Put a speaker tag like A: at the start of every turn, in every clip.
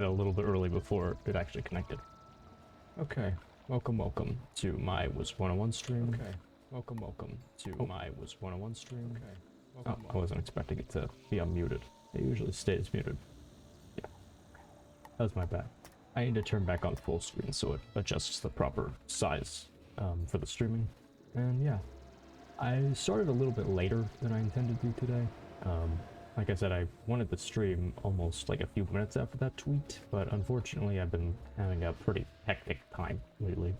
A: a little bit early before it actually connected. Okay, welcome to my Wizard101 stream. Okay, welcome to my Wizard101 stream. Okay, I wasn't expecting it to be unmuted. It usually stays muted. Yeah, that was my bad. I need to turn back on full screen so it adjusts the proper size for the streaming. And yeah, I started a little bit later than I intended to today. Like I said, I wanted to stream almost like a few minutes after that tweet, but unfortunately I've been having a pretty hectic time lately.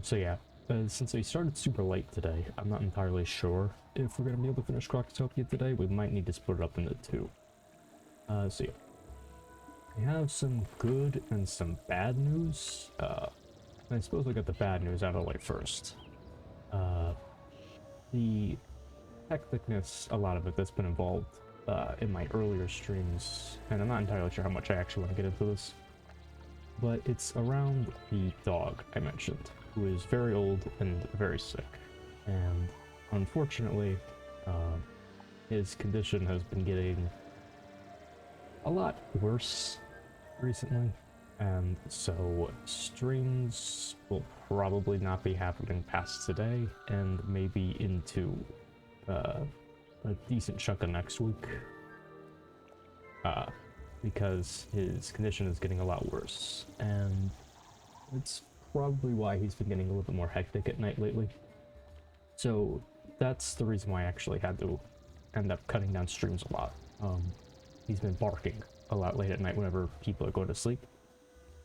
A: So yeah, since we started super late today, I'm not entirely sure if we're going to be able to finish Krokotopia today. We might need to split it up into two. So yeah. We have some good and some bad news. I suppose we'll get the bad news out of the way first. The hecticness, a lot of it that's been involved in my earlier streams, and I'm not entirely sure how much I actually want to get into this, but it's around the dog I mentioned, who is very old and very sick, and unfortunately his condition has been getting a lot worse recently, and so streams will probably not be happening past today and maybe into a decent chunk of next week, because his condition is getting a lot worse, and it's probably why he's been getting a little bit more hectic at night lately. So that's the reason why I actually had to end up cutting down streams a lot. He's been barking a lot late at night whenever people are going to sleep.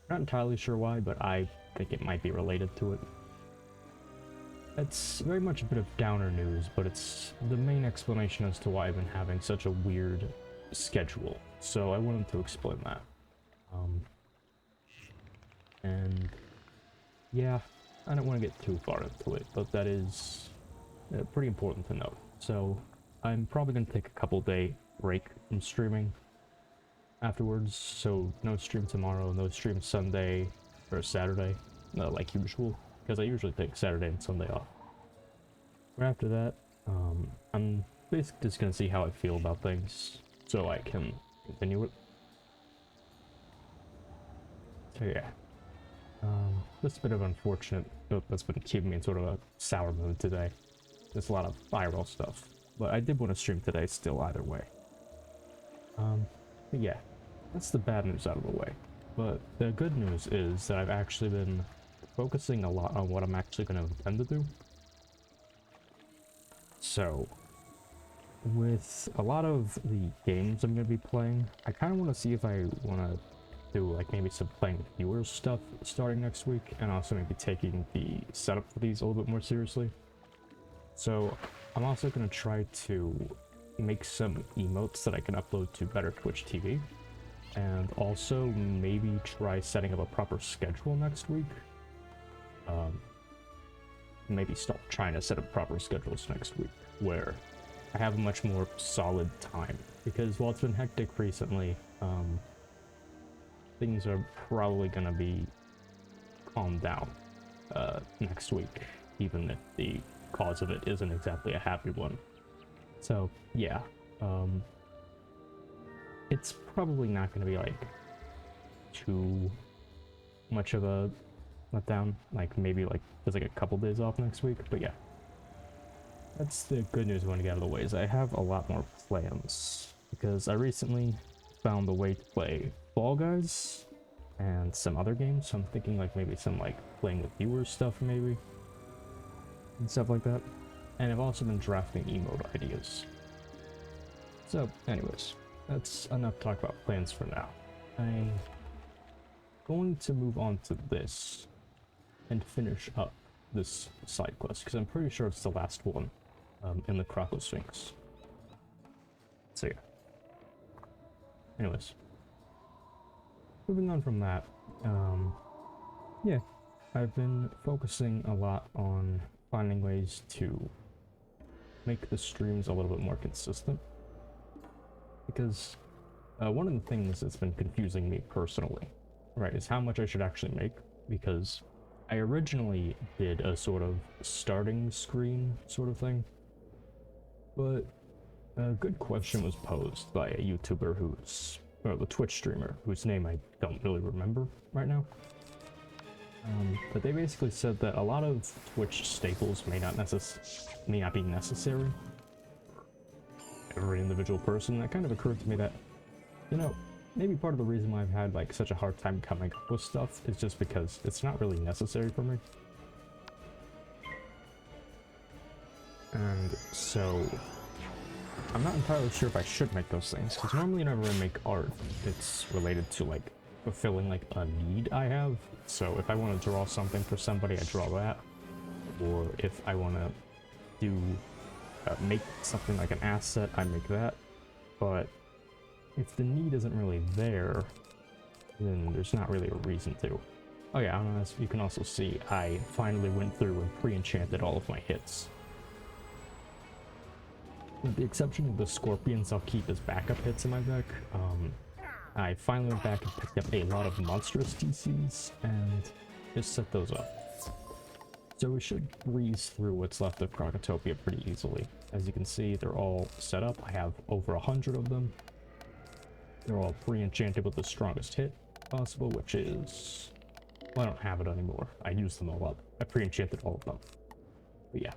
A: Not entirely sure why, but I think it might be related to it. It's very much a bit of downer news, but it's the main explanation as to why I've been having such a weird schedule. So I wanted to explain that. And yeah, I don't want to get too far into it, but that is pretty important to note. So I'm probably going to take a couple-day break from streaming afterwards. So no stream tomorrow, no stream Sunday or Saturday, like usual, because I usually take Saturday and Sunday off. Right after that, I'm basically just going to see how I feel about things so I can continue it. So yeah, just a bit of unfortunate that's been keeping me in sort of a sour mood today. There's a lot of viral stuff, but I did want to stream today still either way. But yeah, that's the bad news out of the way. But the good news is that I've actually been focusing a lot on what I'm actually going to intend to do. So, with a lot of the games I'm going to be playing, I kind of want to see if I want to do like maybe some playing with viewers stuff starting next week, and also maybe taking the setup for these a little bit more seriously. So I'm also going to try to make some emotes that I can upload to Better Twitch TV, and also maybe try setting up a proper schedule next week. Maybe start trying to set up proper schedules next week where I have a much more solid time, because while it's been hectic recently, things are probably going to be calmed down next week, even if the cause of it isn't exactly a happy one. So yeah, it's probably not going to be like too much of a letdown, like maybe like there's like a couple days off next week, but yeah, that's the good news I want to get out of the way. Is I have a lot more plans, because I recently found a way to play Fall Guys and some other games, so I'm thinking like maybe some like playing with viewers stuff maybe, and stuff like that. And I've also been drafting emote ideas. So anyways, that's enough talk about plans for now. I'm going to move on to this and finish up this side quest, because I'm pretty sure it's the last one in the Krokopatra. So yeah. Anyways, moving on from that, yeah, I've been focusing a lot on finding ways to make the streams a little bit more consistent, because one of the things that's been confusing me personally, right, is how much I should actually make, because I originally did a sort of starting screen sort of thing, but a good question was posed by a YouTuber who's or the Twitch streamer, whose name I don't really remember right now. But they basically said that a lot of Twitch staples may not be necessary for every individual person. That kind of occurred to me that, you know, maybe part of the reason why I've had like such a hard time coming up with stuff is just because it's not really necessary for me. And so I'm not entirely sure if I should make those things, because normally whenever I make art, it's related to like fulfilling like a need I have. So if I want to draw something for somebody, I draw that. Or if I want to do make something like an asset, I make that. But if the need isn't really there, then there's not really a reason to. Oh yeah, and as you can also see, I finally went through and pre-enchanted all of my hits. With the exception of the scorpions I'll keep as backup hits in my deck, I finally went back and picked up a lot of monstrous DCs and just set those up. So we should breeze through what's left of Krokotopia pretty easily. As you can see, they're all set up. I have over 100 of them. They're all pre-enchanted with the strongest hit possible, which is... well, I don't have it anymore. I used them all up. I pre-enchanted all of them. But yeah.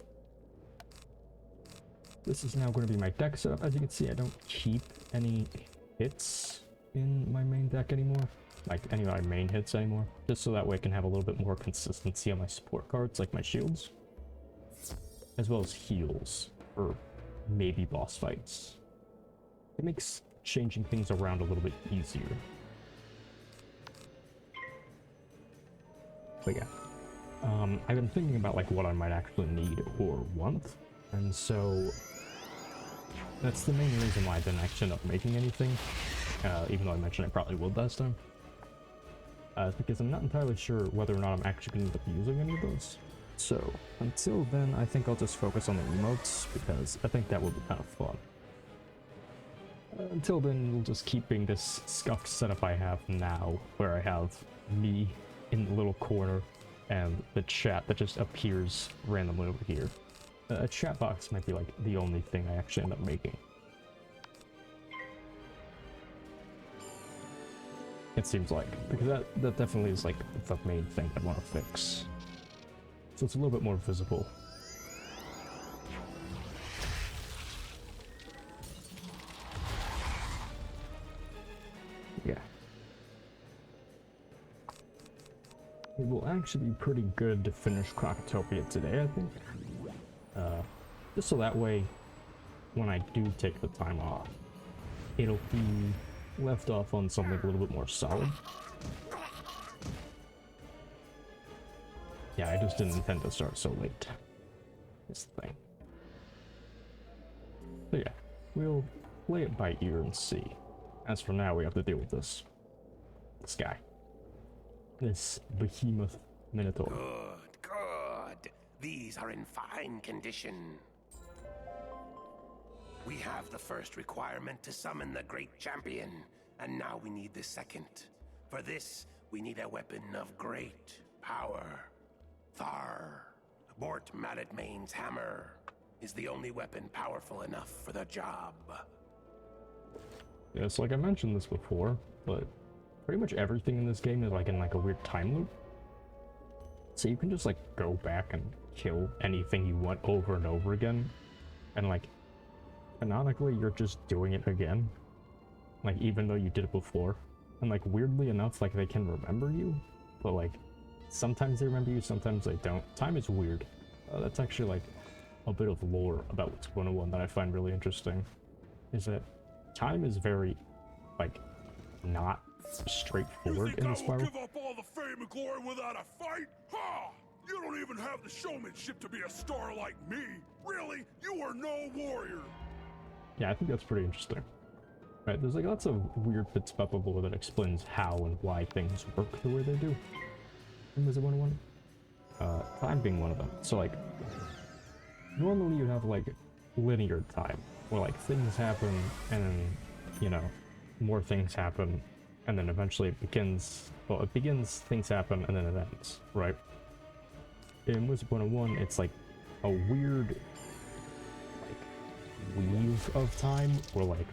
A: This is now going to be my deck setup. As you can see, I don't keep any hits in my main deck anymore. Like any of my main hits anymore. Just so that way I can have a little bit more consistency on my support cards, like my shields. As well as heals for maybe boss fights. It makes changing things around a little bit easier. But yeah. I've been thinking about like what I might actually need or want. And so that's the main reason why I didn't actually end up making anything, even though I mentioned I probably would last time. It's because I'm not entirely sure whether or not I'm actually going to end up using any of those. So until then, I think I'll just focus on the emotes, because I think that would be kind of fun. Until then, we'll just keep being this scuffed setup I have now, where I have me in the little corner and the chat that just appears randomly over here. A chat box might be like the only thing I actually end up making. It seems like, because that definitely is like the main thing I want to fix. So it's a little bit more visible. Yeah. It will actually be pretty good to finish Krokotopia today, I think. Just so that way, when I do take the time off, it'll be left off on something a little bit more solid. Yeah, I just didn't intend to start so late. This thing. But yeah, we'll play it by ear and see. As for now, we have to deal with this guy. This behemoth minotaur.
B: Good. These are in fine condition. We have the first requirement to summon the great champion, and now we need the second. For this, we need a weapon of great power. Thar, Bort Maladmain's hammer, is the only weapon powerful enough for the job.
A: Yes, like I mentioned this before, but pretty much everything in this game is like in like a weird time loop. So you can just like go back and kill anything you want over and over again, and like canonically you're just doing it again, like even though you did it before. And like weirdly enough, like they can remember you, but like sometimes they remember you, sometimes they don't. Time is weird. That's actually like a bit of lore about Wizard101 that I find really interesting, is that time is very like not straightforward in this spiral.
C: You give up all the fame and glory without a fight? Ha! You don't even have the showmanship to be a star like me. Really? You are no warrior.
A: Yeah, I think that's pretty interesting. Right, there's like lots of weird bits about the lore that explains how and why things work the way they do in Wizard101. Time being one of them. So like, normally you have like linear time, where like things happen and then, you know, more things happen, and then eventually it begins, well, it begins, things happen, and then it ends, right? In Wizard101, it's like a weird, like, weave of time, where like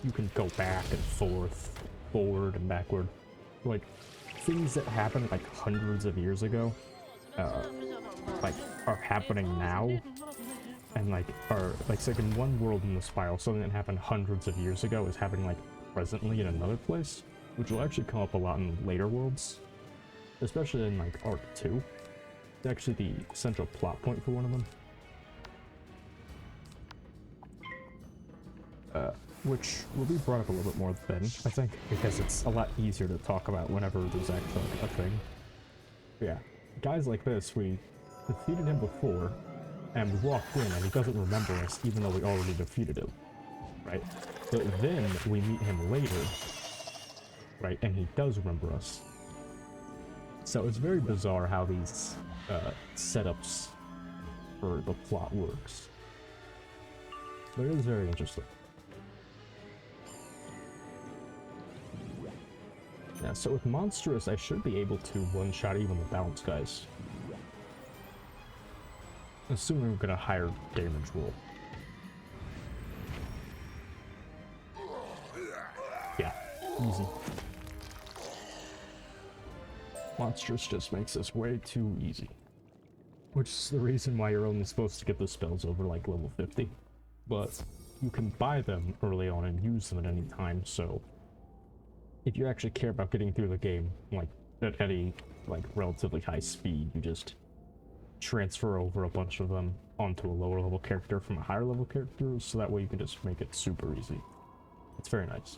A: you can go back and forth, forward and backward. Like, things that happened like hundreds of years ago, like, are happening now. And like, it's like in one world in the spiral, something that happened hundreds of years ago is happening like presently in another place, which will actually come up a lot in later worlds, especially in like Arc 2. It's actually the central plot point for one of them. Which will be brought up a little bit more then, I think, because it's a lot easier to talk about whenever there's actually like, a thing. But yeah, guys like this, we defeated him before, and we walked in and he doesn't remember us even though we already defeated him, right? But then we meet him later, right, and he does remember us. So it's very bizarre how these setups for the plot works. But it is very interesting. Yeah, so with Monstrous, I should be able to one-shot even the balance guys. Assuming we're gonna higher damage roll. Yeah, easy. Monstrous just makes this way too easy. Which is the reason why you're only supposed to get the spells over like level 50. But you can buy them early on and use them at any time, so if you actually care about getting through the game, like at any like relatively high speed, you just transfer over a bunch of them onto a lower level character from a higher level character, so that way you can just make it super easy. It's very nice.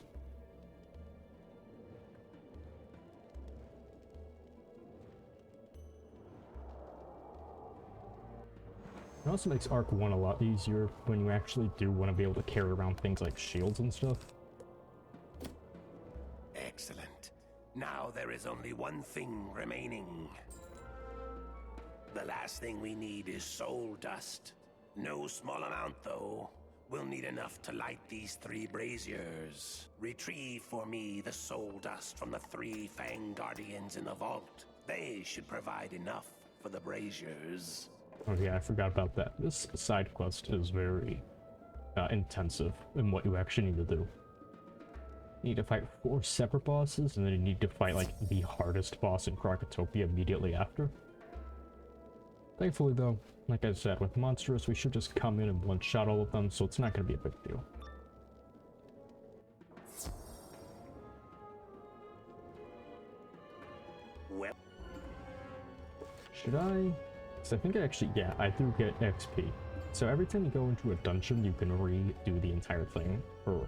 A: It also makes Arc 1 a lot easier when you actually do want to be able to carry around things like shields and stuff.
B: Excellent. Now there is only one thing remaining. The last thing we need is soul dust. No small amount, though. We'll need enough to light these 3 braziers. Retrieve for me the soul dust from the 3 Fang Guardians in the vault. They should provide enough for the braziers.
A: Oh yeah, I forgot about that. This side quest is very intensive in what you actually need to do. You need to fight 4 separate bosses, and then you need to fight like the hardest boss in Krokotopia immediately after. Thankfully though, like I said, with Monstrous we should just come in and one-shot all of them, so it's not going to be a big deal.
B: Well,
A: should I? Because I think yeah, I do get XP. So every time you go into a dungeon, you can redo the entire thing for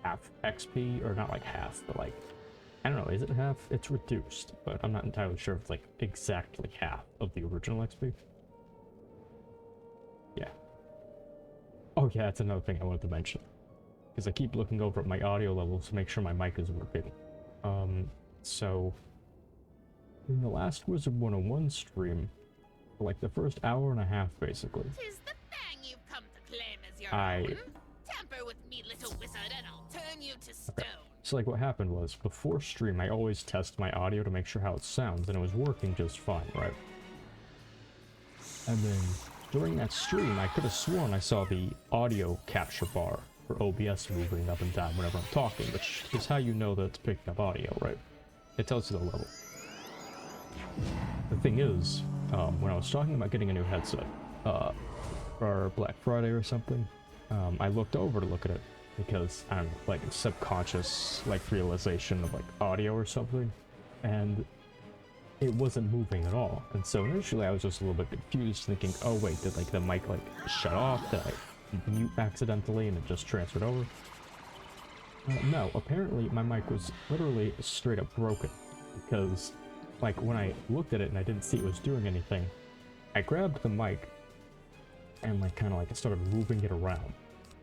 A: half XP, or not like half, but like, I don't know, is it half? It's reduced, but I'm not entirely sure if it's like exactly half of the original XP. Yeah. Oh yeah, that's another thing I wanted to mention, because I keep looking over at my audio levels to make sure my mic is working. So in the last Wizard101 stream, for like the first hour and a half basically,
D: 'Tis the thing you've come to claim as your own. Tamper with me, little wizard, and I'll turn you to stone.
A: okay. So like what happened was, before stream I always test my audio to make sure how it sounds, and it was working just fine, right? And then during that stream I could have sworn I saw the audio capture bar for OBS moving up and down whenever I'm talking, which is how you know that it's picking up audio, right? It tells you the level. The thing is, when I was talking about getting a new headset for Black Friday or something, I looked over to look at it because, I don't know, like a subconscious like realization of like audio or something, and it wasn't moving at all. And so initially I was just a little bit confused, thinking, oh wait, did like the mic like shut off? Did I mute accidentally and it just transferred over? No, apparently my mic was literally straight up broken, because like when I looked at it and I didn't see it was doing anything, I grabbed the mic and like kind of like started moving it around.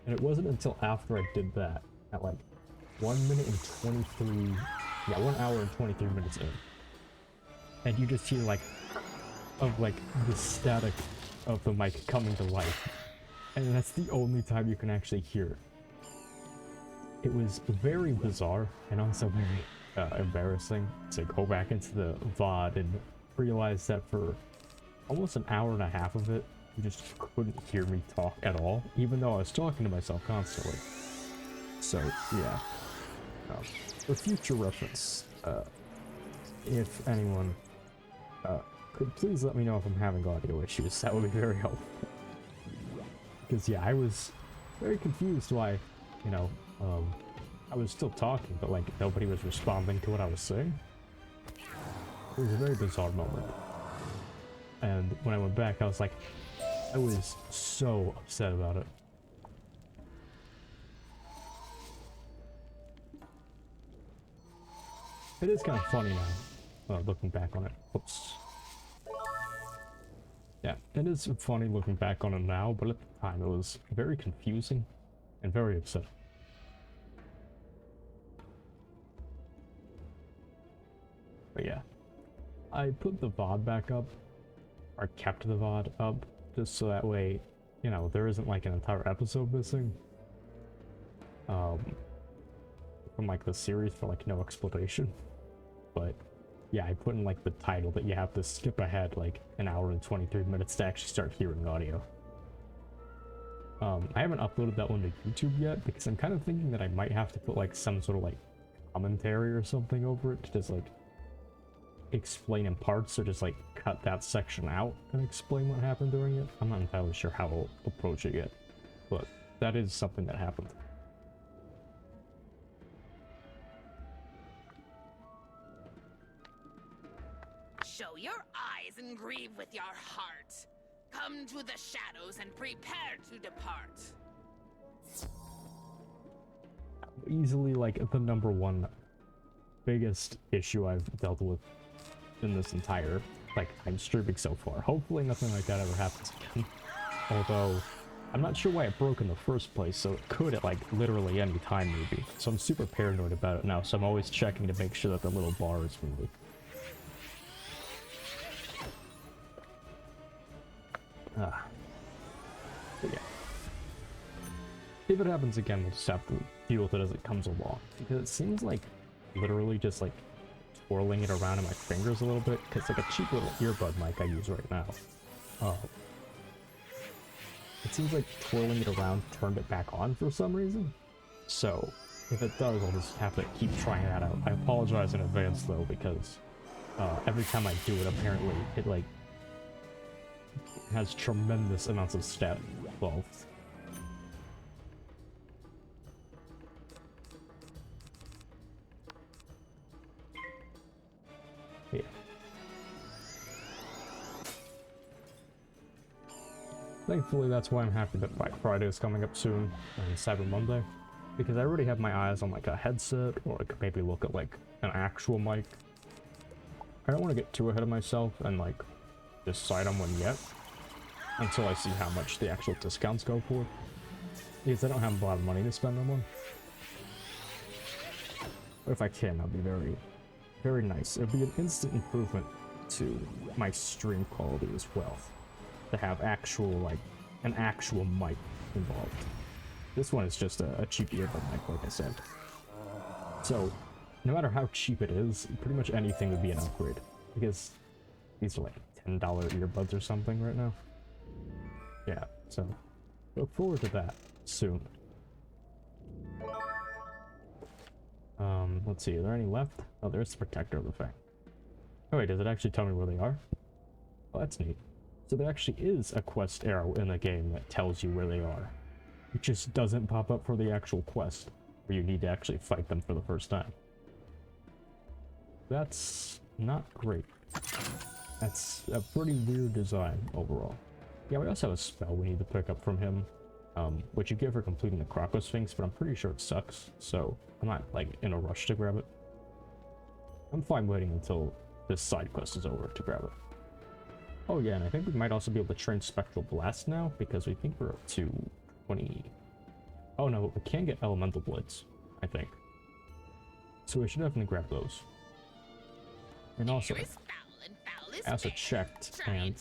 A: And it wasn't until after I did that, at like 1 minute and 23, yeah, 1 hour and 23 minutes in, and you just hear like, of like the static of the mic coming to life. And that's the only time you can actually hear it. It was very bizarre and also very embarrassing to go back into the VOD and realize that for almost an hour and a half of it, you just couldn't hear me talk at all, even though I was talking to myself constantly. So yeah, for future reference, if anyone could please let me know if I'm having audio issues, that would be very helpful. Because yeah, I was very confused why, you know, I was still talking, but like nobody was responding to what I was saying. It was a very bizarre moment. And when I went back, I was like, I was so upset about it. It is kind of funny now, looking back on it. Whoops. Yeah, it is funny looking back on it now, but at the time it was very confusing and very upsetting. But yeah, I put the VOD back up, or kept the VOD up, just so that way, you know, there isn't like an entire episode missing. From like the series for like no explanation. But yeah, I put in like the title that you have to skip ahead like an hour and 23 minutes to actually start hearing audio. I haven't uploaded that one to YouTube yet because I'm kind of thinking that I might have to put like some sort of like commentary or something over it to just like explain in parts, or just like cut that section out and explain what happened during it. I'm not entirely sure how I'll approach it yet, but that is something that happened.
D: Show your eyes and grieve with your heart. Come to the shadows and prepare to depart.
A: Easily like the #1 biggest issue I've dealt with in this entire like time streaming so far. Hopefully nothing like that ever happens again. Although I'm not sure why it broke in the first place, so it could at like literally any time maybe. So I'm super paranoid about it now, so I'm always checking to make sure that the little bar is moving. But yeah. If it happens again, we'll just have to deal with it as it comes along. Because it seems like literally just like twirling it around in my fingers a little bit, because like a cheap little earbud mic I use right now. It seems like twirling it around turned it back on for some reason. So if it does, I'll just have to keep trying that out. I apologize in advance though, because every time I do it, apparently it like has tremendous amounts of stat involved. Yeah. Thankfully, that's why I'm happy that Black Friday is coming up soon and Cyber Monday, because I already have my eyes on like a headset, or I could maybe look at like an actual mic. I don't want to get too ahead of myself and like decide on one yet until I see how much the actual discounts go for, because I don't have a lot of money to spend on one. But if I can, that'd be very, very nice. It'd be an instant improvement to my stream quality as well, to have actual like an actual mic involved. This one is just a cheap earbud mic, like I said. So no matter how cheap it is, pretty much anything would be an upgrade, because these are like $10 earbuds or something right now. Yeah, so look forward to that soon. Let's see, are there any left? Oh, there's the Protector of the Fang. Oh wait, does it actually tell me where they are? Oh, that's neat. So there actually is a quest arrow in the game that tells you where they are. It just doesn't pop up for the actual quest, where you need to actually fight them for the first time. That's not great. That's a pretty weird design overall. Yeah, we also have a spell we need to pick up from him, which you get for completing the Krokosphinx, but I'm pretty sure it sucks, so I'm not like in a rush to grab it. I'm fine waiting until this side quest is over to grab it. Oh yeah, and I think we might also be able to train Spectral Blast now, because we think we're up to 20... Oh no, we can get Elemental Blades, I think. So we should definitely grab those. And also, I also checked, and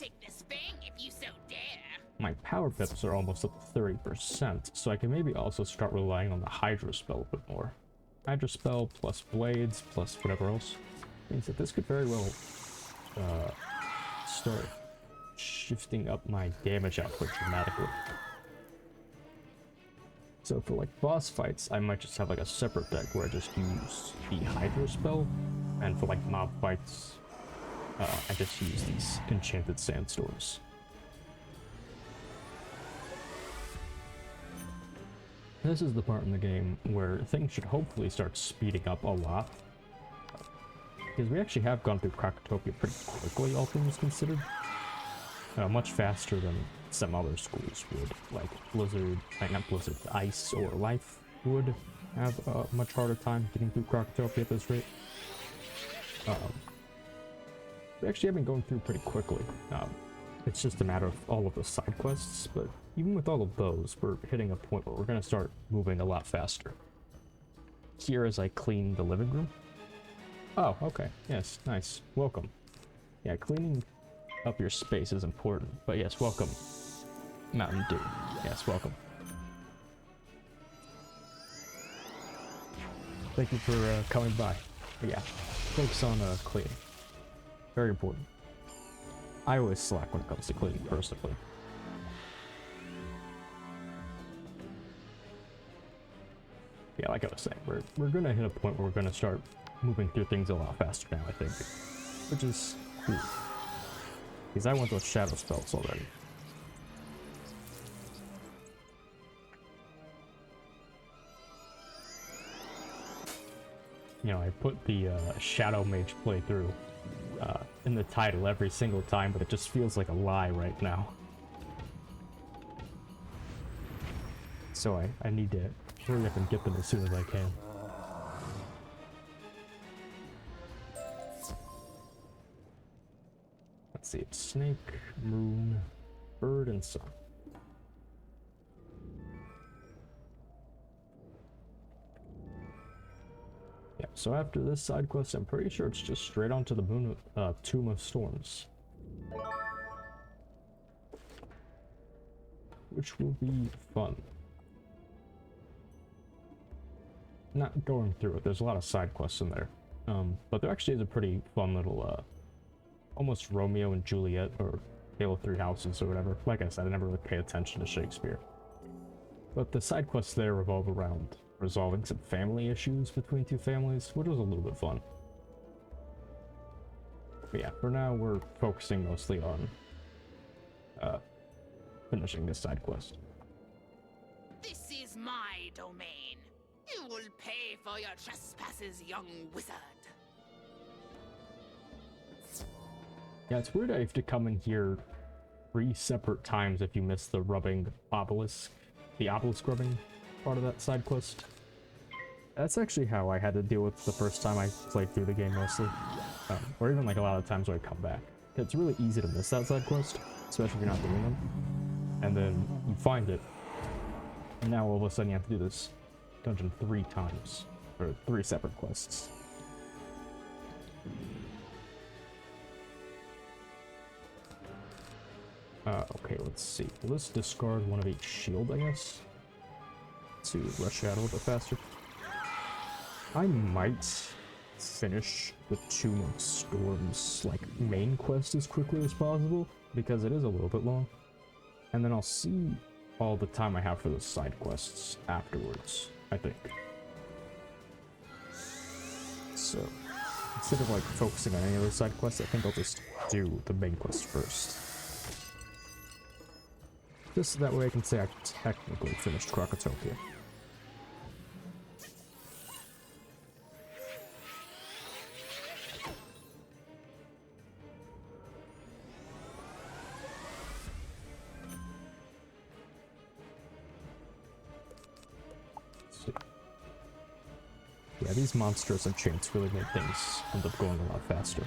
A: my power pips are almost up to 30%, so I can maybe also start relying on the Hydra spell a bit more. Hydra spell plus blades plus whatever else means that this could very well start shifting up my damage output dramatically. So for like boss fights, I might just have like a separate deck where I just use the Hydro spell, and for like mob fights, I just use these enchanted sandstorms. This is the part in the game where things should hopefully start speeding up a lot. Because we actually have gone through Krokotopia pretty quickly, all things considered. Much faster than some other schools would. Like Blizzard, not Blizzard, Ice or Life would have a much harder time getting through Krokotopia at this rate. We actually have been going through pretty quickly. It's just a matter of all of the side quests, but even with all of those, we're hitting a point where we're going to start moving a lot faster. Here as I clean the living room. Oh, okay. Yes, nice. Welcome. Yeah, cleaning up your space is important, but yes, welcome. Mountain Dew. Yes, welcome. Thank you for coming by. But yeah, focus on cleaning. Very important. I always slack when it comes to cleaning personally. Yeah, like I was saying, we're gonna hit a point where we're gonna start moving through things a lot faster now, I think. Which is cool. Because I want those shadow spells already. You know, I put the Shadow Mage playthrough in the title every single time, but it just feels like a lie right now. So I need to hurry up and get them as soon as I can. Let's see, it's Snake, Moon, Bird, and Sun. Yeah, so after this side quest, I'm pretty sure it's just straight onto the moon, Tomb of Storms. Which will be fun. Not going through it, there's a lot of side quests in there. But there actually is a pretty fun little, almost Romeo and Juliet, or Tale of Three Houses, or whatever. Like I said, I never really pay attention to Shakespeare. But the side quests there revolve around resolving some family issues between two families, which was a little bit fun. But yeah, for now we're focusing mostly on finishing this side quest.
D: This is my domain. You will pay for your trespasses, young wizard.
A: Yeah, it's weird I have to come in here 3 separate times if you miss the rubbing obelisk, the obelisk rubbing part of that side quest. That's actually how I had to deal with the first time I played through the game mostly. Or even like a lot of times when I come back. It's really easy to miss that side quest, especially if you're not doing them. And then you find it, and now all of a sudden you have to do this dungeon 3 times, or 3 separate quests. Okay, let's see. Let's discard one of each shield, I guess, to rush out a little bit faster. I might finish the Tomb of Storms, like, main quest as quickly as possible, because it is a little bit long. And then I'll see all the time I have for those side quests afterwards, I think. So, instead of, like, focusing on any of those side quests, I think I'll just do the main quest first. Just so that way I can say I technically finished Krokotopia. Yeah, these monsters and chains really make things end up going a lot faster.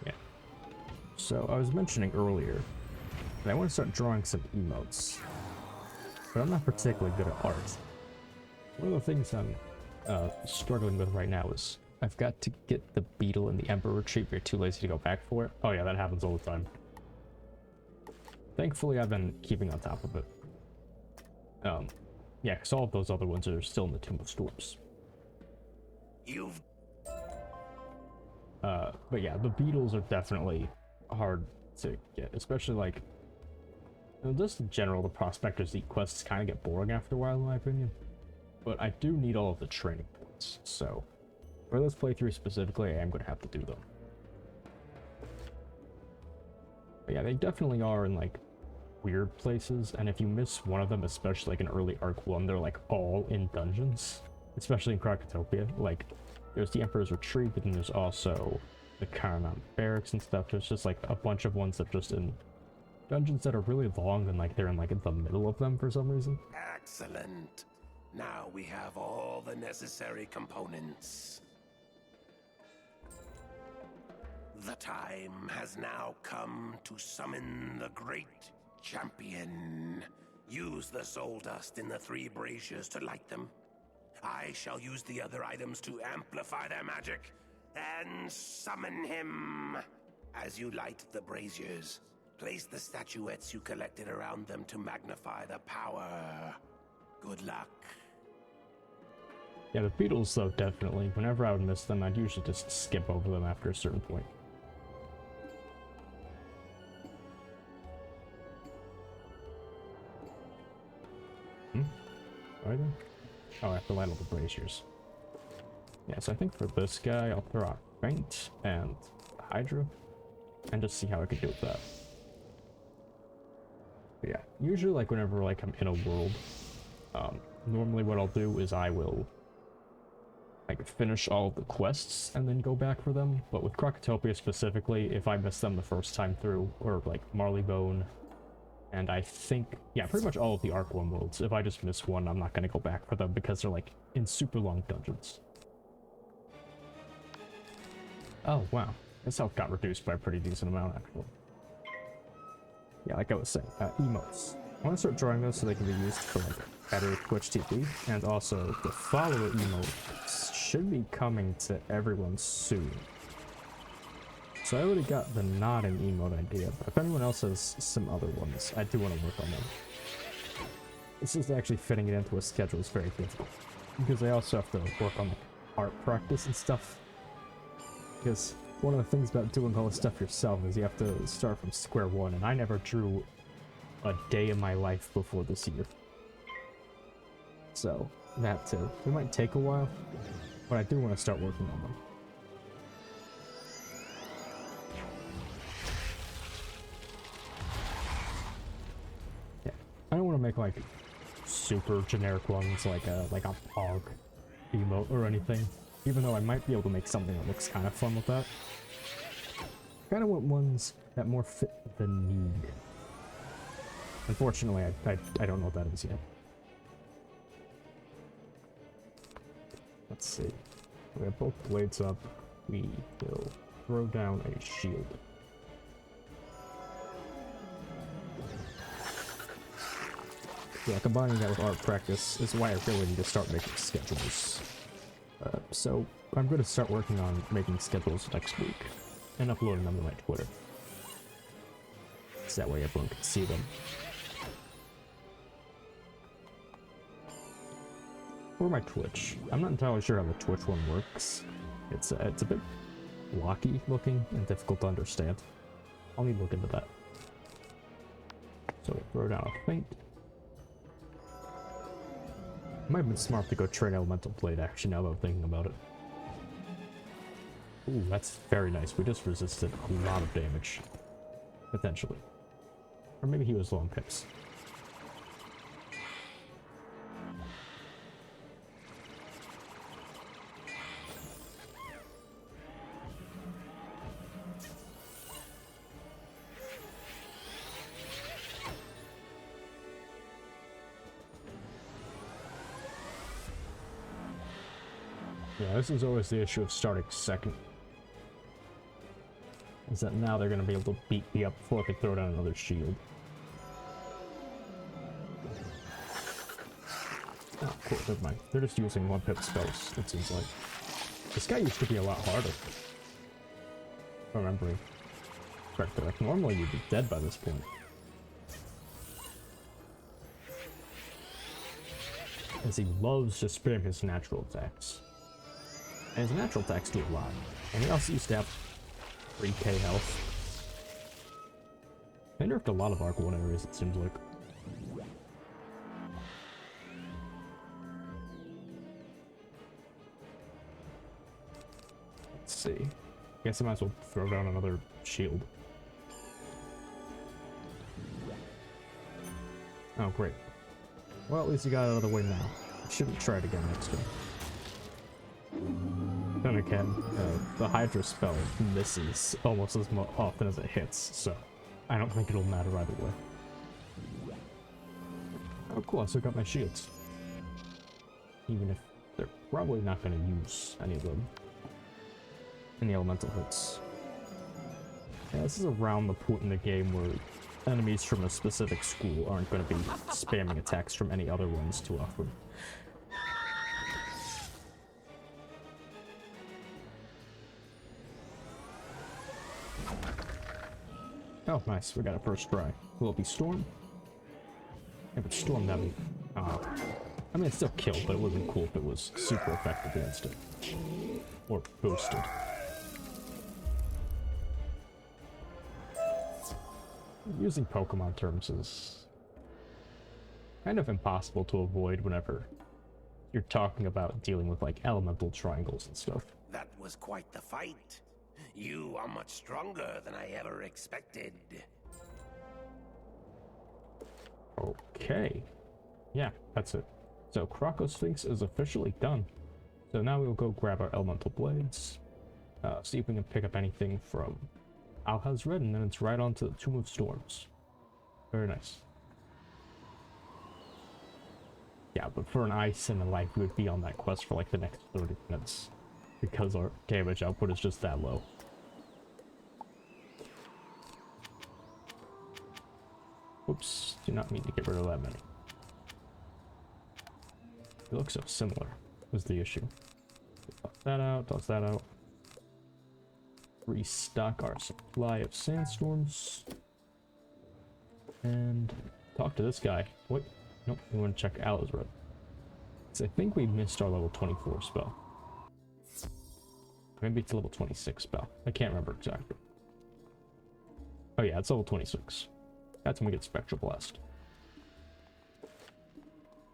A: Yeah. So I was mentioning earlier that I want to start drawing some emotes, but I'm not particularly good at art. One of the things I'm struggling with right now is I've got to get the beetle and the ember retreat. You're too lazy to go back for it. Oh yeah, that happens all the time. Thankfully, I've been keeping on top of it. Yeah, because all of those other ones are still in the Tomb of Storms.
B: You've...
A: But yeah, the beetles are definitely hard to get, especially like... Just in general, the Prospector's Elite quests kind of get boring after a while, in my opinion. But I do need all of the training points, so... For this playthrough specifically, I am going to have to do them. But yeah, they definitely are in, like, weird places, and if you miss one of them, especially like in early Arc 1, they're like all in dungeons. Especially in Krokotopia. Like, there's the Emperor's Retreat, but then there's also the Caramount Barracks and stuff. There's just like a bunch of ones that are just in dungeons that are really long, and like they're in like the middle of them for some reason.
B: Excellent. Now we have all the necessary components. The time has now come to summon the great champion. Use the soul dust in the 3 braziers to light them. I shall use the other items to amplify their magic and summon him. As you light the braziers, place the statuettes you collected around them to magnify the power. Good luck.
A: Yeah, the beetles though, definitely. Whenever I would miss them, I'd usually just skip over them after a certain point. Right then? Oh, I have to light all the braziers. Yeah, so I think for this guy, I'll throw out Faint and Hydra, and just see how I can do with that. But yeah, usually like whenever like I'm in a world, normally what I'll do is I will like finish all of the quests and then go back for them. But with Krokotopia specifically, if I miss them the first time through, or like Marleybone, and I think, yeah, pretty much all of the Arc 1 worlds, if I just miss one, I'm not going to go back for them because they're like in super long dungeons. Oh, wow. This health got reduced by a pretty decent amount, actually. Yeah, like I was saying, emotes. I want to start drawing those so they can be used for like better Twitch TP, and also the follower emote should be coming to everyone soon. So I already got the nodding emote idea, but if anyone else has some other ones, I do want to work on them. It's just actually fitting it into a schedule is very difficult, because I also have to work on like art practice and stuff. Because one of the things about doing all this stuff yourself is you have to start from square one, and I never drew a day in my life before this year. So, that too. It might take a while, but I do want to start working on them. Yeah, I don't want to make like super generic ones like a Pog emote or anything, even though I might be able to make something that looks kind of fun with that. I kind of want ones that more fit the need. Unfortunately, I don't know what that is yet. Let's see. We have both blades up. We will throw down a shield. Yeah, combining that with art practice is why I really need to start making schedules. So I'm going to start working on making schedules next week and uploading them to my Twitter. So that way everyone can see them. Or my Twitch. I'm not entirely sure how the Twitch one works. It's a bit blocky looking and difficult to understand. I'll need to look into that. So we'll throw down a feint. Might have been smart to go train Elemental Blade actually now that I'm thinking about it. Ooh, that's very nice. We just resisted a lot of damage. Potentially. Or maybe he was low on pips. Yeah, this is always the issue of starting second. Is that now they're going to be able to beat me up before I can throw down another shield. Oh, cool, never mind. They're just using 1-pip spells, it seems like. This guy used to be a lot harder. If I'm remembering correctly. Like, normally you'd be dead by this point. as he loves to spam his natural attacks. And his natural attacks do a lot. And he also used to have 3k health. They nerfed a lot of Arc 1 areas, it seems like. Let's see. Guess I might as well throw down another shield. Oh, great. Well, at least you got it out of the way now. I shouldn't try it again next time. Then again, the Hydra spell misses almost as often as it hits, so I don't think it'll matter either way. Oh cool, I still got my shields. Even if they're probably not going to use any of them in the elemental hits. Yeah, this is around the point in the game where enemies from a specific school aren't going to be spamming attacks from any other ones too often. Oh, nice. We got a first try. Will it be Storm? If it's Storm, that'd be... I mean, it still killed, but it wouldn't be cool if it was super effective against it. Or boosted. Using Pokemon terms is kind of impossible to avoid whenever you're talking about dealing with, like, elemental triangles and stuff.
B: That was quite the fight. You are much stronger than I ever expected.
A: Okay. Yeah, that's it. So Krokosphinx is officially done. So now we'll go grab our elemental blades. See if we can pick up anything from Alhazred, and then it's right on to the Tomb of Storms. Very nice. Yeah, but for an ice and a life, we would be on that quest for like the next 30 minutes. Because our damage output is just that low. Oops, do not mean to get rid of that many. They look so similar, was the issue. Toss that out, toss that out. Restock our supply of sandstorms. And talk to this guy. Wait, nope, we want to check Alhazred. So I think we missed our level 24 spell. Maybe it's a level 26 spell. I can't remember exactly. Oh yeah, it's level 26. That's when we get Spectral Blast.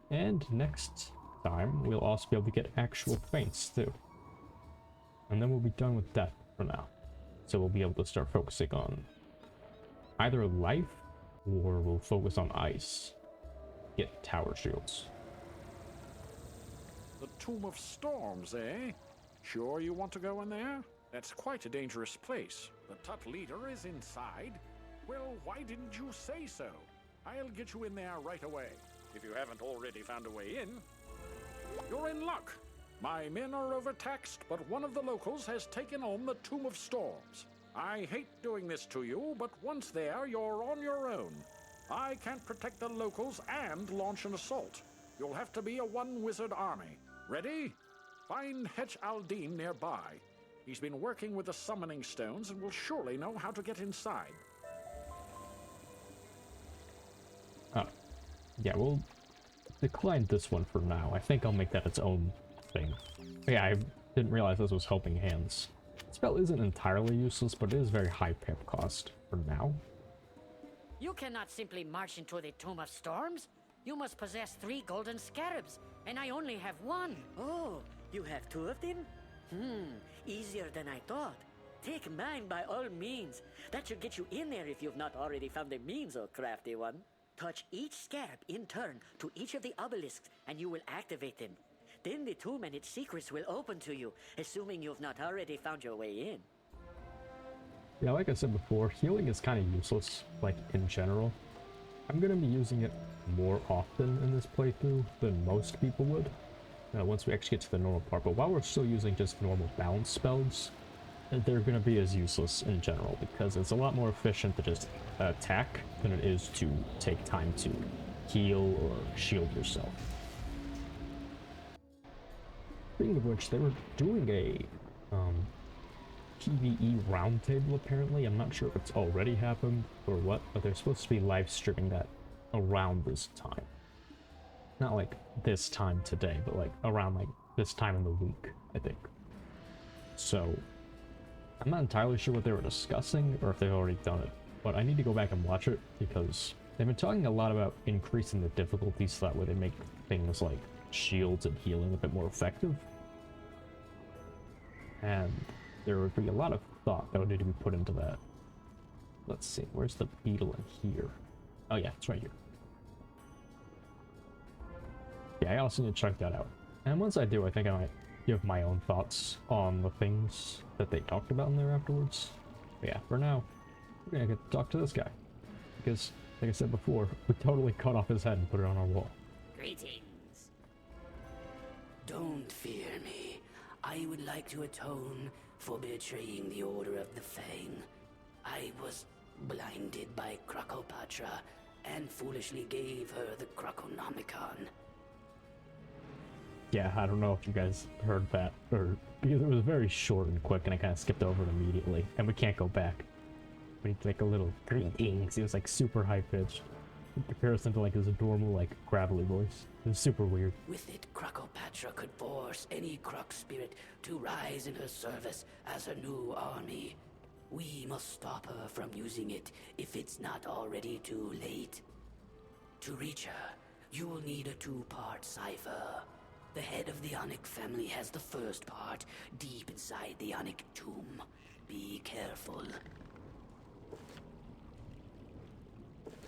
A: And next time, we'll also be able to get actual feints too. And then we'll be done with that for now. So we'll be able to start focusing on either life, or we'll focus on ice. Get tower shields.
E: The Tomb of Storms, eh? Sure you want to go in there? That's quite a dangerous place. The Tut leader is inside. Well, why didn't you say so? I'll get you in there right away, if you haven't already found a way in. You're in luck. My men are overtaxed, but one of the locals has taken on the Tomb of Storms. I hate doing this to you, but once there, you're on your own. I can't protect the locals and launch an assault. You'll have to be a one-wizard army. Ready? Find Hetch Aldine nearby. He's been working with the summoning stones and will surely know how to get inside.
A: Yeah, we'll decline this one for now. I think I'll make that its own thing. Yeah, I didn't realize this was Helping Hands. The spell isn't entirely useless, but it is very high pip cost for now.
F: You cannot simply march into the Tomb of Storms. You must possess 3 golden scarabs, and I only have 1. Oh, you have 2 of them? Easier than I thought. Take mine by all means. That should get you in there if you've not already found the means, oh crafty one. Touch each scarab in turn to each of the obelisks, and you will activate them. Then the tomb and its secrets will open to you, assuming you've not already found your way in.
A: Yeah, like I said before, healing is kind of useless, like, in general. I'm going to be using it more often in this playthrough than most people would, once we actually get to the normal part. But while we're still using just normal balance spells, they're going to be as useless in general, because it's a lot more efficient to just attack than it is to take time to heal or shield yourself. Speaking of which, they were doing a PvE roundtable apparently. I'm not sure if it's already happened or what, but they're supposed to be live streaming that around this time. Not like this time today, but like around like this time in the week, I think. So I'm not entirely sure what they were discussing or if they've already done it, but I need to go back and watch it because they've been talking a lot about increasing the difficulty so that way they make things like shields and healing a bit more effective. And there would be a lot of thought that would need to be put into that. Let's see, where's the beetle in here? Oh yeah, it's right here. Yeah, I also need to check that out. And once I do, I think I might give my own thoughts on the things that they talked about in there afterwards. But yeah, for now, we're gonna get to talk to this guy. Because, like I said before, we totally cut off his head and put it on our wall.
G: Greetings. Don't fear me. I would like to atone for betraying the Order of the Fang. I was blinded by Krokopatra and foolishly gave her the Krokonomicon.
A: Yeah, I don't know if you guys heard that, or because it was very short and quick and I kind of skipped over it immediately, and we can't go back. We need to make a little greetings. It was like super high pitched in comparison to like his normal like gravelly voice. It was super weird.
G: With it, Krokopatra could force any Krok spirit to rise in her service as her new army. We must stop her from using it if it's not already too late. To reach her, you will need a two-part cipher. The head of the Onyx family has the first part, deep inside the Onyx tomb. Be careful.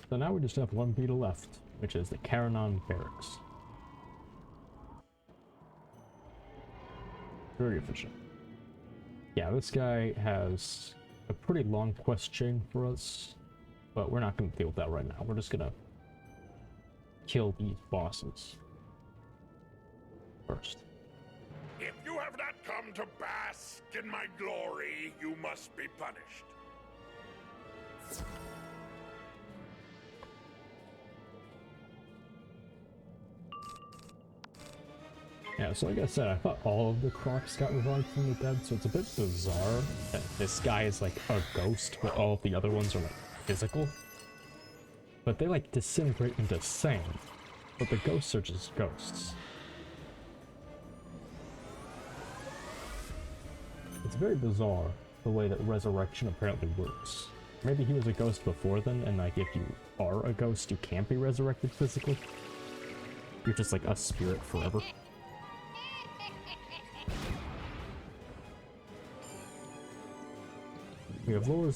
A: So now we just have one beetle left, which is the Karanon Barracks. Very efficient. Yeah, this guy has a pretty long quest chain for us, but we're not going to deal with that right now. We're just going to kill these bosses first.
C: If you have not come to bask in my glory, you must be punished.
A: Yeah, so like I said, I thought all of the Kroks got revived from the dead, so it's a bit bizarre that this guy is like a ghost, but all of the other ones are like physical. But they like disintegrate into sand, but the ghosts are just ghosts. It's very bizarre the way that resurrection apparently works. Maybe he was a ghost before then, and like if you are a ghost, you can't be resurrected physically. You're just like a spirit forever. We have lore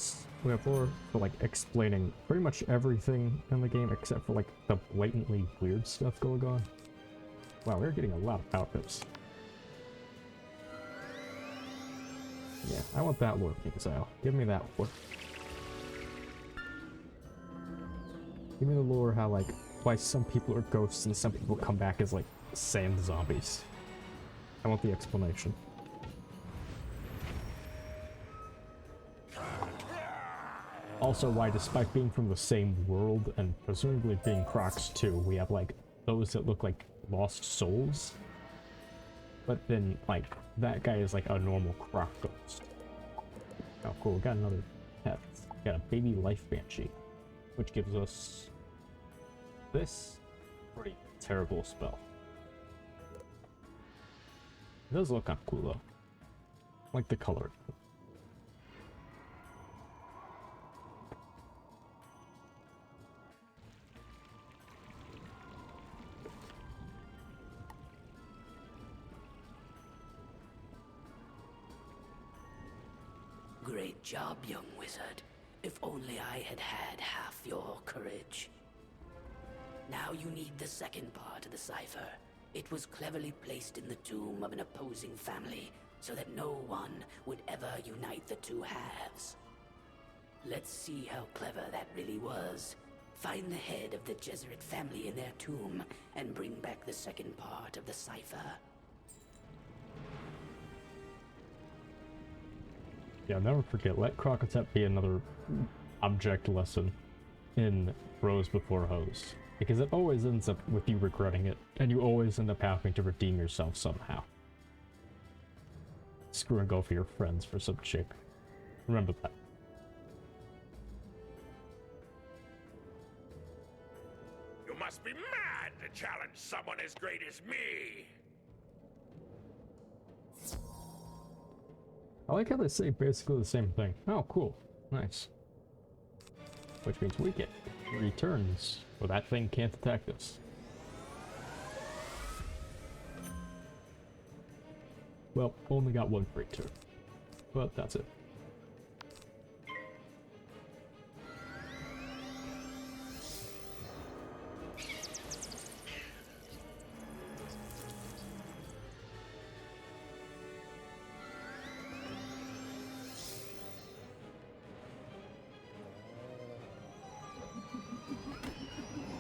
A: for like explaining pretty much everything in the game except for like the blatantly weird stuff going on. Wow, we're getting a lot of outfits. Yeah, I want that lore, Exile. Give me that lore. Give me the lore how like why some people are ghosts and some people come back as like sand zombies. I want the explanation. Also, why despite being from the same world and presumably being Kroks too, we have like those that look like lost souls. But then like that guy is like a normal Krok ghost. Oh cool, we got another pet. We got a baby life banshee, which gives us this pretty terrible spell. It does look kind of cool though. I like the color.
G: Great job, young wizard. If only I had had half your courage. Now you need the second part of the cipher. It was cleverly placed in the tomb of an opposing family, so that no one would ever unite the two halves. Let's see how clever that really was. Find the head of the Jesuit family in their tomb, and bring back the second part of the cipher.
A: Yeah, I'll never forget, let Krokotopia be another object lesson in Bros Before Hoes. Because it always ends up with you regretting it, and you always end up having to redeem yourself somehow. Screw and go for your friends for some chick. Remember that.
C: You must be mad to challenge someone as great as me!
A: I like how they say basically the same thing. Oh, cool. Nice. Which means we get 3 turns, or that thing can't attack us. Well, only got 1 free turn. But that's it.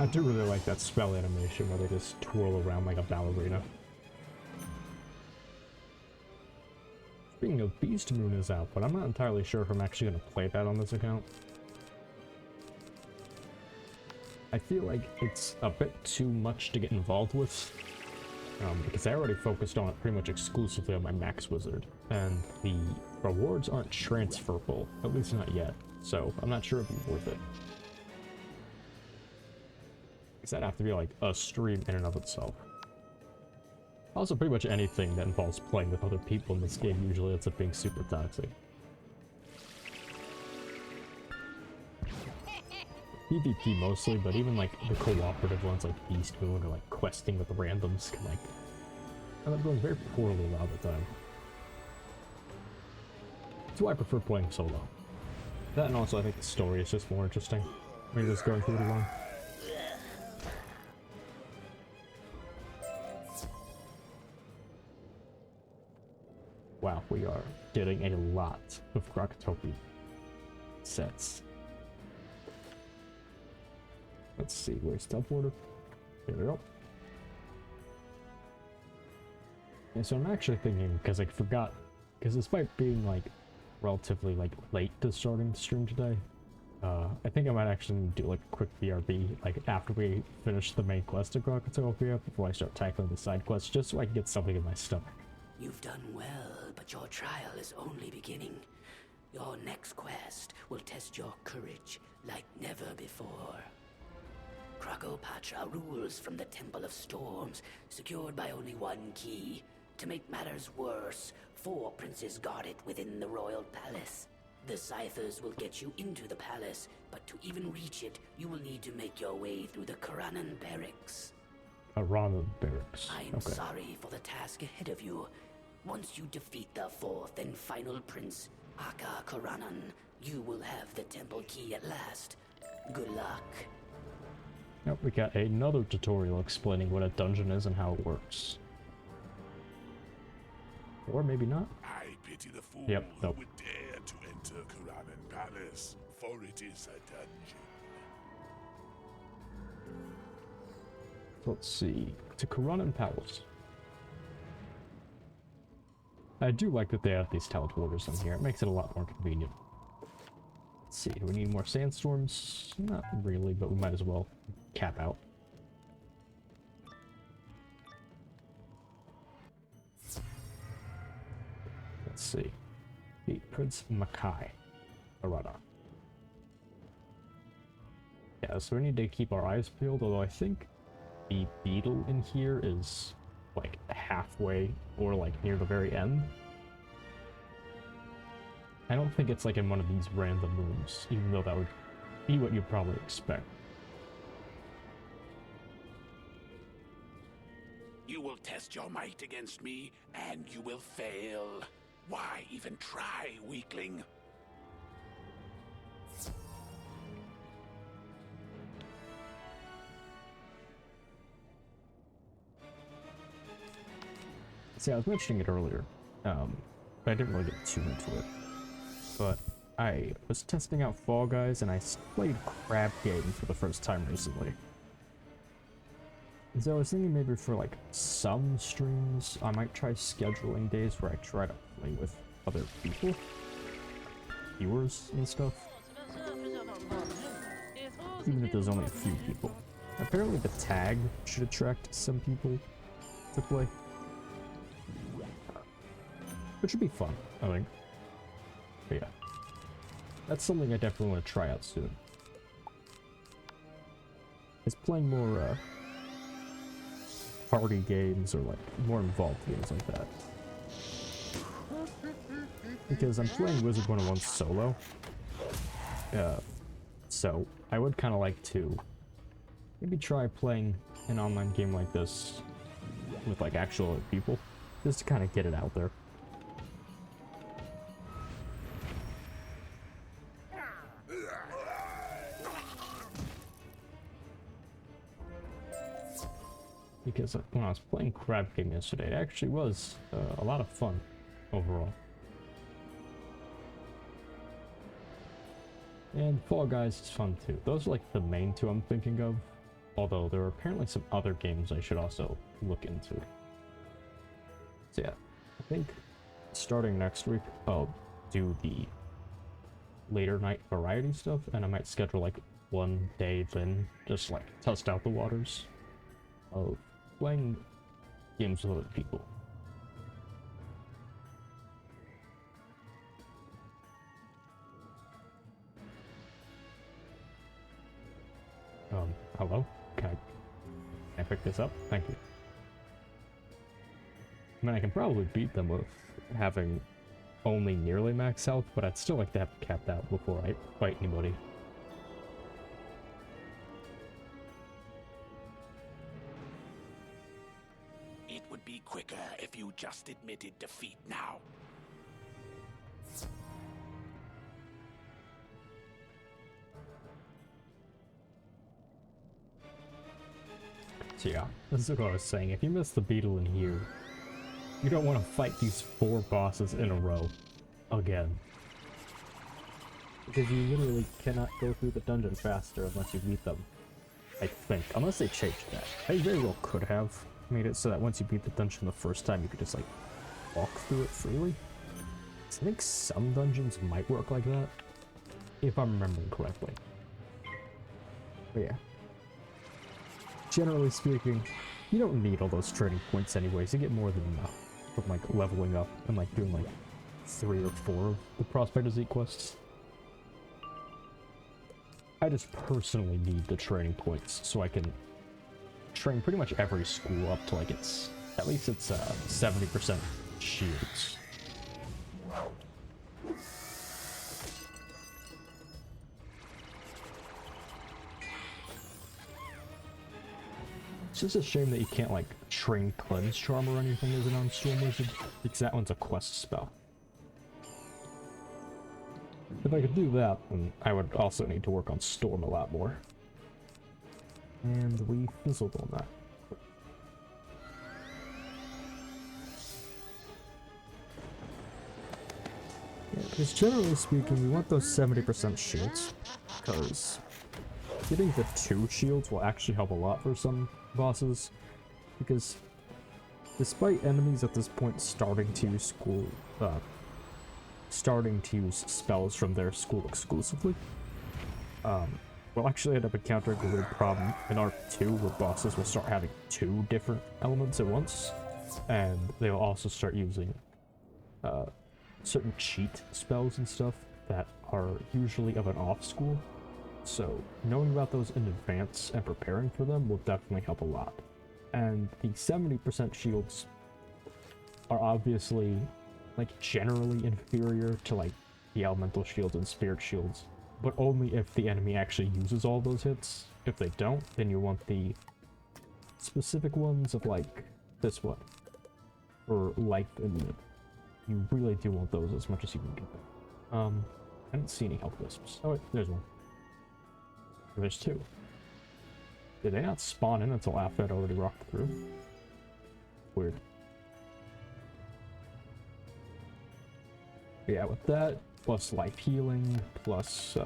A: I do really like that spell animation where they just twirl around like a ballerina. Speaking of, Beast Moon is out, but I'm not entirely sure if I'm actually going to play that on this account. I feel like it's a bit too much to get involved with, because I already focused on it pretty much exclusively on my Max Wizard, and the rewards aren't transferable, at least not yet, so I'm not sure if it's worth it. Because that'd have to be like a stream in and of itself. Also, pretty much anything that involves playing with other people in this game usually ends up being super toxic. PvP mostly, but even like the cooperative ones like Beast Moon or like questing with the randoms can like end up going very poorly a lot of the time. That's why I prefer playing solo. That, and also I think the story is just more interesting when you're just going through it alone. Wow, we are getting a lot of Krokotopia sets. Let's see, where's teleporter? There we go. Yeah, so I'm actually thinking, because I forgot, because despite being like relatively like late to starting the stream today, I think I might actually do like a quick BRB, like after we finish the main quest of Krokotopia, before I start tackling the side quests, just so I can get something in my stomach.
G: You've done well, but your trial is only beginning. Your next quest will test your courage like never before. Krokopatra rules from the Temple of Storms, secured by only 1 key. To make matters worse, 4 princes guard it within the royal palace. The Scythers will get you into the palace, but to even reach it, you will need to make your way through the Karanan barracks.
A: Karanan barracks.
G: I'm sorry for the task ahead of you. Once you defeat the 4th and final prince, Aka Karanan, you will have the temple key at last. Good luck.
A: Yep, we got another tutorial explaining what a dungeon is and how it works. Or maybe not.
C: I pity the fool
A: Yep,
C: who
A: nope.
C: would dare to enter Karanan Palace, for it is a dungeon.
A: Let's see. To Karanan Palace. I do like that they have these teleporters in here. It makes it a lot more convenient. Let's see. Do we need more sandstorms? Not really, but we might as well cap out. Let's see. The Prince Makai. Arada. Yeah, so we need to keep our eyes peeled, although I think the beetle in here is like halfway or like near the very end. I don't think it's like in one of these random rooms, even though that would be what you'd probably expect.
C: You will test your might against me, and you will fail. Why even try, weakling?
A: See, I was mentioning it earlier, but I didn't really get too into it. But I was testing out Fall Guys, and I played Crab Game for the first time recently. And so I was thinking maybe for like some streams, I might try scheduling days where I try to play with other people, viewers and stuff. Even if there's only a few people. Apparently the tag should attract some people to play. Which would be fun, I think. But yeah. That's something I definitely want to try out soon. Is playing more party games or like more involved games like that. Because I'm playing Wizard101 solo. So I would kind of like to maybe try playing an online game like this with like actual people, just to kind of get it out there. Because when I was playing Crab Game yesterday, it actually was a lot of fun overall. And Fall Guys is fun too. Those are like the main two I'm thinking of, although there are apparently some other games I should also look into. So yeah, I think starting next week I'll do the later night variety stuff, and I might schedule like one day then just like test out the waters of playing games with other people. Hello? Can I pick this up? Thank you. I mean, I can probably beat them with having only nearly max health, but I'd still like to have it capped out before I fight anybody.
B: It would be quicker if you just admitted defeat now.
A: So yeah, this is what I was saying. If you miss the beetle in here, you don't want to fight these 4 bosses in a row again. Because you literally cannot go through the dungeon faster unless you beat them. I think. Unless they changed that. They very well could have made it so that once you beat the dungeon the first time, you could just like walk through it freely. So I think some dungeons might work like that, if I'm remembering correctly. But yeah. Generally speaking, you don't need all those training points anyways. You get more than enough from like leveling up and like doing like 3 or 4 of the Prospector Z quests. I just personally need the training points so I can train pretty much every school up to like its, at least it's 70% shields. It's just a shame that you can't like train Cleanse Charm or anything as an on-Storm Wizard, because that one's a quest spell. If I could do that, then I would also need to work on Storm a lot more. And we fizzled on that. Yeah, because generally speaking, we want those 70% shields, because getting the 2 shields will actually help a lot for some bosses, because despite enemies at this point starting to use spells from their school exclusively, we'll actually end up encountering a weird problem in R2 where bosses will start having 2 different elements at once, and they'll also start using certain cheat spells and stuff that are usually of an off school. So knowing about those in advance and preparing for them will definitely help a lot. And the 70% shields are obviously like generally inferior to like the elemental shields and spirit shields, but only if the enemy actually uses all those hits. If they don't, then you want the specific ones of like this one, or life and limit. You really do want those as much as you can get them. I don't see any health wisps. Oh wait, there's one. There's 2. Did they not spawn in until after I'd already rocked through? Weird. But yeah, with that, plus life healing, plus,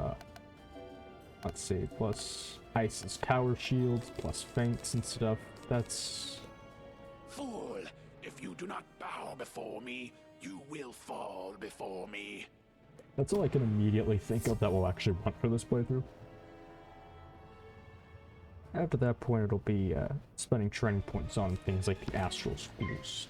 A: let's see, plus Ice's tower shields, plus feints and stuff, that's...
B: Fool! If you do not bow before me, you will fall before me.
A: That's all I can immediately think of that we'll actually want for this playthrough. After that point, it'll be spending training points on things like the astral schools.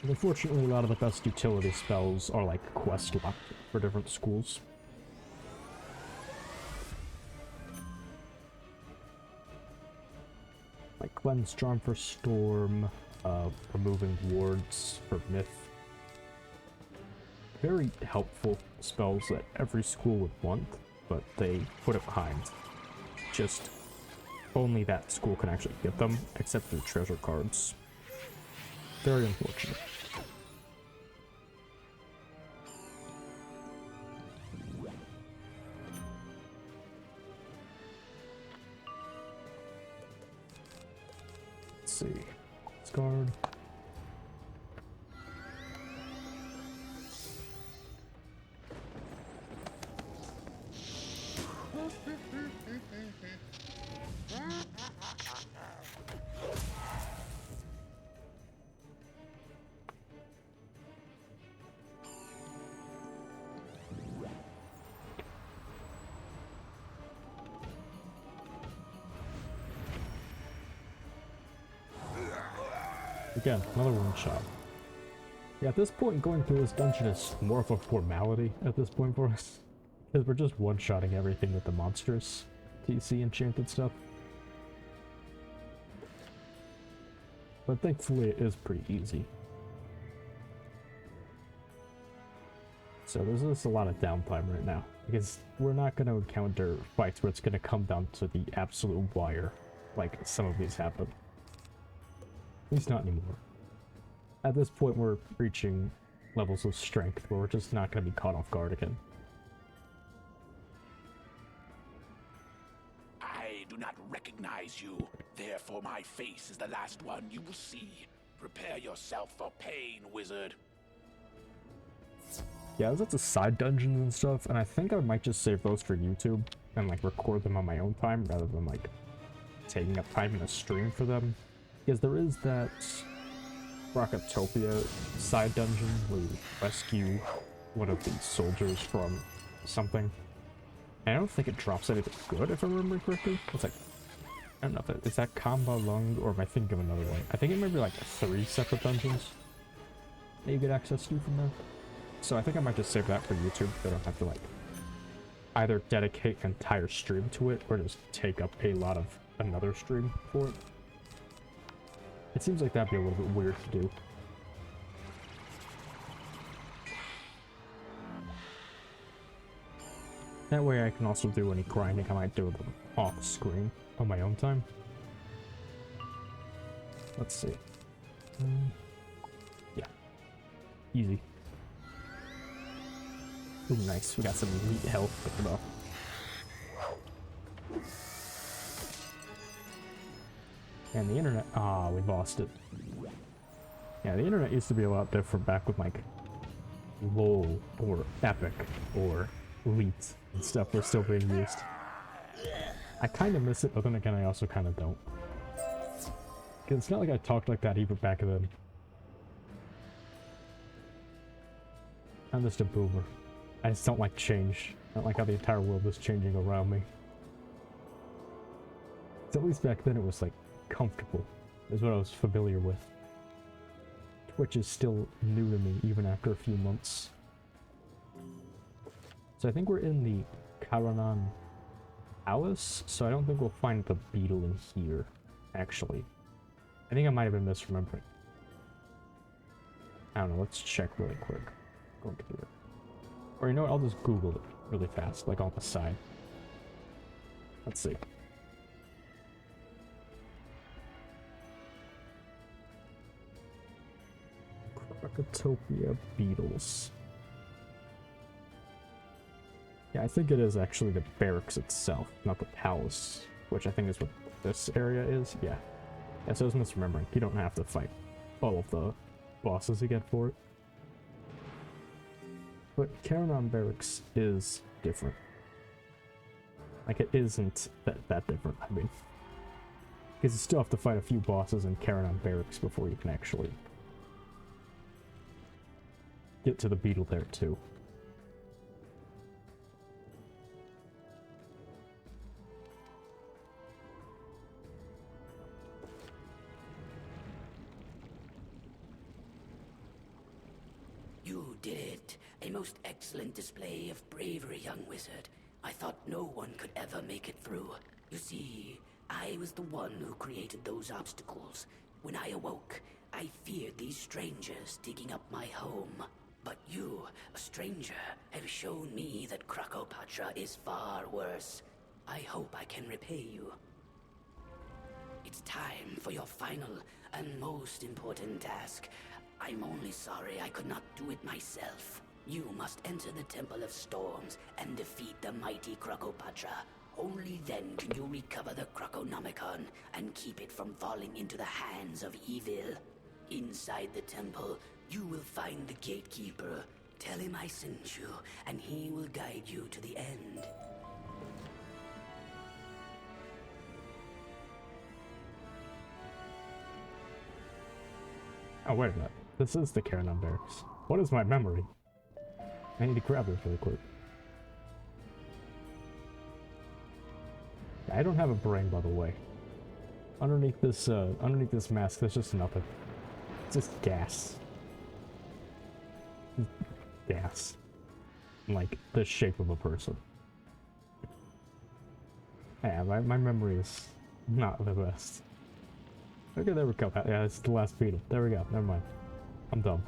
A: And unfortunately, a lot of the best utility spells are like quest locked for different schools. Cleanse, Charm for Storm, removing wards for Myth. Very helpful spells that every school would want, but they put it behind. Just only that school can actually get them, except through treasure cards. Very unfortunate. Let's see. Discard. Again, another one shot. Yeah, at this point, going through this dungeon is more of a formality at this point for us. Because we're just one-shotting everything with the monstrous TC enchanted stuff. But thankfully it is pretty easy. So there's just a lot of downtime right now. Because we're not going to encounter fights where it's going to come down to the absolute wire, like some of these happen. At least not anymore. At this point, we're reaching levels of strength where we're just not going to be caught off guard again.
C: I do not recognize you. Therefore, my face is the last one you will see. Prepare yourself for pain, wizard.
A: Yeah, that's a side dungeons and stuff, and I think I might just save those for YouTube and like record them on my own time rather than like taking up time in a stream for them. Because there is that Krokotopia side dungeon where you rescue one of these soldiers from something. And I don't think it drops anything good, if I remember correctly. It's like, I don't know, is that Kamba Lung, or am I thinking of another one? I think it might be like 3 separate dungeons that you get access to from there. So I think I might just save that for YouTube, so I don't have to like either dedicate an entire stream to it, or just take up a lot of another stream for it. It seems like that'd be a little bit weird to do. That way I can also do any grinding I might do them off screen on my own time. Let's see. Yeah. Easy. Ooh, nice. We got some elite health picking up. And the internet, we lost it. Yeah, the internet used to be a lot different back with like LOL or Epic or Elite and stuff were still being used. I kind of miss it, but then again I also kind of don't. Because it's not like I talked like that even back then. I'm just a boomer. I just don't like change. I don't like how the entire world is changing around me. So at least back then it was like comfortable, is what I was familiar with. Twitch is still new to me, even after a few months. So I think we're in the Karanan Palace, so I don't think we'll find the beetle in here, actually. I think I might have been misremembering. I don't know, let's check really quick. Going through it. Or you know what, I'll just Google it really fast, like on the side. Let's see. Krokotopia beetles. Yeah, I think it is actually the barracks itself, not the palace, which I think is what this area is. Yeah. Yeah, so I was misremembering. You don't have to fight all of the bosses again for it. But Karanan Barracks is different. Like, it isn't that different, I mean. Because you still have to fight a few bosses in Karanan Barracks before you can actually get to the beetle there, too.
G: You did it. A most excellent display of bravery, young wizard. I thought no one could ever make it through. You see, I was the one who created those obstacles. When I awoke, I feared these strangers digging up my home. But you, a stranger, have shown me that Krokopatra is far worse. I hope I can repay you. It's time for your final and most important task. I'm only sorry I could not do it myself. You must enter the Temple of Storms and defeat the mighty Krokopatra. Only then can you recover the Krokonomicon and keep it from falling into the hands of evil. Inside the temple, you will find the gatekeeper. Tell him I sent you, and he will guide you to the end.
A: Oh, wait a minute. This is the Karanon Barracks. What is my memory? I need to grab this really quick. I don't have a brain, by the way. Underneath this mask, there's just nothing. It's just gas. Gas. Like, the shape of a person. Yeah, my memory is not the best. Okay, there we go. Yeah, it's the last beetle. There we go. Never mind. I'm dumb.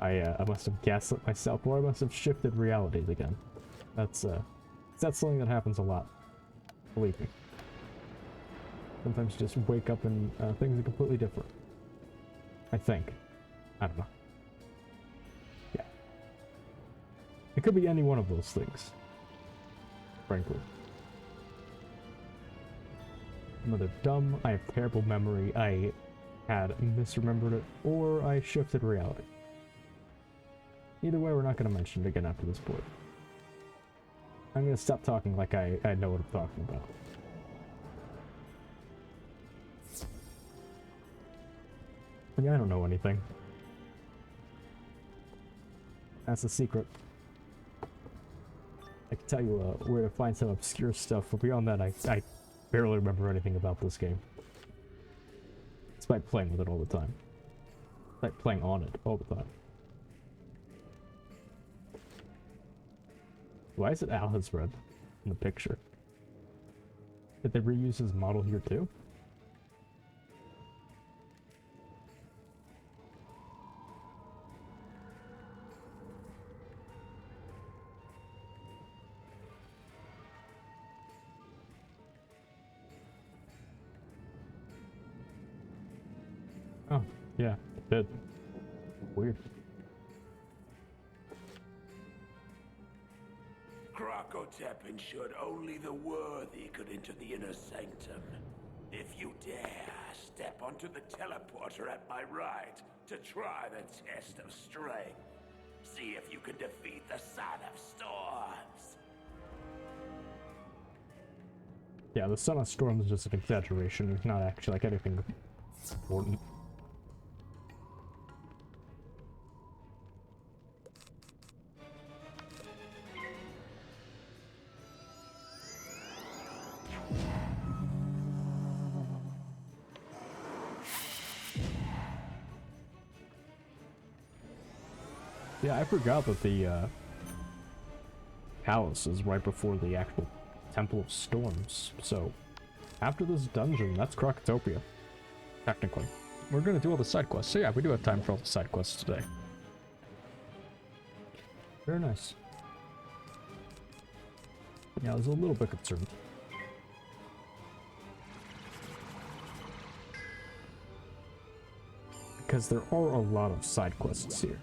A: I must have gaslit myself, or I must have shifted realities again. That's something that happens a lot. Believe me. Sometimes you just wake up and things are completely different. I think. I don't know. Yeah. It could be any one of those things. Frankly. I'm either dumb, I have terrible memory, I had misremembered it, or I shifted reality. Either way, we're not going to mention it again after this point. I'm going to stop talking like I know what I'm talking about. Yeah, I don't know anything. That's a secret. I can tell you where to find some obscure stuff, but beyond that, I barely remember anything about this game. Despite playing with it all the time. Despite playing on it all the time. Why is it Alhazred in the picture? Did they reuse his model here too? Oh, yeah, it did. Weird.
B: Krokotop ensured only the worthy could enter the inner sanctum. If you dare, step onto the teleporter at my right to try the test of strength. See if you can defeat the Son of Storms.
A: Yeah, the Son of Storms is just an exaggeration. It's not actually like anything important. Yeah, I forgot that the palace is right before the actual Temple of Storms. So, after this dungeon, that's Krokotopia. Technically. We're gonna do all the side quests. So yeah, we do have time for all the side quests today. Very nice. Yeah, I was a little bit concerned. Because there are a lot of side quests here.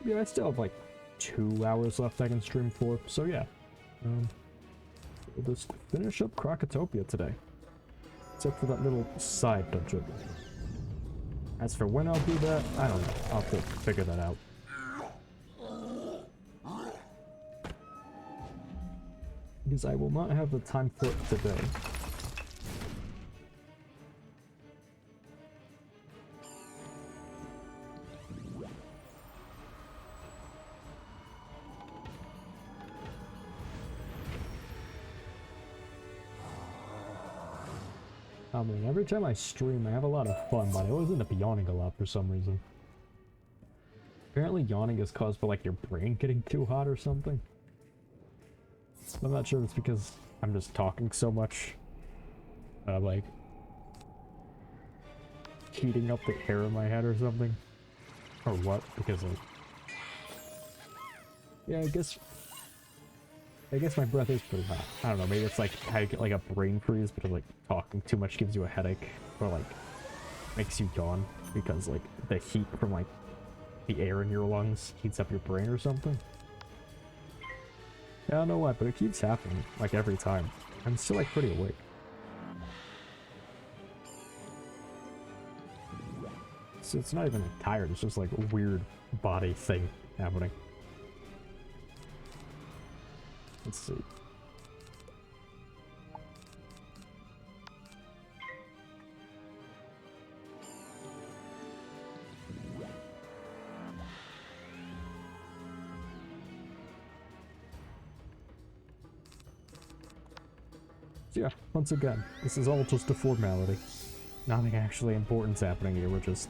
A: Yeah, I still have like 2 hours left I can stream for, so yeah. We'll just finish up Krokotopia today. Except for that little side dungeon. As for when I'll do that, I don't know. I'll have to figure that out. Because I will not have the time for it today. I mean, every time I stream, I have a lot of fun, but I always end up yawning a lot for some reason. Apparently yawning is caused by, like, your brain getting too hot or something. I'm not sure if it's because I'm just talking so much. Like heating up the air in my head or something. Or what? Because like, yeah, I guess my breath is pretty hot. I don't know, maybe it's like how you get like a brain freeze because like talking too much gives you a headache or like makes you yawn because like the heat from like the air in your lungs heats up your brain or something. Yeah, I don't know why, but it keeps happening like every time. I'm still like pretty awake. So it's not even like tired, it's just like a weird body thing happening. Let's see. So yeah, once again, this is all just a formality. Nothing actually important's happening here, we're just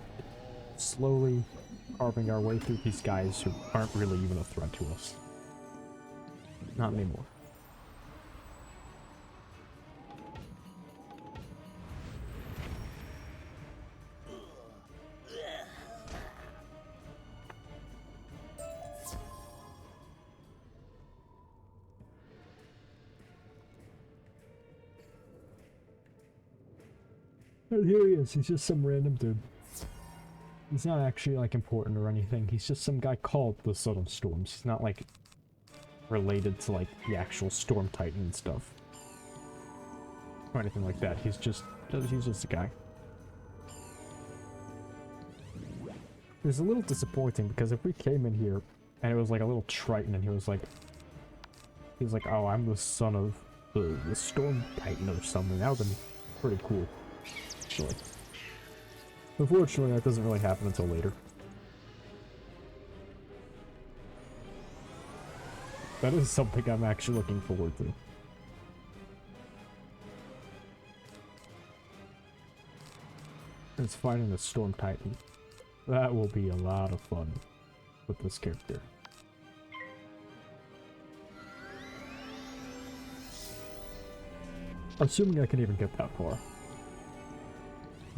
A: slowly carving our way through these guys who aren't really even a threat to us. Not anymore. And here he is, he's just some random dude. He's not actually like important or anything, he's just some guy called the Son of Storms. He's not like related to like the actual Storm Titan and stuff. Or anything like that. He's just a guy. It was a little disappointing because if we came in here and it was like a little Triton and he was like, oh, I'm the son of the Storm Titan or something, that would've been pretty cool. Actually. Unfortunately, that doesn't really happen until later. That is something I'm actually looking forward to. It's finding the Storm Titan. That will be a lot of fun with this character. Assuming I can even get that far.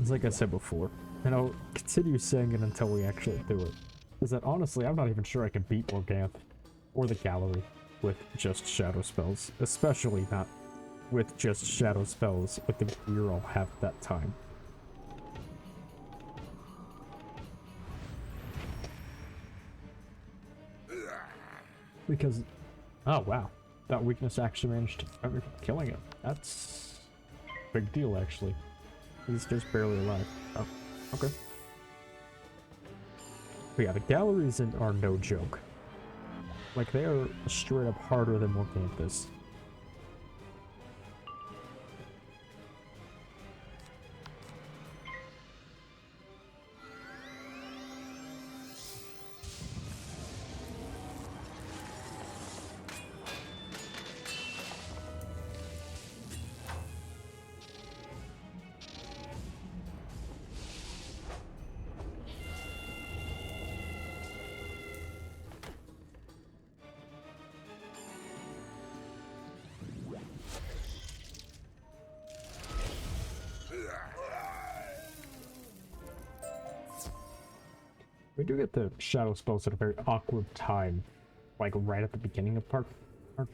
A: It's like I said before, and I'll continue saying it until we actually do it. Is that honestly, I'm not even sure I can beat Morganth or the gallery with just shadow spells, especially not with just shadow spells with the gear I'll have at that time. Because, oh wow, that weakness actually managed to prevent me from killing it. That's a big deal actually. He's just barely alive. Oh, okay. But yeah, the galleries are no joke. Like, they are straight up harder than Morganthus. We do get the shadow spells at a very awkward time, like right at the beginning of part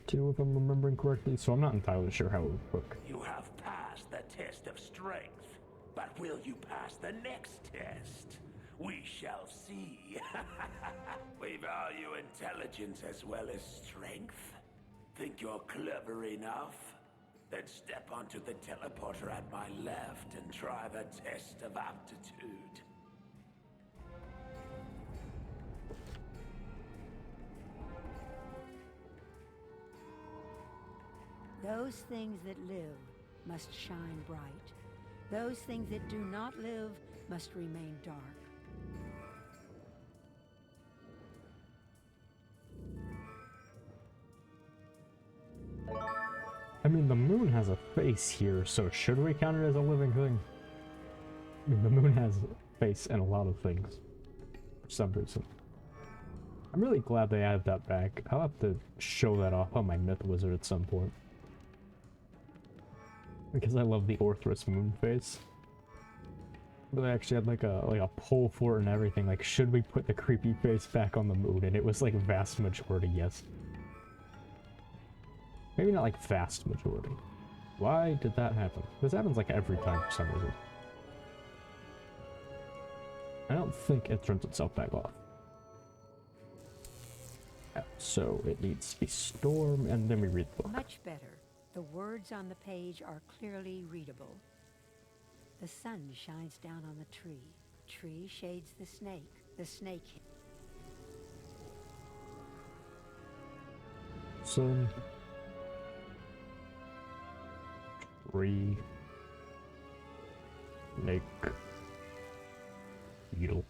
A: 2, if I'm remembering correctly, so I'm not entirely sure how it would work.
B: You have passed the test of strength, but will you pass the next test? We shall see. We value intelligence as well as strength. Think you're clever enough? Then step onto the teleporter at my left and try the test of aptitude.
H: Those things that live must shine bright. Those things that do not live must remain dark.
A: I mean, the moon has a face here, so should we count it as a living thing? I mean, the moon has a face and a lot of things, for some reason. I'm really glad they added that back. I'll have to show that off on my Myth Wizard at some point. Because I love the Orthrus moon face. But they actually had like a poll for it and everything. Like, should we put the creepy face back on the moon? And it was like vast majority yes. Maybe not like vast majority. Why did that happen? This happens like every time for some reason. I don't think it turns itself back off. Yeah, so it needs a storm, and then we read the book.
H: Much better. The words on the page are clearly readable. The sun shines down on the tree. Tree shades the snake. The snake...
A: Sun. Tree. Snake. Beetle.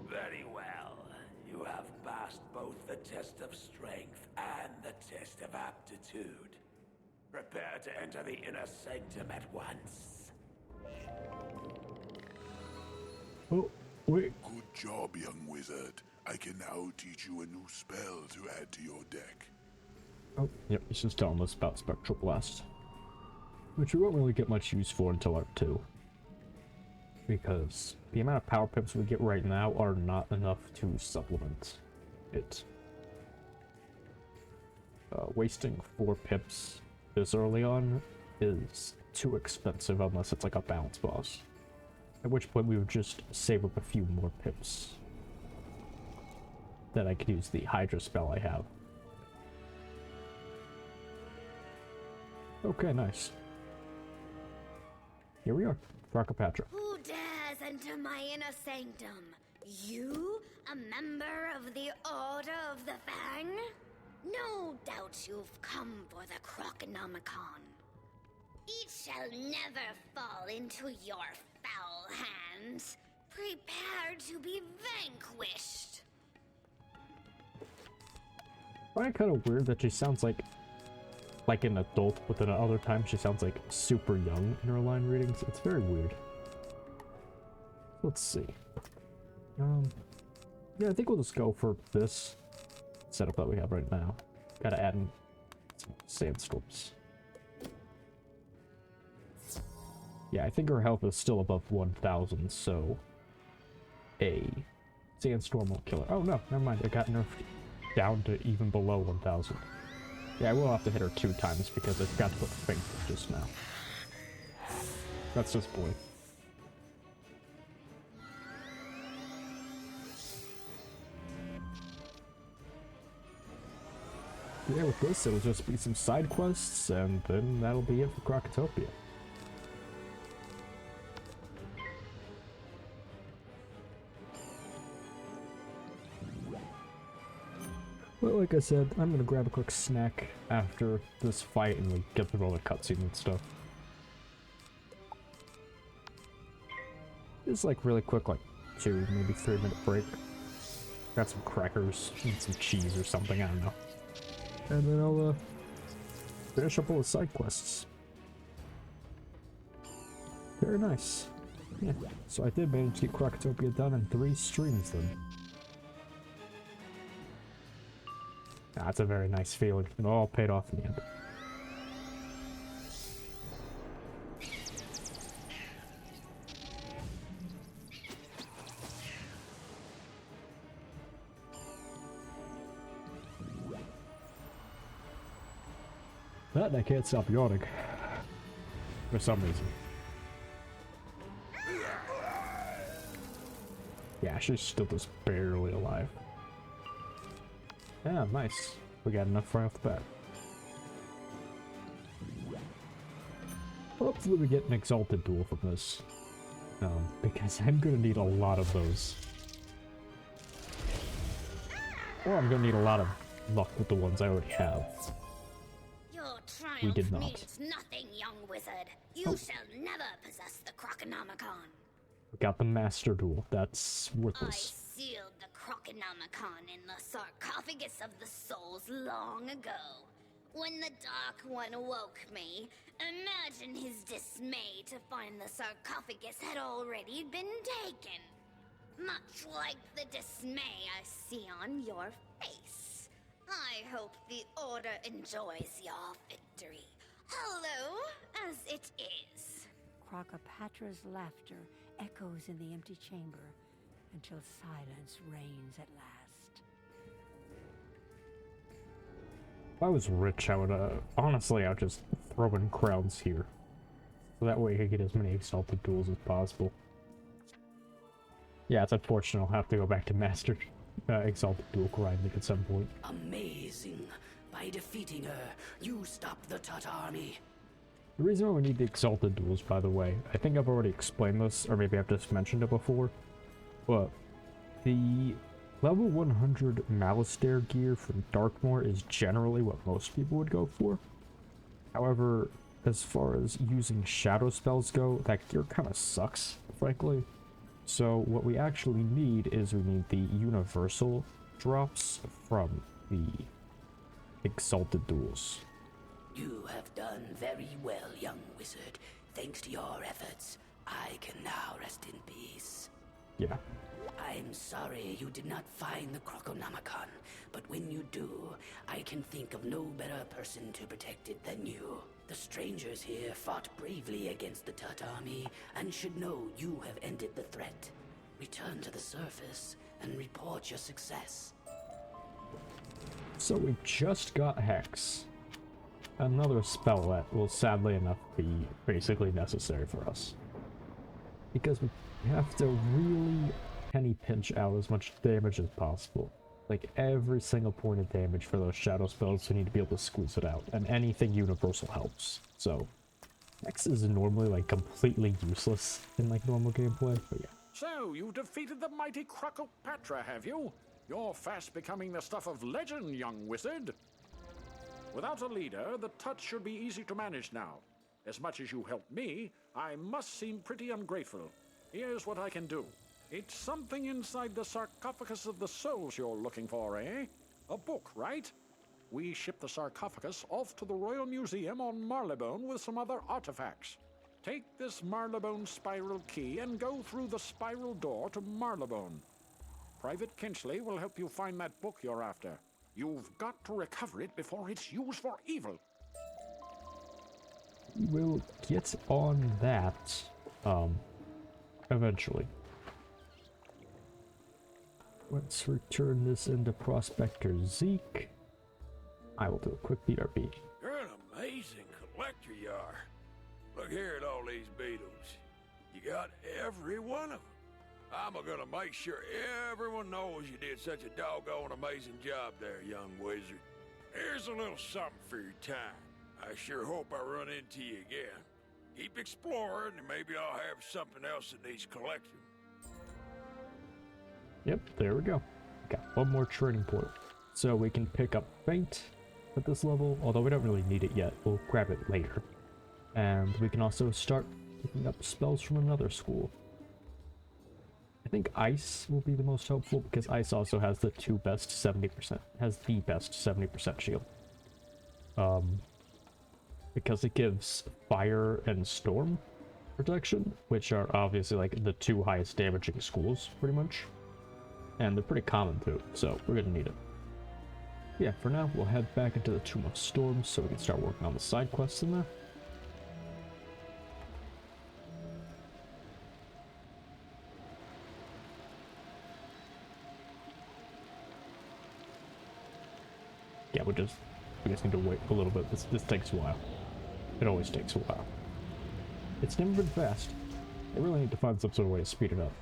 B: Very well. You have passed both the test of strength and the test of aptitude. Prepare to enter the inner sanctum at once.
A: Oh, wait.
C: Good job, young wizard. I can now teach you a new spell to add to your deck.
A: Oh, yep, he's just telling us about Spectral Blast. Which we won't really get much use for until Art 2. Because the amount of power pips we get right now are not enough to supplement it. Wasting 4 pips this early on is too expensive unless it's like a balance boss. At which point we would just save up a few more pips. Then I could use the Hydra spell I have. Okay, nice. Here we are, Krokopatra.
I: Who dares enter my inner sanctum? You? A member of the Order of the Fang? No doubt you've come for the Krokonomicon. It shall never fall into your foul hands. Prepare to be vanquished.
A: I find it kind of weird that she sounds like an adult, but then at other times she sounds like super young in her line readings. It's very weird. Let's see. Yeah, I think we'll just go for this setup that we have right now. Gotta add in some sandstorms. Yeah, I think her health is still above 1,000, so a sandstorm will kill her. Oh no, never mind. It got nerfed down to even below 1,000. Yeah, I will have to hit her 2 times because I forgot to put the thing just now. That's just boy. Yeah, with this, it'll just be some side quests, and then that'll be it for Krokotopia. Well, like I said, I'm gonna grab a quick snack after this fight and like, get through all the cutscenes and stuff. It's like really quick, like 2, maybe 3-minute break. Got some crackers and some cheese or something, I don't know. And then I'll finish up all the side quests. Very nice. Yeah, so I did manage to get Krokotopia done in 3 streams then. That's a very nice feeling. It all paid off in the end. But I can't stop yawning. For some reason. Yeah, she's still just barely alive. Yeah, nice. We got enough right off the bat. Hopefully we get an Exalted Duel from this. Because I'm gonna need a lot of those. Or I'm gonna need a lot of luck with the ones I already have.
I: Your triumph
A: We did not.
I: means nothing, young wizard. You shall never possess the Krokonomicon.
A: We got the Master Duel. That's
I: I
A: worthless.
I: sealed the Krokonomicon in the sarcophagus of the souls long ago. When the Dark One woke me, Imagine his dismay to find the sarcophagus had already been taken. Much like the dismay I see on your face. I hope the Order enjoys your victory, hollow as it is.
H: Krokopatra's laughter echoes in the empty chamber until silence reigns at last.
A: If I was rich, I would, honestly, I'd just throw in crowns here. So that way I could get as many exalted duels as possible. Yeah, it's unfortunate I'll have to go back to Master Exalted Duel grinding at some point.
G: Amazing. By defeating her, you stopped the Tut army.
A: The reason why we need the Exalted Duels, by the way, I think I've already explained this, or maybe I've just mentioned it before, but the level 100 Malastare gear from Darkmoor is generally what most people would go for. However, as far as using shadow spells go, that gear kind of sucks, frankly. So what we actually need is we need the universal drops from the Exalted Duels.
G: You have done very well, young wizard. Thanks to your efforts, I can now rest in peace.
A: Yeah.
G: I'm sorry you did not find the Krokonomicon, but when you do, I can think of no better person to protect it than you. The strangers here fought bravely against the Tut army, and should know you have ended the threat. Return to the surface and report your success.
A: So we just got Hex. Another spell that will sadly enough be basically necessary for us. Because we have to really penny pinch out as much damage as possible. Like every single point of damage for those shadow spells, we need to be able to squeeze it out, and anything universal helps. So, Hex is normally like completely useless in like normal gameplay, but yeah.
E: So, you've defeated the mighty Krokopatra, have you? You're fast becoming the stuff of legend, young wizard. Without a leader, the Tut should be easy to manage now. As much as you helped me, I must seem pretty ungrateful. Here's what I can do. It's something inside the sarcophagus of the souls you're looking for, eh? A book, right? We ship the sarcophagus off to the Royal Museum on Marylebone with some other artifacts. Take this Marylebone spiral key and go through the spiral door to Marylebone. Private Kinchley will help you find that book you're after. You've got to recover it before it's used for evil.
A: We'll get on that, eventually. Let's return this into Prospector Zeke. I will do a quick BRB.
C: You're an amazing collector, you are. Look here at all these beetles. You got every one of them. I'm gonna make sure everyone knows you did such a doggone amazing job there, young wizard. Here's a little something for your time. I sure hope I run into you again. Keep exploring, and maybe I'll have something else that needs collecting.
A: Yep, there we go. Got one more training point. So we can pick up Feint at this level, although we don't really need it yet. We'll grab it later. And we can also start picking up spells from another school. I think Ice will be the most helpful because Ice also has the best 70% shield. Because it gives Fire and Storm protection, which are obviously like the two highest damaging schools, pretty much. And they're pretty common too, so we're gonna need it. Yeah, for now, we'll head back into the Tomb of Storms so we can start working on the side quests in there. Yeah, we just need to wait a little bit. This takes a while. It always takes a while. It's never been fast. I really need to find some sort of way to speed it up.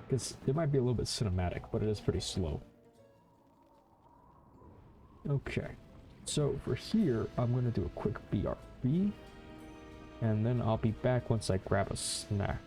A: Because it might be a little bit cinematic, but it is pretty slow. Okay. So for here, I'm going to do a quick BRB. And then I'll be back once I grab a snack.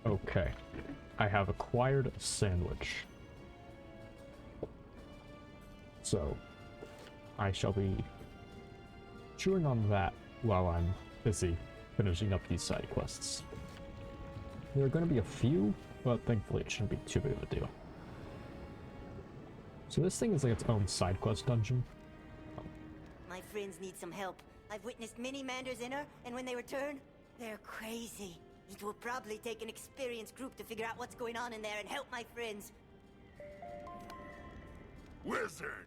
A: Okay. I have acquired a sandwich. So, I shall be chewing on that while I'm busy finishing up these side quests. There are going to be a few, but thankfully it shouldn't be too big of a deal. So this thing is like its own side quest dungeon.
J: My friends need some help. I've witnessed many Manders enter, and when they return, they're crazy. It will probably take an experienced group to figure out what's going on in there and help my friends.
K: Wizard!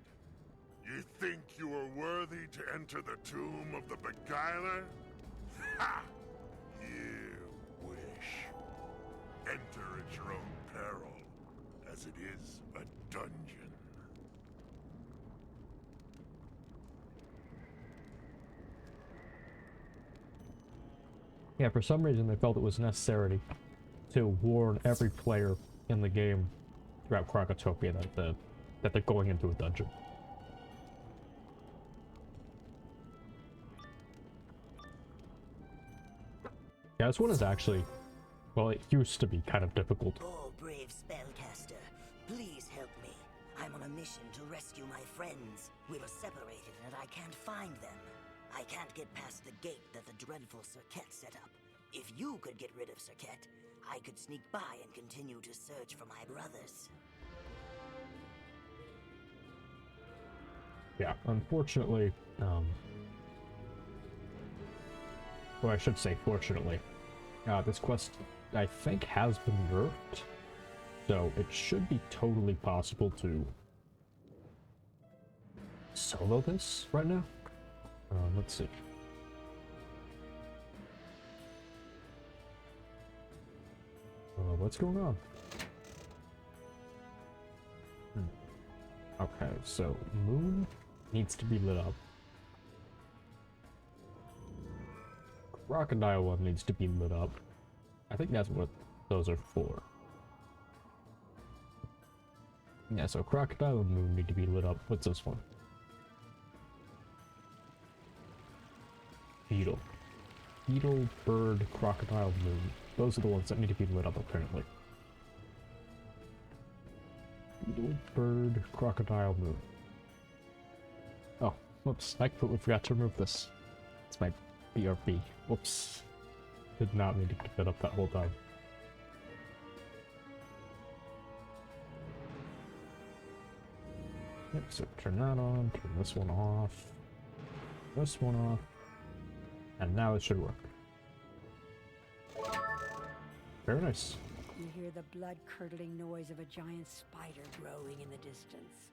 K: You think you are worthy to enter the tomb of the Beguiler? Ha! You wish. Enter at your own peril, as it is a dungeon.
A: Yeah, for some reason they felt it was necessary to warn every player in the game throughout Krokotopia that they're going into a dungeon. Yeah, this one is actually, well, it used to be kind of difficult.
J: Oh, brave spellcaster, please help me. I'm on a mission to rescue my friends. We were separated and I can't find them. I can't get past the gate that the dreadful Serket set up. If you could get rid of Serket, I could sneak by and continue to search for my brothers.
A: Yeah, unfortunately, or I should say fortunately, this quest, I think, has been nerfed, so it should be totally possible to solo this right now. Let's see. What's going on? Okay, so moon needs to be lit up. Crocodile one needs to be lit up. I think that's what those are for. Yeah, so crocodile and moon need to be lit up. What's this one? Beetle. Beetle, bird, crocodile, moon. Those are the ones that need to be lit up, apparently. Beetle, bird, crocodile, moon. Oh, whoops. I completely forgot to remove this. It's my BRB. Whoops. Did not mean to keep that up that whole time. Yep, so turn that on, turn this one off, this one off, and now it should work. Very nice.
H: You hear the blood-curdling noise of a giant spider growing in the distance.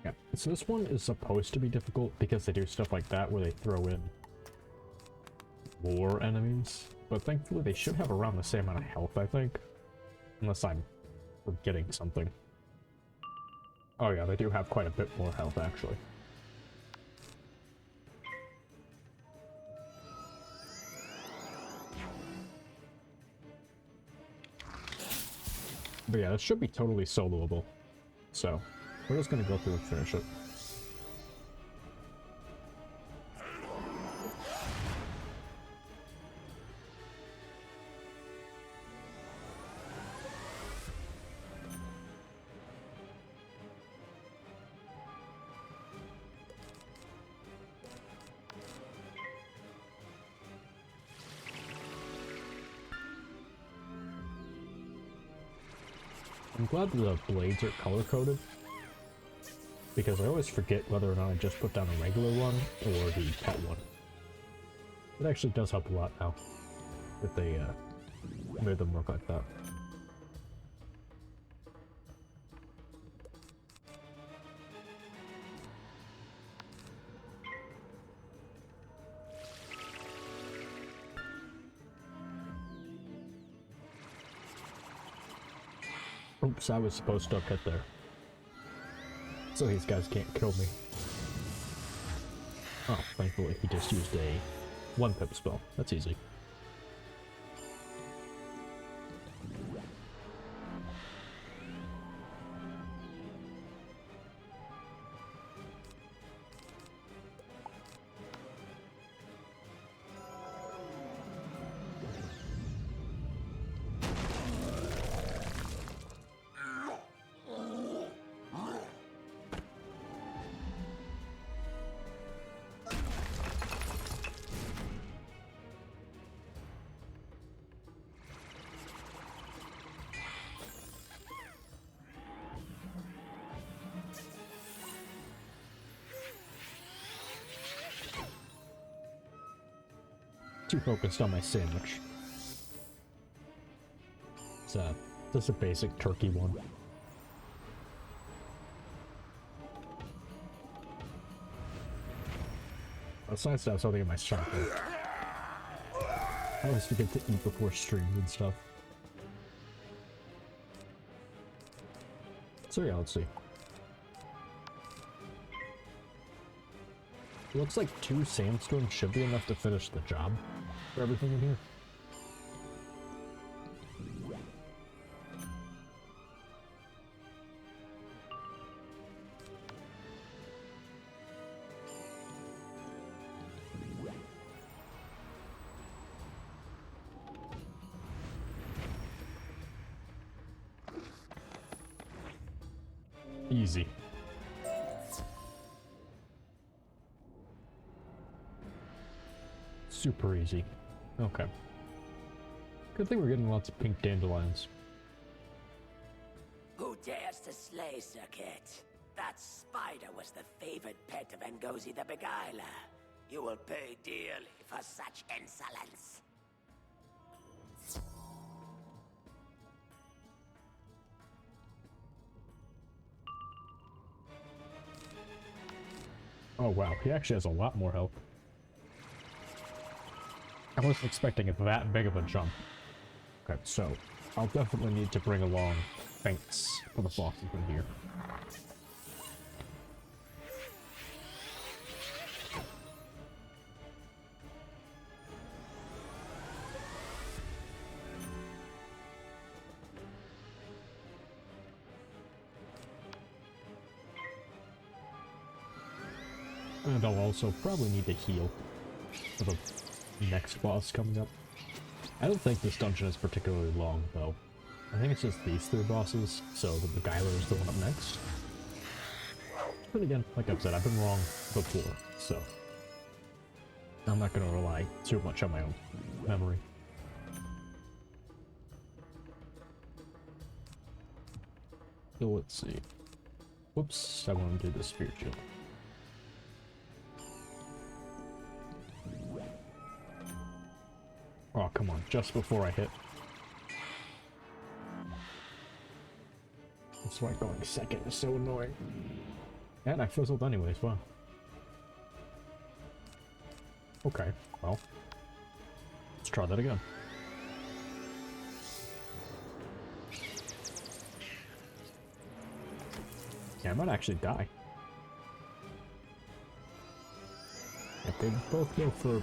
A: Yeah, so this one is supposed to be difficult because they do stuff like that where they throw in more enemies, but thankfully they should have around the same amount of health, I think. Unless I'm forgetting something. Oh yeah, they do have quite a bit more health, actually. But yeah, this should be totally soloable. So, we're just gonna go through and finish it. I'm glad the blades are color-coded, because I always forget whether or not I just put down a regular one or the pet one. It actually does help a lot now that they made them look like that. Oops, I was supposed to have hit there. So these guys can't kill me. Oh, thankfully he just used a one-pip spell. That's easy. Too focused on my sandwich. It's just a basic turkey one. It's nice to have something in my stomach. I always forget to eat before streams and stuff. So yeah, let's see. It looks like 2 sandstorms should be enough to finish the job for everything in here. Easy. Super easy. Okay. Good thing we're getting lots of pink dandelions.
G: Who dares to slay Circuit? That spider was the favored pet of Ngozi the Beguiler. You will pay dearly for such insolence.
A: Oh wow, he actually has a lot more health. I wasn't expecting it that big of a jump. Okay, so I'll definitely need to bring along feints for the bosses in here. And I'll also probably need to heal for the next boss coming up. I don't think this dungeon is particularly long, though. I think it's just these 3 bosses, so the Beguiler is the one up next. But again, like I've said, I've been wrong before, so I'm not going to rely too much on my own memory. So let's see. Whoops, I want to do the Spirit Shield. Oh, come on, just before I hit. That's why going second is so annoying. And I fizzled anyways, wow. Okay, well. Let's try that again. Yeah, I might actually die. If they both go for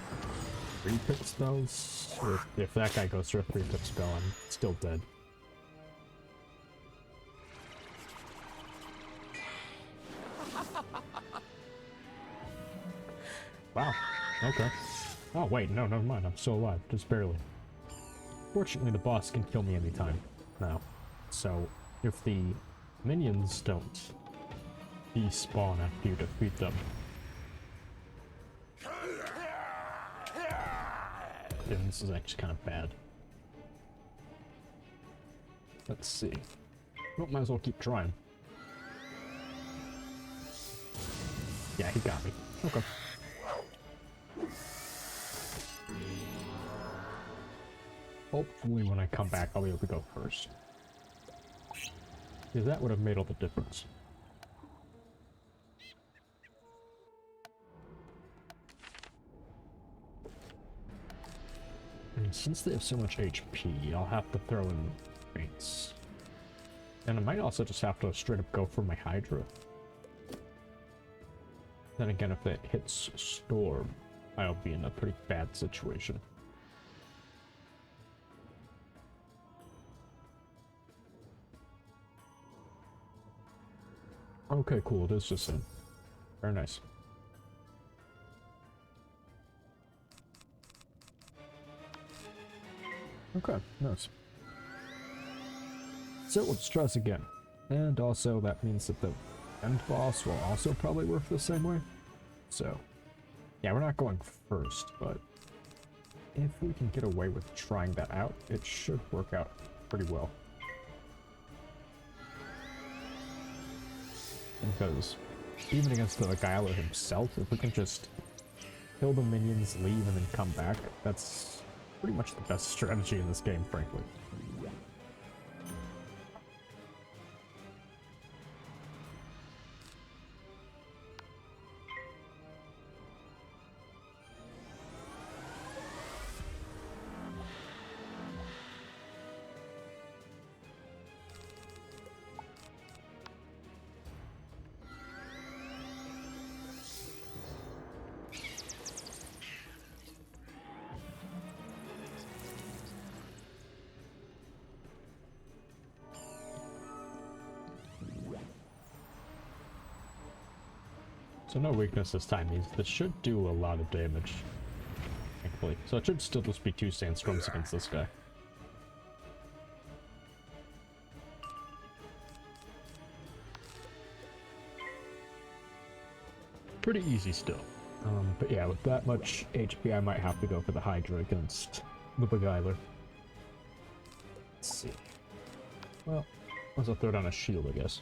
A: 3 pip spells, or if that guy goes for a 3 pip spell, I'm still dead. Wow, okay. Oh wait, no, never mind, I'm still alive, just barely. Fortunately, the boss can kill me anytime now, so if the minions don't despawn after you defeat them, then this is actually kind of bad. Let's see. Well, might as well keep trying. Yeah, he got me. Okay. Hopefully when I come back I'll be able to go first. Because that would have made all the difference. And since they have so much HP, I'll have to throw in feints. And I might also just have to straight up go for my Hydra. Then again, if it hits Storm, I'll be in a pretty bad situation. Okay, cool, it is just in. Very nice. Okay, nice. So let's try this again. And also that means that the end boss will also probably work the same way. So, yeah, we're not going first, but if we can get away with trying that out, it should work out pretty well. Because even against the Beguiler himself, if we can just kill the minions, leave, and then come back. That's pretty much the best strategy in this game, frankly. So no weakness this time means this should do a lot of damage, thankfully. So it should still just be 2 sandstorms against this guy. Pretty easy still. But yeah, with that much HP, I might have to go for the Hydra against the Beguiler. Let's see. Well, let's throw down a shield, I guess.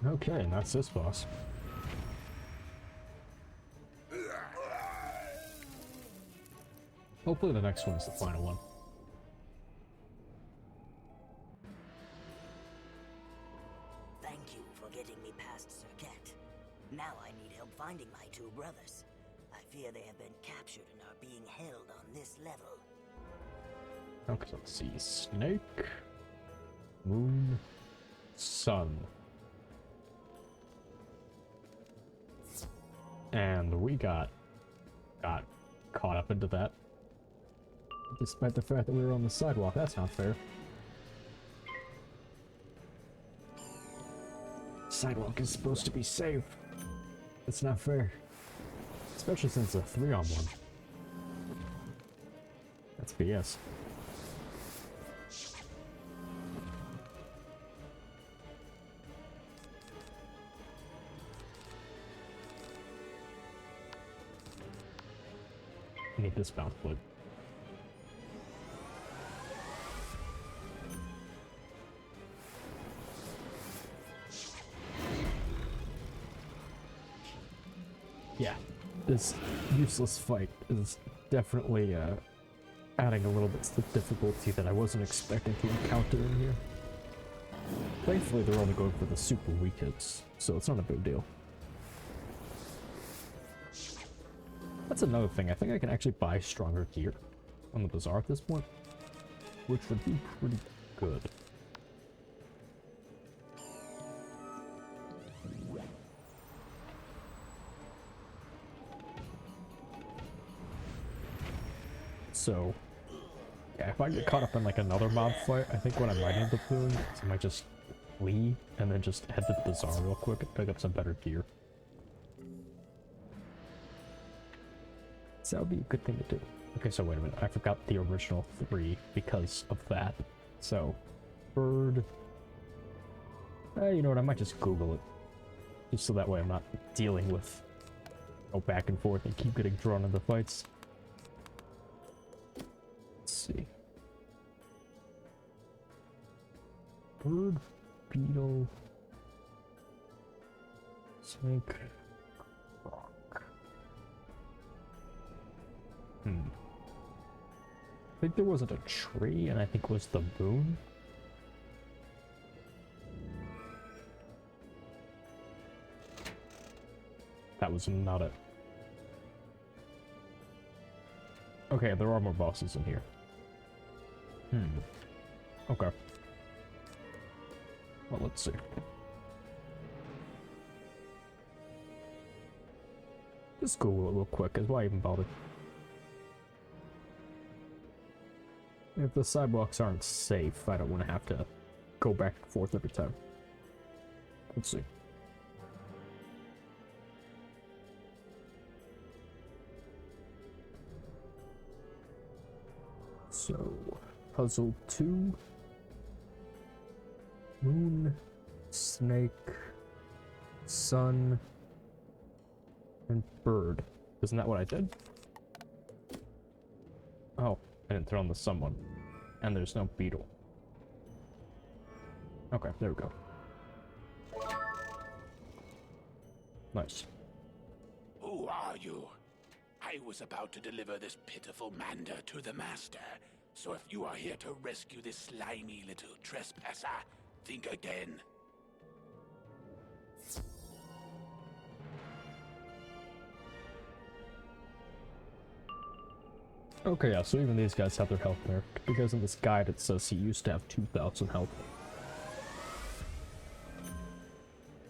A: Okay, and that's this boss. Hopefully the next one is the final one.
J: Thank you for getting me past Circuit. Now I need help finding my 2 brothers. I fear they have been captured and are being held on this level.
A: Okay, let's see. Snake, Moon, Sun. And we got caught up into that. Despite the fact that we were on the sidewalk, that's not fair. Sidewalk is supposed to be safe. It's not fair. Especially since it's a 3-on-1. That's BS. I need this bounce wood. Yeah, this useless fight is definitely adding a little bit of difficulty that I wasn't expecting to encounter in here. Thankfully, they're only going for the super weak hits, so it's not a big deal. That's another thing. I think I can actually buy stronger gear on the bazaar at this point, which would be pretty good. So, yeah, if I get caught up in like another mob fight, I think what I might end up doing is I might just flee and then just head to the bazaar real quick and pick up some better gear. So that would be a good thing to do. Okay, so wait a minute. I forgot the original 3 because of that. So, bird. You know what? I might just Google it. Just so that way I'm not dealing with go back and forth and keep getting drawn into fights. Let's see. Bird, beetle, snake. I think there wasn't a tree, and I think it was the moon. That was not it. Okay, there are more bosses in here. Okay. Well, let's see. Just Google it real quick, because why even bother? If the sidewalks aren't safe, I don't want to have to go back and forth every time. Let's see. So, Puzzle 2. Moon, snake, sun, and bird. Isn't that what I did? Oh, I didn't throw on the sun one. And there's no beetle. Okay, there we go. Nice.
B: Who are you? I was about to deliver this pitiful Mander to the Master. So if you are here to rescue this slimy little trespasser, think again.
A: Okay, yeah, so even these guys have their health there, because in this guide it says he used to have 2,000 health.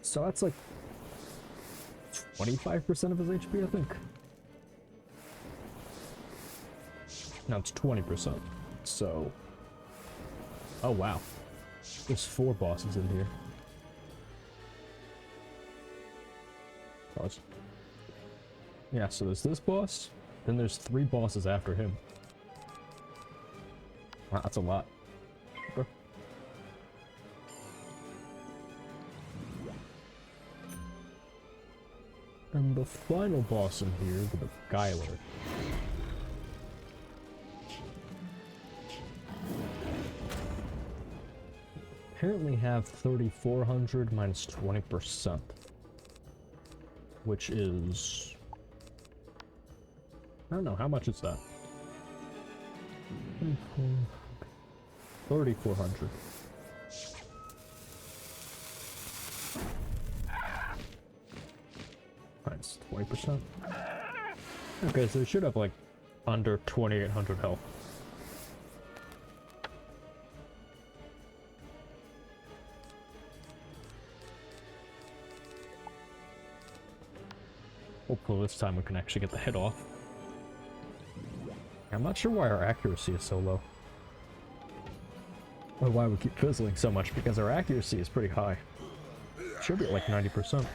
A: So that's like 25% of his HP, I think. No, it's 20%. So... Oh, wow. There's 4 bosses in here. Yeah, so there's this boss, then there's 3 bosses after him. Wow, that's a lot. Okay. And the final boss in here, the Beguiler. Apparently have 3,400 minus 20%. Which is... I don't know, how much is that? 3,400. Minus 20%. Okay, so it should have like under 2,800 health. Hopefully this time we can actually get the hit off. I'm not sure why our accuracy is so low. Or why we keep fizzling so much, because our accuracy is pretty high. Should be at like 90%.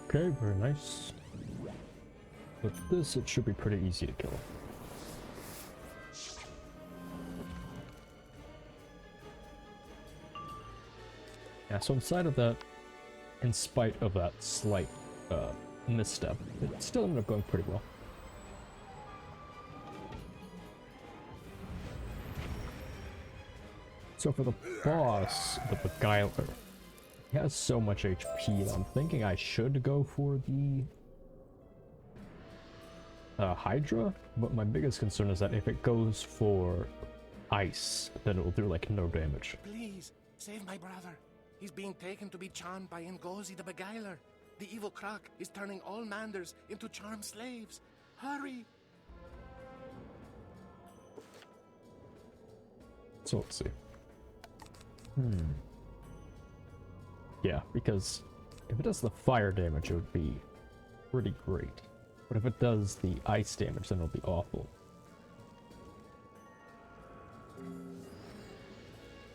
A: Okay, very nice. With this, it should be pretty easy to kill. Yeah, so inside of that, in spite of that slight misstep, it still ended up going pretty well. So for the boss, the Beguiler, he has so much HP that I'm thinking I should go for the Hydra, but my biggest concern is that if it goes for ice, then it will do like no damage.
B: Please, save my brother. He's being taken to be charmed by Ngozi the Beguiler. The evil Krok is turning all Manders into charmed slaves. Hurry!
A: So let's see. Yeah, because if it does the fire damage, it would be pretty great. But if it does the ice damage, then it'll be awful.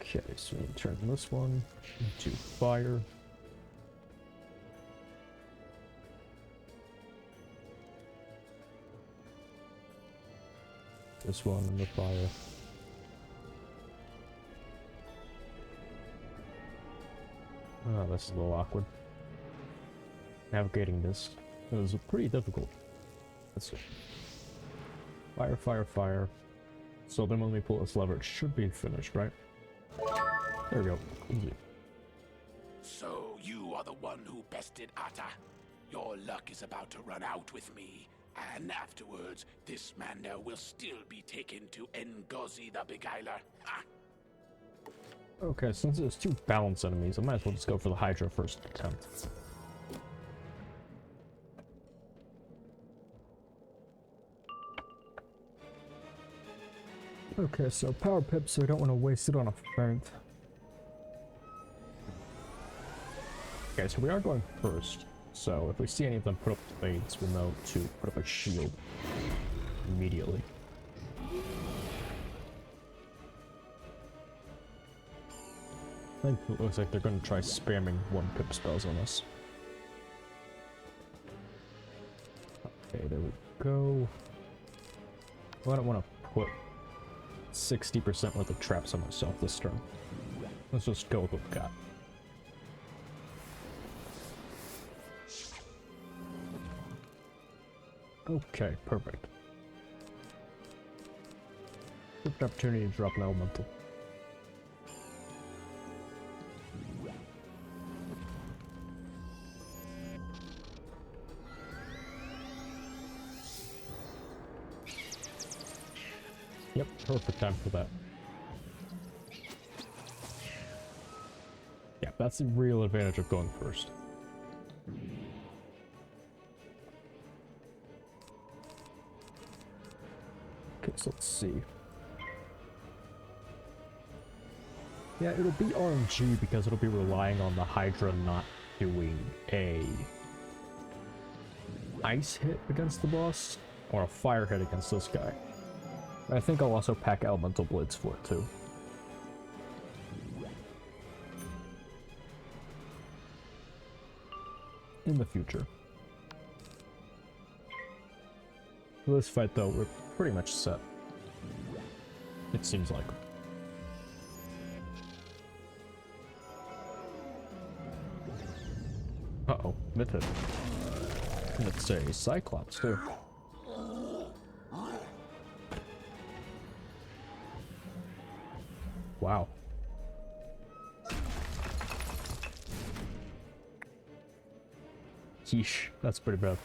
A: Okay, so we turn this one into fire. This one into fire. Oh, this is a little awkward. Navigating this is pretty difficult. Let's see. Fire, fire, fire. So then when we pull this lever, it should be finished, right? There we go. Easy.
B: So you are the one who bested Atta. Your luck is about to run out with me. And afterwards, this Mander will still be taken to Ngozi the Beguiler. Ha!
A: Okay, since there's 2 balance enemies, I might as well just go for the Hydra first attempt. Okay, so power pip, so we don't want to waste it on a feint. Okay, so we are going first. So if we see any of them put up blades, we'll know to put up a shield immediately. I think it looks like they're going to try spamming 1 pip spells on us. Okay, there we go. Well, I don't want to put 60% worth of traps on myself this turn. Let's just go with what we got. Okay, perfect. Perfect opportunity to drop an elemental. Yep, perfect time for that. Yeah, that's the real advantage of going first. Okay, so let's see. Yeah, it'll be RNG because it'll be relying on the Hydra not doing a ice hit against the boss or a fire hit against this guy. I think I'll also pack elemental blades for it too. In the future. For this fight though, we're pretty much set. It seems like. Uh-oh, mid-hit. Let's say Cyclops too. Wow. Yeesh, that's pretty bad.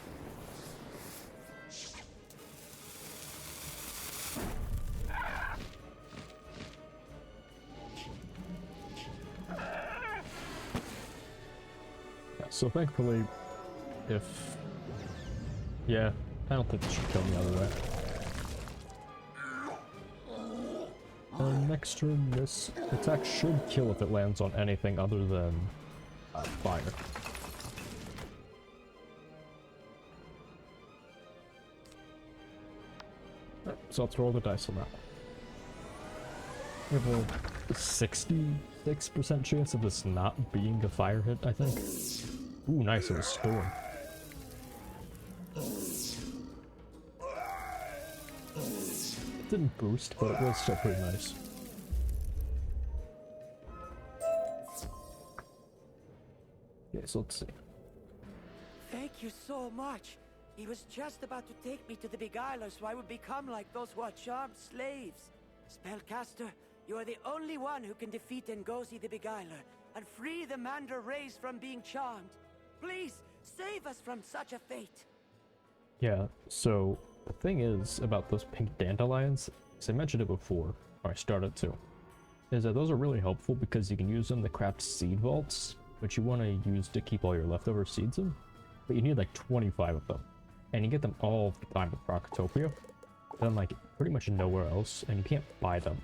A: Yeah, so thankfully, yeah, I don't think this should kill me either way. Next turn, this attack should kill if it lands on anything other than fire. Right, so let's roll the dice on that. We have a 66% chance of this not being a fire hit, I think. Ooh, nice, it was Storm. It didn't boost, but it was still pretty nice. Okay, so let's see.
L: Thank you so much. He was just about to take me to the Beguiler so I would become like those who are charmed slaves. Spellcaster, you are the only one who can defeat Ngozi the Beguiler and free the Mandra race from being charmed. Please, save us from such a fate.
A: Yeah, so the thing is about those pink dandelions, as I mentioned it before, or I started to, is that those are really helpful because you can use them to craft seed vaults, which you want to use to keep all your leftover seeds in, but you need like 25 of them, and you get them all the time with Krokotopia, then like pretty much nowhere else, and you can't buy them.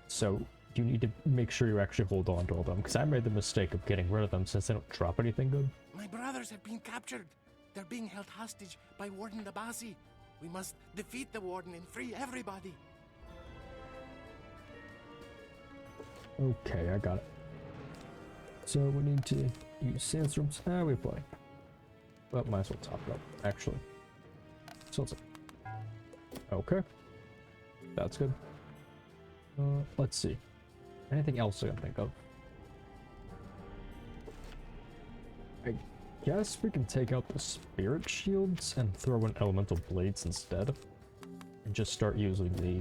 A: So you need to make sure you actually hold on to all them, because I made the mistake of getting rid of them since they don't drop anything good.
B: My brothers have been captured. They're being held hostage by Warden Nabasi. We must defeat the Warden and free everybody.
A: Okay, I got it. So we need to use sandstorms. We play. But might as well top it up, actually. So let's see. Okay. That's good. Let's see. Anything else I can think of? I guess we can take out the spirit shields and throw in elemental blades instead. And just start using the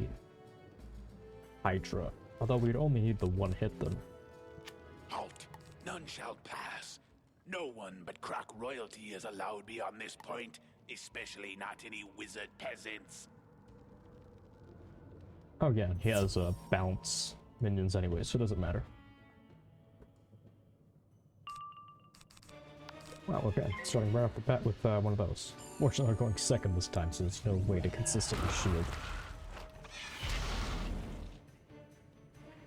A: Hydra. Although we'd only need the one hit then.
B: Halt! None shall pass. No one but Krok royalty is allowed beyond this point, especially not any wizard peasants.
A: Oh yeah, he has bounce minions anyway, so it doesn't matter. Wow, okay, starting right off the bat with one of those. Fortunately, we're going second this time, so there's no way to consistently shield.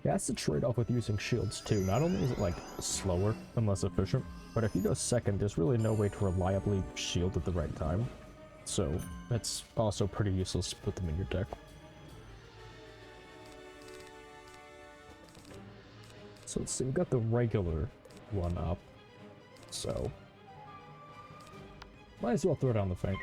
A: Yeah, that's the trade-off with using shields too. Not only is it like slower and less efficient, but if you go second, there's really no way to reliably shield at the right time. So that's also pretty useless to put them in your deck. So let's see, we got the regular one up. So might as well throw down the feint.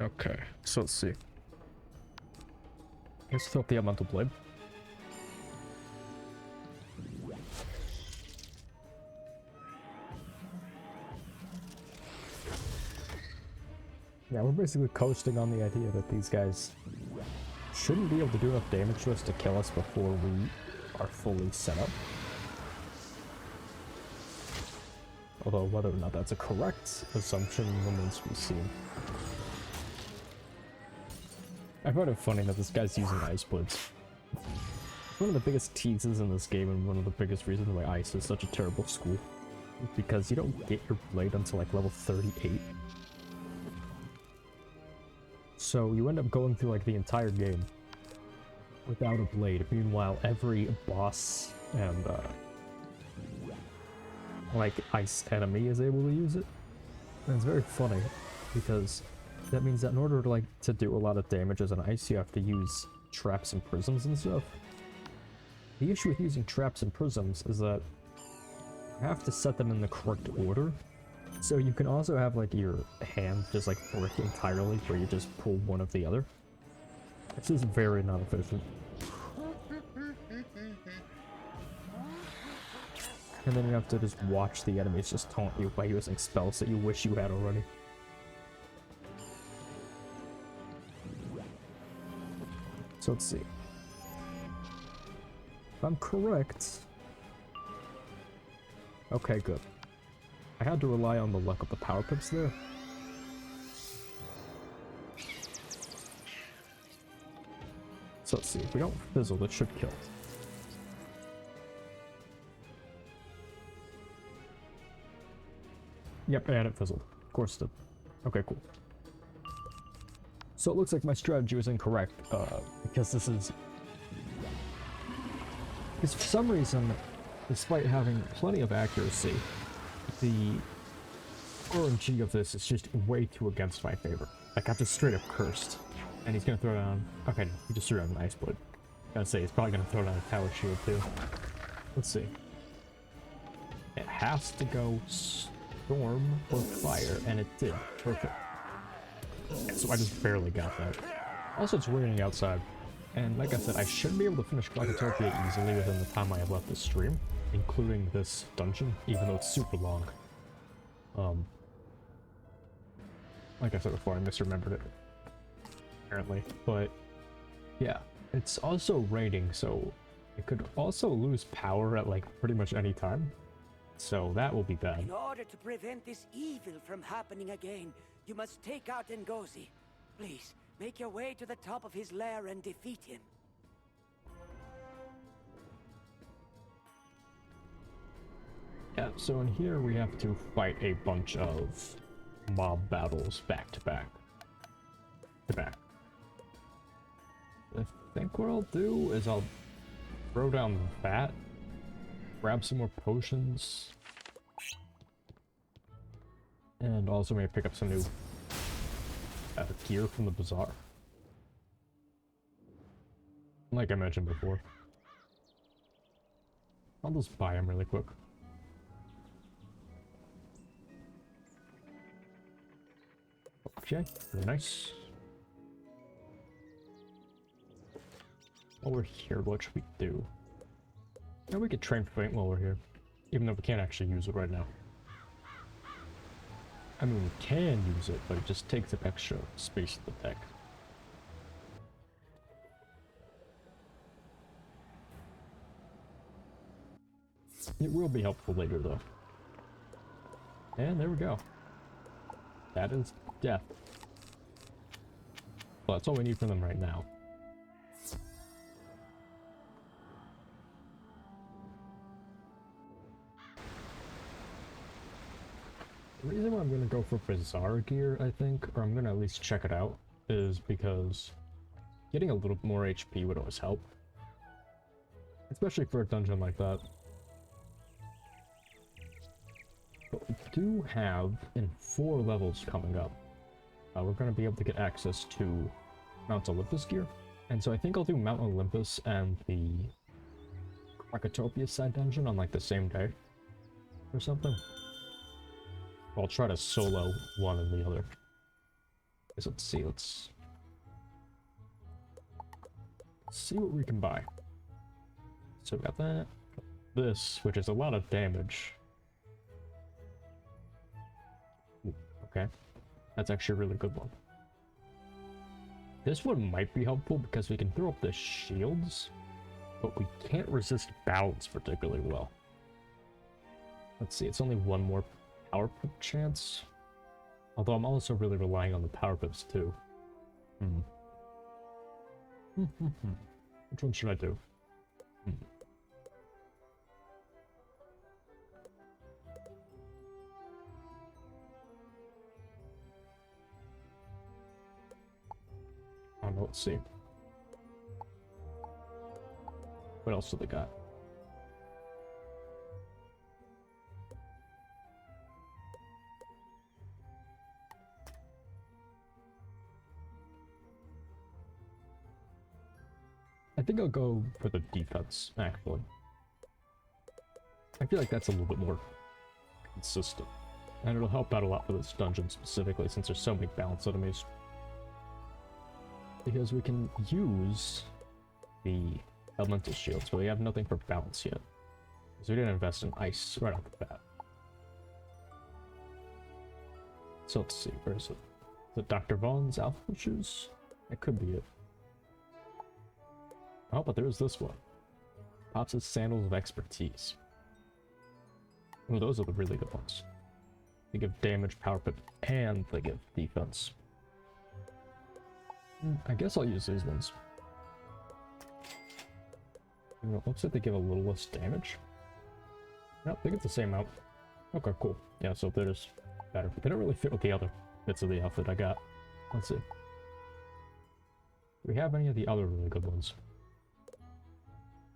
A: Okay, so let's see. Let's throw up the Elemental Blade. Yeah, we're basically coasting on the idea that these guys shouldn't be able to do enough damage to us to kill us before we are fully set up. Although whether or not that's a correct assumption remains to be seen. I find it funny that this guy's using Ice Blades. One of the biggest teases in this game and one of the biggest reasons why Ice is such a terrible school is because you don't get your blade until like level 38. So you end up going through like the entire game without a blade. Meanwhile, every boss and like ice enemy is able to use it. And it's very funny because that means that in order to to do a lot of damage as an ice, you have to use traps and prisms and stuff. The issue with using traps and prisms is that you have to set them in the correct order. So you can also have like your hand just like brick entirely where you just pull one of the other. This is very not efficient. And then you have to just watch the enemies just taunt you by using spells that you wish you had already. So let's see. If I'm correct... Okay, good. I had to rely on the luck of the power pips there. So let's see, if we don't fizzle, that should kill. Yep, and it fizzled. Of course it did. Okay, cool. So it looks like my strategy was incorrect, because this is... Because for some reason, despite having plenty of accuracy, the RNG of this is just way too against my favor. Like, I've just straight up cursed. And he's gonna throw down... Okay, no, he just threw down an Ice Blade. I gotta say, he's probably gonna throw down a Tower Shield too. Let's see. It has to go Storm or Fire, and it did. Perfect. So I just barely got that. Also, it's raining outside. And like I said, I should be able to finish Krokotopia easily within the time I have left the stream, including this dungeon, even though it's super long. Like I said before, I misremembered it, apparently. But yeah, it's also raining, so it could also lose power at like pretty much any time. So that will be bad.
L: In order to prevent this evil from happening again, you must take out Ngozi. Please, make your way to the top of his lair and defeat him.
A: Yeah, so in here we have to fight a bunch of mob battles back to back. I think what I'll do is I'll throw down that, grab some more potions, and also maybe pick up some new gear from the bazaar. Like I mentioned before. I'll just buy them really quick. Okay, very nice. While we're here, what should we do? Yeah, we could train for feint while we're here, even though we can't actually use it right now. I mean, we can use it, but it just takes up extra space in the deck. It will be helpful later, though. And there we go. That is death. Well, that's all we need from them right now. The reason why I'm gonna go for bizarre gear, I think, or I'm gonna at least check it out, is because getting a little more HP would always help. Especially for a dungeon like that. But we do have, in 4 levels coming up, we're gonna be able to get access to Mount Olympus gear. And so I think I'll do Mount Olympus and the Krokotopia side dungeon on like the same day. Or something. I'll try to solo one and the other. So let's see, let's see what we can buy. So we got that. This, which is a lot of damage. Ooh, okay. That's actually a really good one. This one might be helpful because we can throw up the shields, but we can't resist balance particularly well. Let's see, it's only 1 more power pip chance. Although I'm also really relying on the power pips too. Which one should I do? Oh no, let's see. What else do they got? I think I'll go for the defense, actually. I feel like that's a little bit more consistent. And it'll help out a lot for this dungeon specifically, since there's so many balance enemies. Because we can use the elemental shields, but we have nothing for balance yet. Because we didn't invest in ice right off the bat. So let's see, where is it? Is it Dr. Vaughn's alpha shoes? That could be it. Oh, but there's this one. Pops' Sandals of Expertise. Oh, those are the really good ones. They give damage, power pip, and they give defense. I guess I'll use these ones. You know, it looks like they give a little less damage. Nope, they get the same amount. Okay, cool. Yeah, so they're just better. They don't really fit with the other bits of the outfit I got. Let's see. Do we have any of the other really good ones?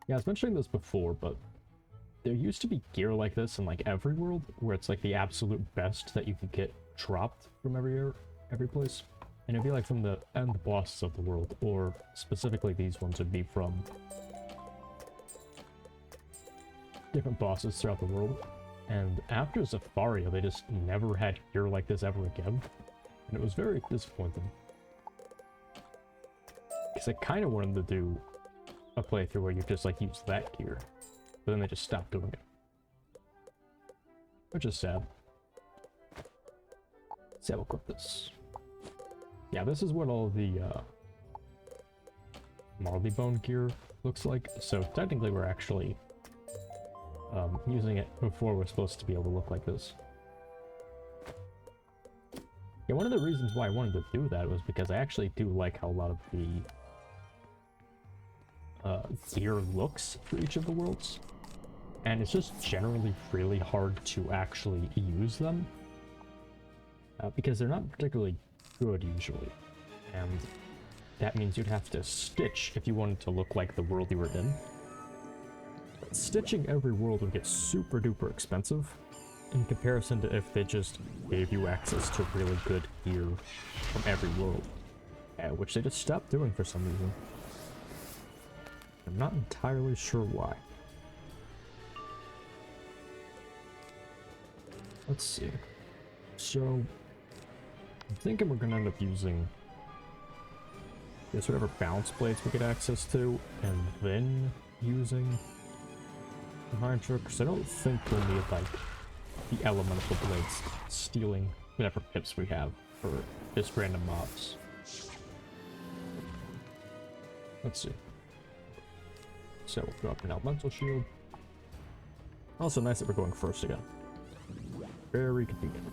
A: Yeah, I was mentioning this before, but there used to be gear like this in like every world, where it's like the absolute best that you could get dropped from every place. And it'd be like from the end bosses of the world, or specifically these ones would be from different bosses throughout the world. And after Zafaria, they just never had gear like this ever again. And it was very disappointing. Because I kind of wanted to do a playthrough where you just like use that gear, but then they just stopped doing it, which is sad. Let's have a equip this. Yeah, this is what all the Marley Bone gear looks like. So technically, we're actually using it before we're supposed to be able to look like this. Yeah, one of the reasons why I wanted to do that was because I actually do like how a lot of the gear looks for each of the worlds, and it's just generally really hard to actually use them because they're not particularly good usually, and that means you'd have to stitch if you wanted to look like the world you were in. But stitching every world would get super duper expensive in comparison to if they just gave you access to really good gear from every world, which they just stopped doing for some reason. I'm not entirely sure why. Let's see. So, I'm thinking we're gonna end up using whatever balance blades we get access to, and then using the Iron Trick, because I don't think we'll need like the elemental blades stealing whatever pips we have for just random mobs. Let's see. So we'll drop an elemental shield. Also nice that we're going first again. Very convenient.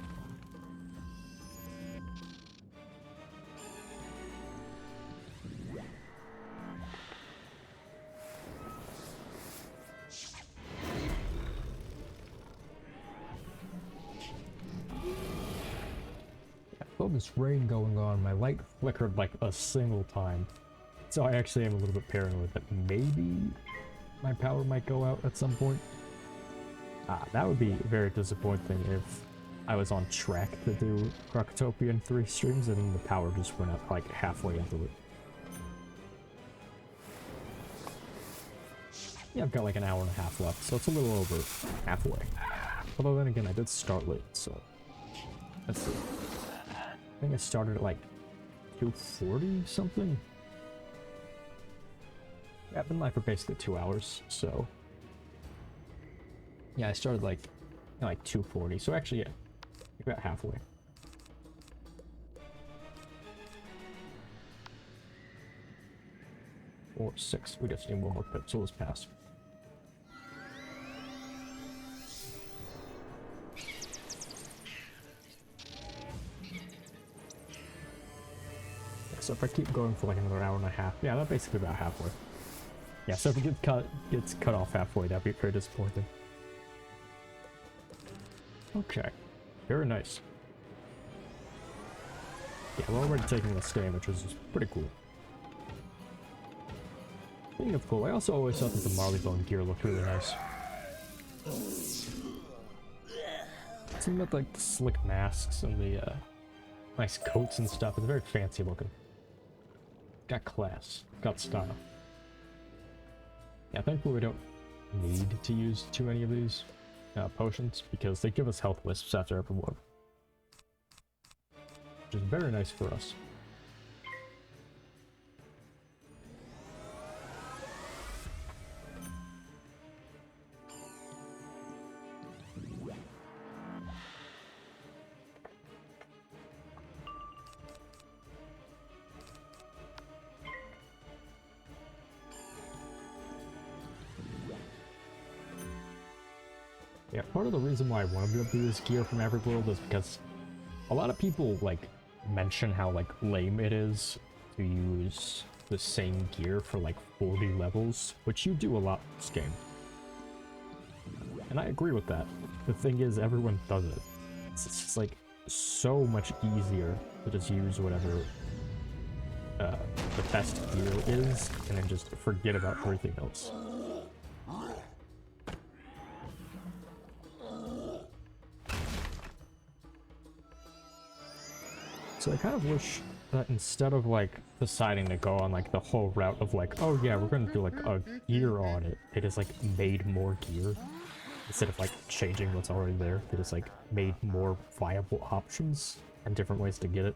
A: all this rain going on, my light flickered like a single time. So I actually am a little bit paranoid that maybe my power might go out at some point. That would be very disappointing if I was on track to do Krokotopia in 3 streams and then the power just went out like halfway into it. Yeah, I've got like an hour and a half left, so it's a little over halfway. Although then again, I did start late, so let's see. I think I started at like 2:40 something. Yeah, I've been live for basically 2 hours, so yeah, I started like 2:40. So actually, yeah, about halfway. Or 6. We just need one more pip, so let's pass. So if I keep going for like another hour and a half, yeah, that's basically about halfway. Yeah, so if it gets cut off halfway, that'd be very disappointing. Okay, very nice. Yeah, we're already taking less damage, which is pretty cool. Speaking of cool, I also always thought that the Marleybone gear looked really nice. Something with like the slick masks and the nice coats and stuff. It's very fancy looking. Got class, got style. Yeah, thankfully we don't need to use too many of these potions because they give us health wisps after every one, which is very nice for us. Yeah, part of the reason why I want to be able to do this gear from every world is because a lot of people like mention how like lame it is to use the same gear for like 40 levels, which you do a lot in this game. And I agree with that. The thing is, everyone does it. It's just like so much easier to just use whatever the best gear is and then just forget about everything else. So I kind of wish that instead of like deciding to go on like the whole route of like, oh yeah, we're gonna do like a gear on it, they just like made more gear. Instead of like changing what's already there, they just like made more viable options and different ways to get it.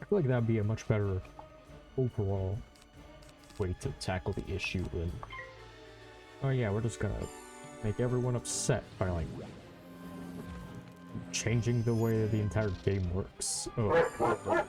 A: I feel like that'd be a much better overall way to tackle the issue than, oh yeah, we're just gonna make everyone upset by like changing the way the entire game works. Oh.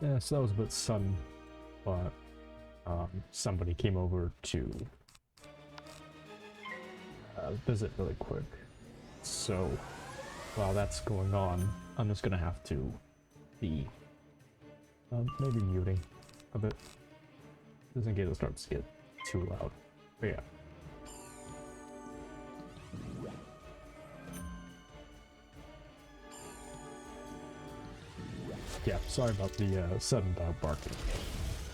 A: Yeah, so that was a bit sudden, but somebody came over to visit really quick. So while that's going on, I'm just gonna have to be maybe muting a bit, just in case it starts to get too loud. But yeah. Yeah, sorry about the sudden dog barking.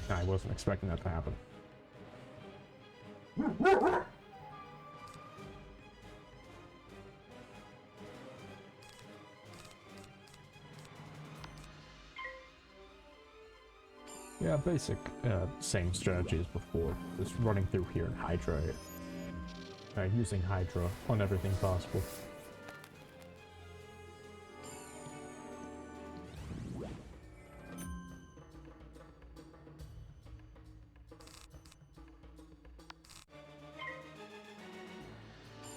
A: I wasn't expecting that to happen. Yeah, basic, same strategy as before. Just running through here in Hydra. Using Hydra on everything possible.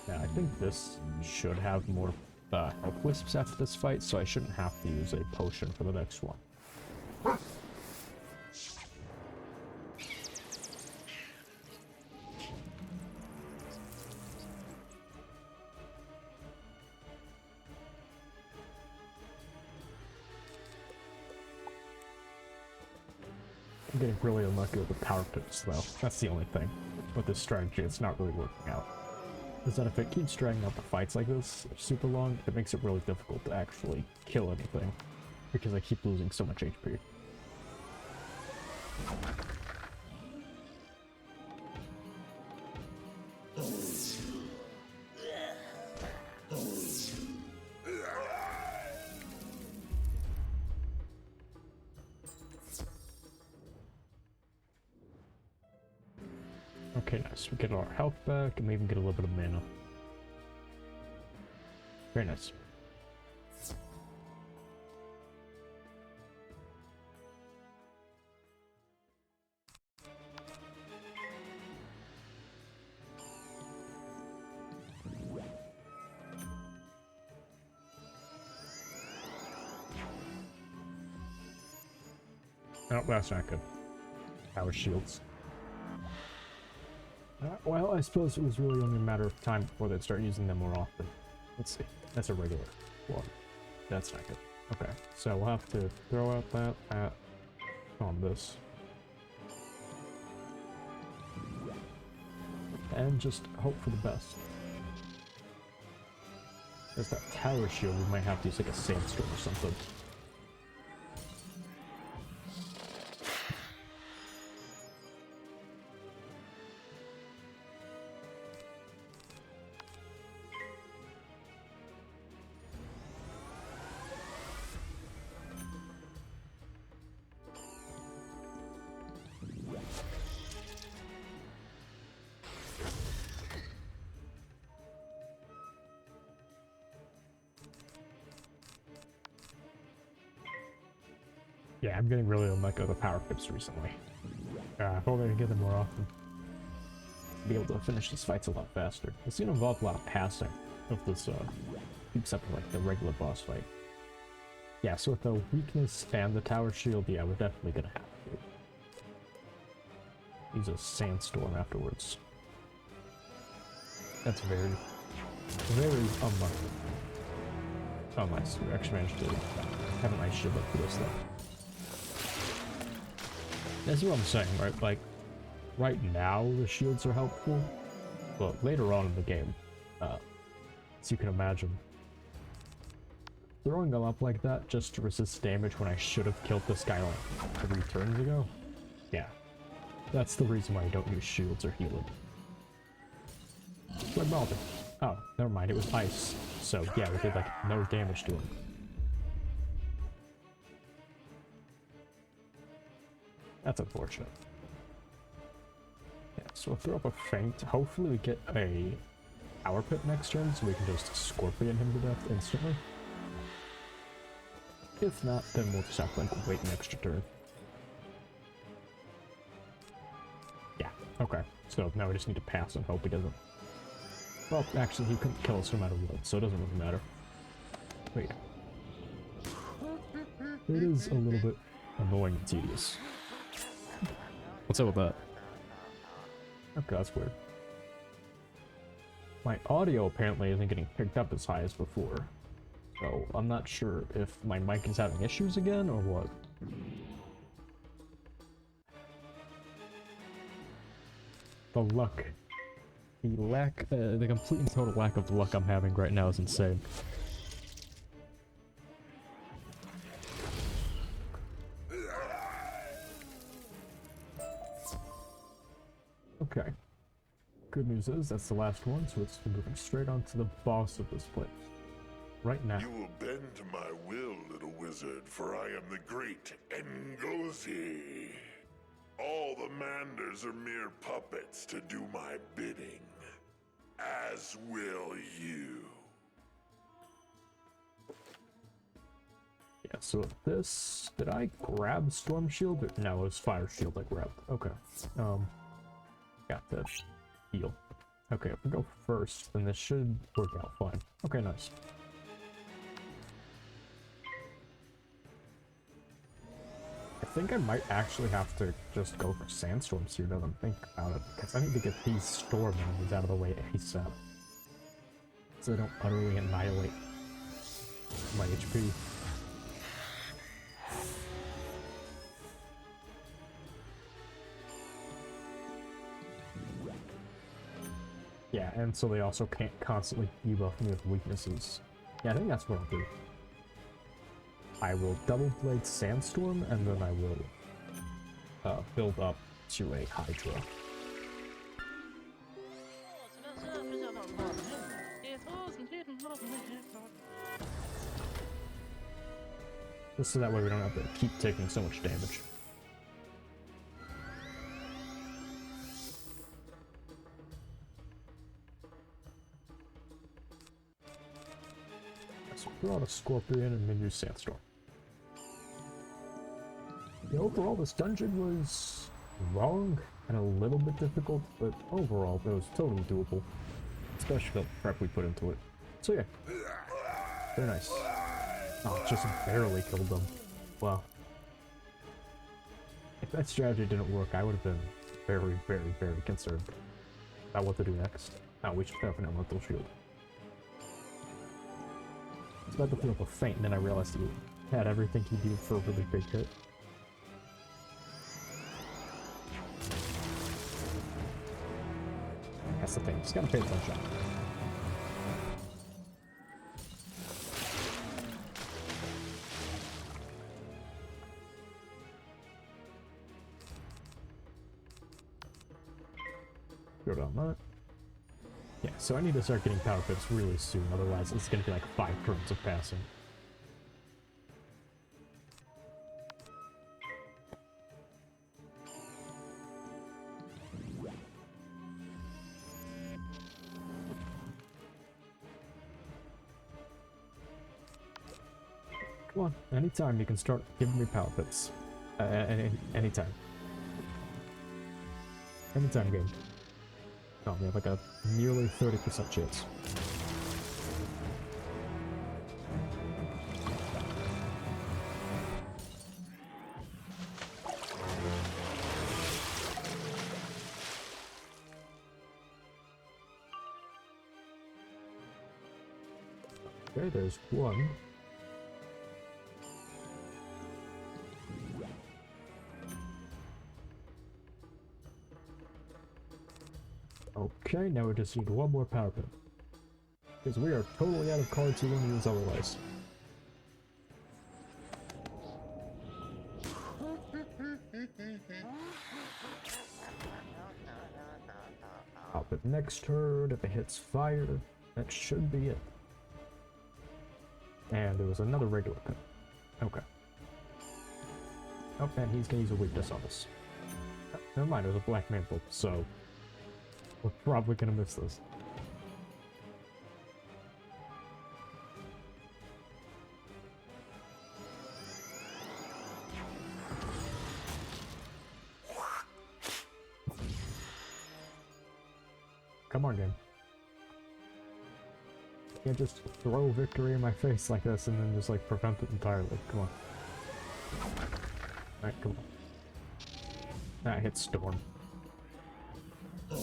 A: Yeah, I think this should have more health wisps after this fight, so I shouldn't have to use a potion for the next one. I'm getting really unlucky with the power pips though. That's the only thing. With this strategy, it's not really working out. Is that if it keeps dragging out the fights like this super long, it makes it really difficult to actually kill anything. Because I keep losing so much HP. Okay, nice. We get our health back, and we even get a little bit of mana. Very nice. Oh, that's not good. Power shields. Well, I suppose it was really only a matter of time before they'd start using them more often. Let's see. That's a regular one. That's not good. Okay, so we'll have to throw out that on this. And just hope for the best. There's that tower shield, we might have to use like a sandstorm or something. Yeah, I'm getting really unlucky with the power pips recently. If only I could get them more often. Be able to finish these fights a lot faster. It's gonna involve a lot of passing if this keeps up with like the regular boss fight. Yeah, so with the weakness and the tower shield, yeah, we're definitely gonna have to use a sandstorm afterwards. That's very unlucky. Oh nice, we actually managed to have a nice shield up for this though. That's what I'm saying, right? Like, right now the shields are helpful, but later on in the game, as you can imagine, throwing them up like that just to resist damage when I should have killed this guy like 3 turns ago? Yeah, that's the reason why I don't use shields or healing. Red Balder. Oh, never mind, it was ice. So yeah, we did like no damage to him. That's unfortunate. Yeah, so we'll throw up a feint. Hopefully we get a power pit next turn so we can just scorpion him to death instantly. If not, then we'll just have to like wait an extra turn. Yeah, okay. So now we just need to pass and hope he doesn't. Well, actually he couldn't kill us no matter what, so it doesn't really matter. But yeah. It is a little bit annoying and tedious. What's up with that? Okay, that's weird. My audio apparently isn't getting picked up as high as before. So I'm not sure if my mic is having issues again or what. The luck. The complete and total lack of luck I'm having right now is insane. Okay. Good news is that's the last one, so it's moving straight on to the boss of this place. Right now.
K: You will bend to my will, little wizard, for I am the great Ngozi. All the Manders are mere puppets to do my bidding. As will you.
A: Yeah, so this... Did I grab Storm Shield? Or, no, it was Fire Shield I grabbed. Okay. Got the heal. Okay, if we go first, then this should work out fine. Okay, nice. I think I might actually have to just go for Sandstorms here, now that I'm thinking about it, because I need to get these Storm enemies out of the way ASAP. So they don't utterly annihilate my HP. Yeah, and so they also can't constantly debuff me with weaknesses. Yeah, I think that's what I'll do. I will double blade Sandstorm, and then I will build up to a Hydra. Just so that way we don't have to keep taking so much damage. So draw a Scorpion and then use Sandstorm. Yeah, overall, this dungeon was long and a little bit difficult, but overall, it was totally doable. Especially the prep we put into it. So yeah, very nice. Oh, just barely killed them. Wow. If that strategy didn't work, I would have been very, very, very concerned about what to do next. Oh, we should have an elemental shield. I was about to put up a feint, and then I realized he had everything he needed for a really big hit. That's the thing, just gotta pay attention. Go down that. Yeah, so I need to start getting power pits really soon, otherwise it's gonna be like 5 turns of passing. Come on, anytime you can start giving me power pits. Anytime. Anytime game. Oh, we have like a nearly 30% chance. Okay, there's one. Okay, now we just need one more power pit. Because we are totally out of cards even to use otherwise. Power pit next turn, if it hits fire, that should be it. And there was another regular pit. Okay. Oh, and he's gonna use a weakness on us. Oh, never mind, it was a black mantle, so we're probably gonna miss this. Come on, game. You can't just throw victory in my face like this and then just like prevent it entirely. Come on. Alright, come on. That hit Storm. Oh,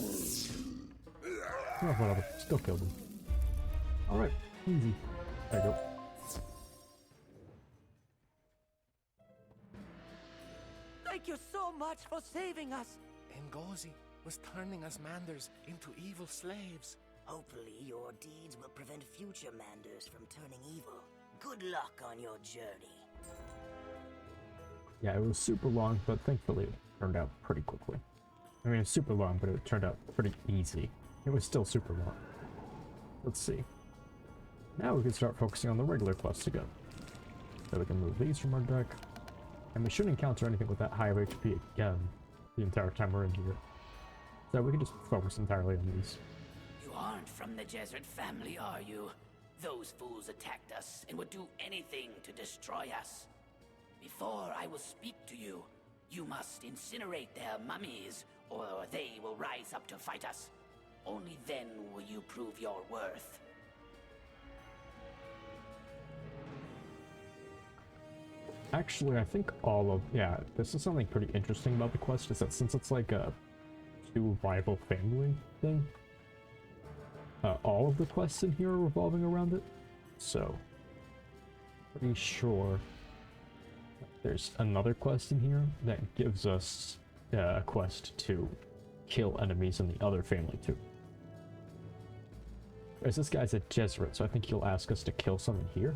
A: whatever. Still killed him. Alright, easy. There you go.
L: Thank you so much for saving us.
M: Ngozi was turning us Manders into evil slaves.
J: Hopefully your deeds will prevent future Manders from turning evil. Good luck on your journey.
A: Yeah, it was super long, but thankfully it turned out pretty quickly. I mean, it's super long, but it turned out pretty easy. It was still super long. Let's see. Now we can start focusing on the regular quests again. So we can move these from our deck. And we shouldn't encounter anything with that high of HP again the entire time we're in here. So we can just focus entirely on these.
G: You aren't from the Desert family, are you? Those fools attacked us and would do anything to destroy us. Before I will speak to you, you must incinerate their mummies, or they will rise up to fight us. Only then will you prove your worth.
A: Actually, I think all of... yeah, this is something pretty interesting about the quest, is that since it's like a two rival family thing, all of the quests in here are revolving around it. So, pretty sure there's another quest in here that gives us a quest to kill enemies in the other family too. Whereas this guy's a Jesuit, so I think he'll ask us to kill someone here.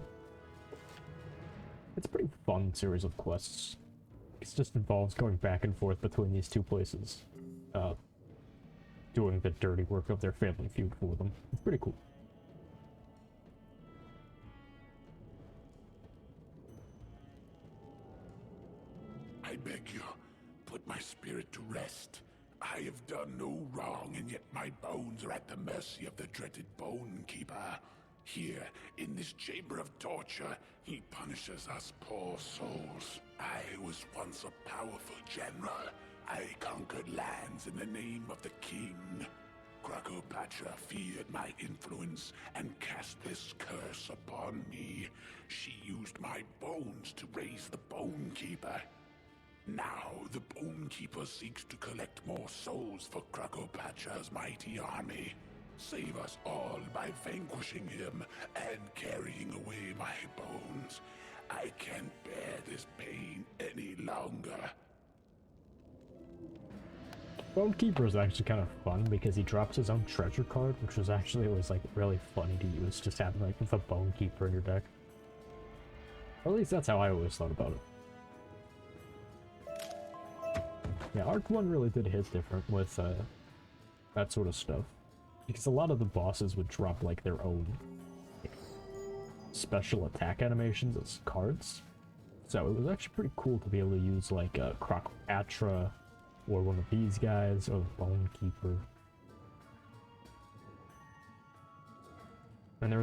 A: It's a pretty fun series of quests. It just involves going back and forth between these two places, doing the dirty work of their family feud for them. It's pretty cool.
K: I beg you, put my spirit to rest. I have done no wrong, and yet my bones are at the mercy of the dreaded Bone Keeper. Here, in this chamber of torture, he punishes us poor souls. I was once a powerful general. I conquered lands in the name of the king. Krokopatra feared my influence and cast this curse upon me. She used my bones to raise the Bone Keeper. Now, the Bone Keeper seeks to collect more souls for Krokopatra's mighty army. Save us all by vanquishing him and carrying away my bones. I can't bear this pain any longer.
A: Bone Keeper is actually kind of fun because he drops his own treasure card, which was actually always like really funny to use, just having like the Bone Keeper in your deck. Or at least that's how I always thought about it. Yeah, Arc 1 really did hit different with that sort of stuff. Because a lot of the bosses would drop like their own special attack animations as cards. So it was actually pretty cool to be able to use like Krokopatra or one of these guys or the Bone Keeper. And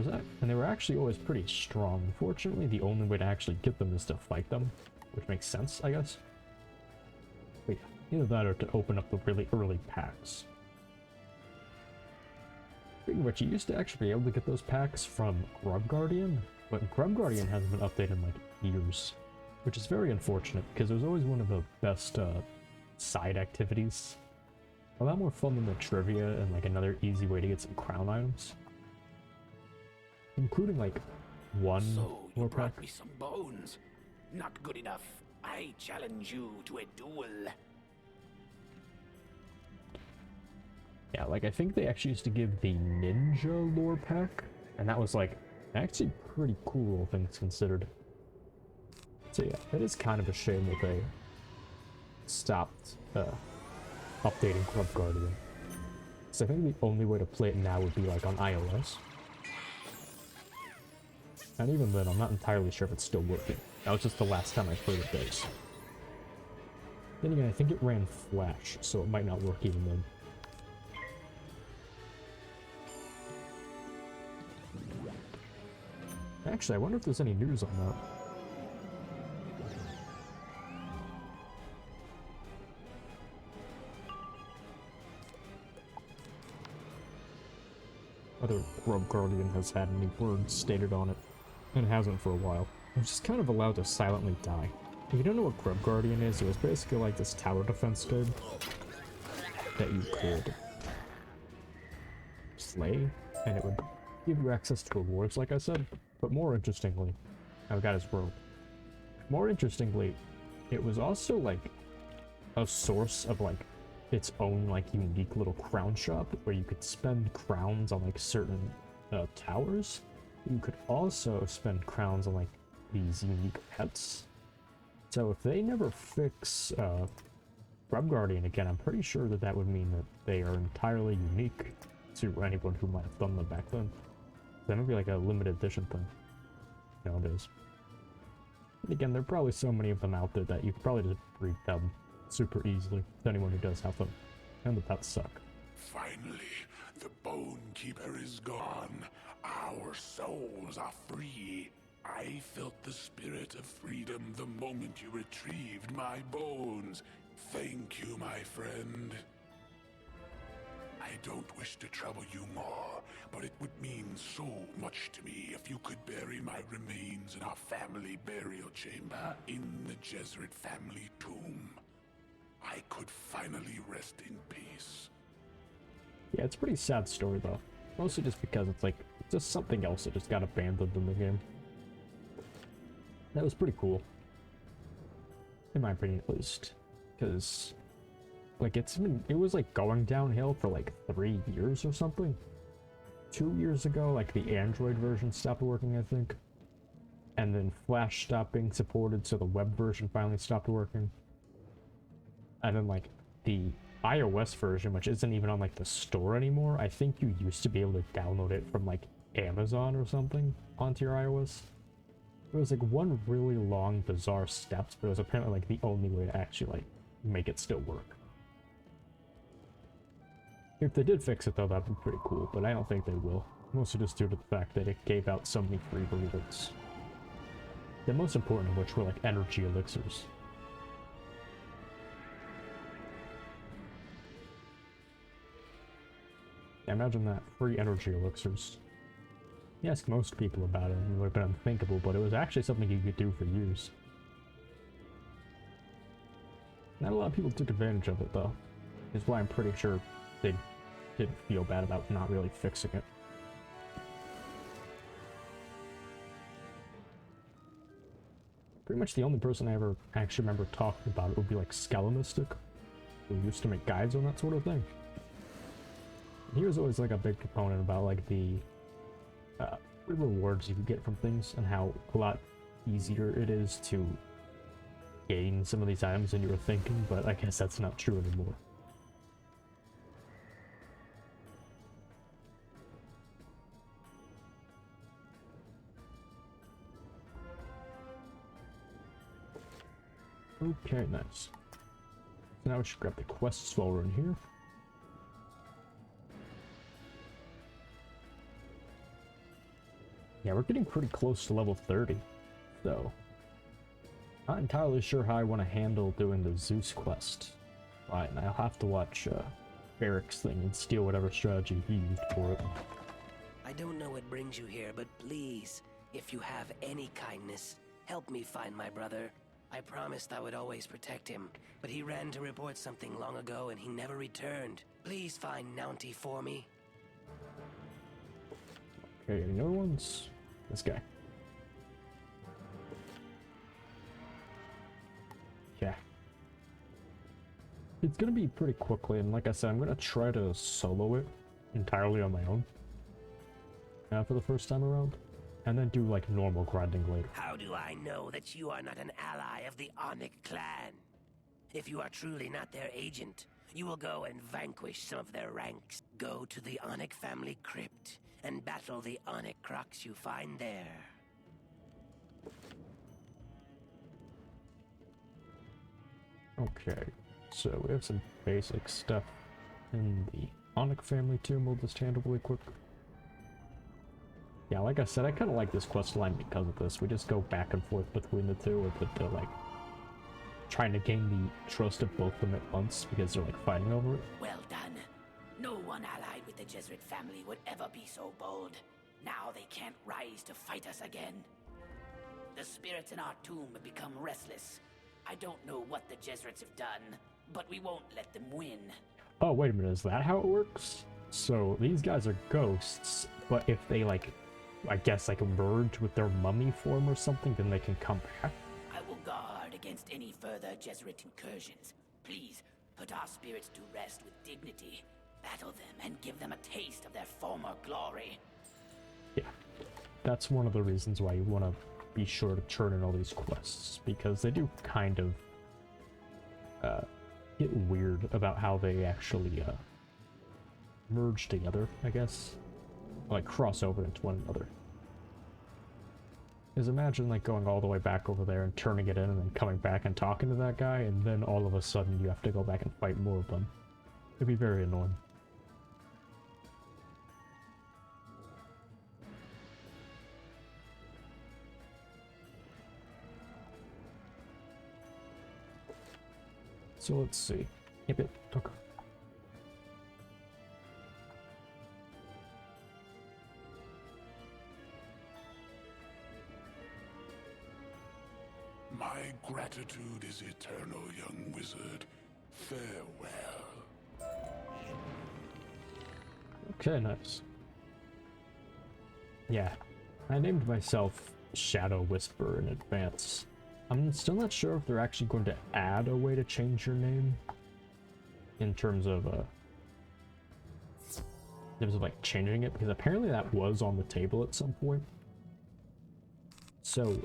A: they were actually always pretty strong. Unfortunately, the only way to actually get them is to fight them, which makes sense, I guess. But yeah, either that or to open up the really early packs. Speaking of which, you used to actually be able to get those packs from Grub Guardian, but Grub Guardian hasn't been updated in like years, which is very unfortunate because it was always one of the best side activities. A lot more fun than the trivia and like another easy way to get some crown items, including like one
G: So you
A: more
G: brought
A: pack.
G: me some bones. Not good enough. I challenge you to a duel.
A: Yeah, like I think they actually used to give the ninja lore pack, and that was like actually pretty cool, all things considered. So yeah, it is kind of a shame that they stopped updating Club Guardian. So I think the only way to play it now would be like on iOS. And even then, I'm not entirely sure if it's still working. That was just the last time I played it base. Then again, I think it ran Flash, so it might not work even then. Actually, I wonder if there's any news on that. Whether Grub Guardian has had any words stated on it, and it hasn't for a while. I'm just kind of allowed to silently die. If you don't know what Grub Guardian is, it was basically like this tower defense dude that you could slay, and it would give you access to rewards, like I said. But more interestingly, I've got his robe. More interestingly, it was also like a source of like its own like unique little crown shop where you could spend crowns on like certain towers. You could also spend crowns on like these unique pets. So if they never fix Grub Guardian again, I'm pretty sure that that would mean that they are entirely unique to anyone who might have done them back then. That might be like a limited edition thing nowadays. And again, there are probably so many of them out there that you could probably just breed them super easily to anyone who does have them. And the pets suck.
K: Finally, the Bone Keeper is gone. Our souls are free. I felt the spirit of freedom the moment you retrieved my bones. Thank you, my friend. I don't wish to trouble you more, but it would mean so much to me if you could bury my remains in our family burial chamber in the Jesuit family tomb. I could finally rest in peace.
A: Yeah, it's a pretty sad story though. Mostly just because it's like just something else that just got abandoned in the game. That was pretty cool. In my opinion at least. Because like it was like going downhill for like 3 years or something. 2 years ago, like the Android version stopped working, I think. And then Flash stopped being supported, so the web version finally stopped working. And then like the iOS version, which isn't even on like the store anymore, I think you used to be able to download it from like Amazon or something onto your iOS. It was like one really long, bizarre steps, but it was apparently like the only way to actually like make it still work. If they did fix it though, that'd be pretty cool, but I don't think they will. Mostly just due to the fact that it gave out so many free rewards. The most important of which were like energy elixirs. Yeah, imagine that, free energy elixirs. You ask most people about it and it would have been unthinkable, but it was actually something you could do for years. Not a lot of people took advantage of it though, is why I'm pretty sure they didn't feel bad about not really fixing it. Pretty much the only person I ever actually remember talking about it would be like Scalemistic, who used to make guides on that sort of thing. He was always like a big proponent about like the rewards you can get from things and how a lot easier it is to gain some of these items than you were thinking, but I guess that's not true anymore. Okay, nice. So now we should grab the quests while we're in here. Yeah, we're getting pretty close to level 30, so not entirely sure how I want to handle doing the Zeus quest. Fine, I'll have to watch Barrick's thing and steal whatever strategy he used for it.
G: I don't know what brings you here, but please, if you have any kindness, help me find my brother. I promised I would always protect him, but he ran to report something long ago and he never returned. Please find Nounty for me.
A: Okay, any other ones? This guy. Yeah. It's gonna be pretty quickly, and like I said, I'm gonna try to solo it entirely on my own for the first time around, and then do like normal grinding later.
G: How do I know that you are not an ally of the Onyx clan? If you are truly not their agent, you will go and vanquish some of their ranks. Go to the Onyx family crypt and battle the Onyx Crocs you find there.
A: Okay, so we have some basic stuff in the Onyx family tomb. We'll just handle really quick. Yeah, like I said, I kind of like this quest line because of this. We just go back and forth between the two with the like trying to gain the trust of both of them at once because they're like fighting over it.
G: Well done. No one allied with the Jesuit family would ever be so bold. Now they can't rise to fight us again. The spirits in our tomb have become restless. I don't know what the Jesuits have done, but we won't let them win.
A: Oh, wait a minute, is that how it works? So these guys are ghosts, but if they like, I guess like merge with their mummy form or something, then they can come back?
G: I will guard against any further Jesuit incursions. Please, put our spirits to rest with dignity. Battle them and give them a taste of their former glory.
A: Yeah, that's one of the reasons why you want to be sure to turn in all these quests, because they do kind of get weird about how they actually merge together, I guess. Like cross over into one another. Because imagine like going all the way back over there and turning it in and then coming back and talking to that guy, and then all of a sudden you have to go back and fight more of them. It'd be very annoying. So let's see. Yep, it took.
K: My gratitude is eternal, young wizard. Farewell.
A: Okay, nice. Yeah, I named myself Shadow Whisperer in advance. I'm still not sure if they're actually going to add a way to change your name in terms of like changing it, because apparently that was on the table at some point. So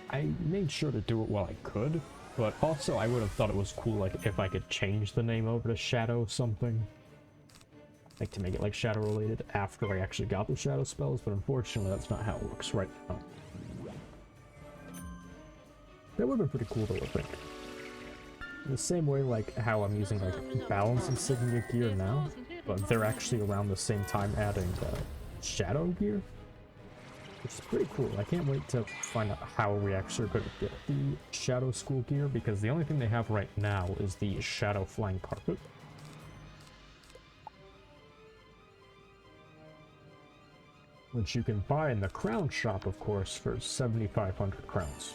A: I made sure to do it while I could, but also I would have thought it was cool like if I could change the name over to Shadow something, like to make it like shadow related after I actually got the shadow spells, but unfortunately that's not how it works right now. That would have been pretty cool though, I think. In the same way like how I'm using like balance insignia gear now, but they're actually around the same time adding shadow gear, which is pretty cool. I can't wait to find out how we actually are going to get the shadow school gear, because the only thing they have right now is the shadow flying carpet. Which you can buy in the crown shop, of course, for 7,500 crowns.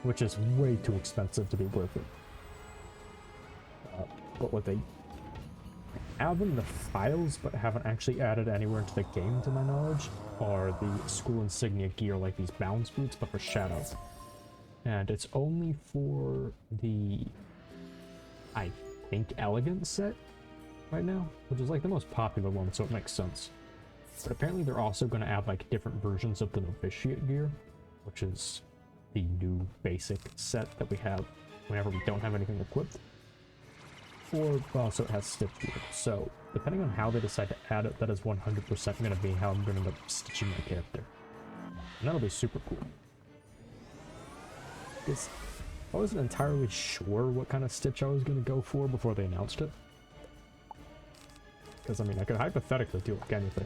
A: Which is way too expensive to be worth it. But what they have in the files, but haven't actually added anywhere into the game, to my knowledge, are the school insignia gear, like these balance boots, but for shadow. And it's only for the, I think, elegant set right now, which is like the most popular one, so it makes sense. But apparently they're also going to add like different versions of the novitiate gear, which is the new basic set that we have whenever we don't have anything equipped. Or also it has stitch gear. So depending on how they decide to add it, that is 100% going to be how I'm going to end up stitching my character. And that'll be super cool. Because I wasn't entirely sure what kind of stitch I was going to go for before they announced it. Because I mean, I could hypothetically do like anything.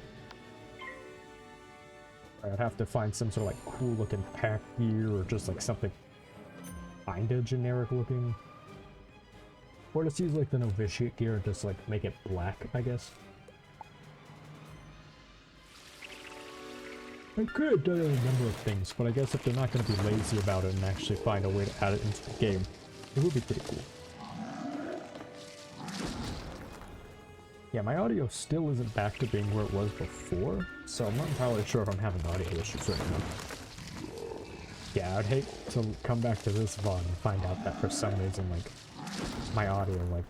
A: I'd have to find some sort of like cool looking pack gear, or just like something kinda generic looking. Or just use like the novitiate gear and just like make it black, I guess. I could have done a number of things, but I guess if they're not going to be lazy about it and actually find a way to add it into the game, it would be pretty cool. Yeah, my audio still isn't back to being where it was before, so I'm not entirely sure if I'm having audio issues right now. Yeah, I'd hate to come back to this VOD and find out that for some reason, like, my audio, like,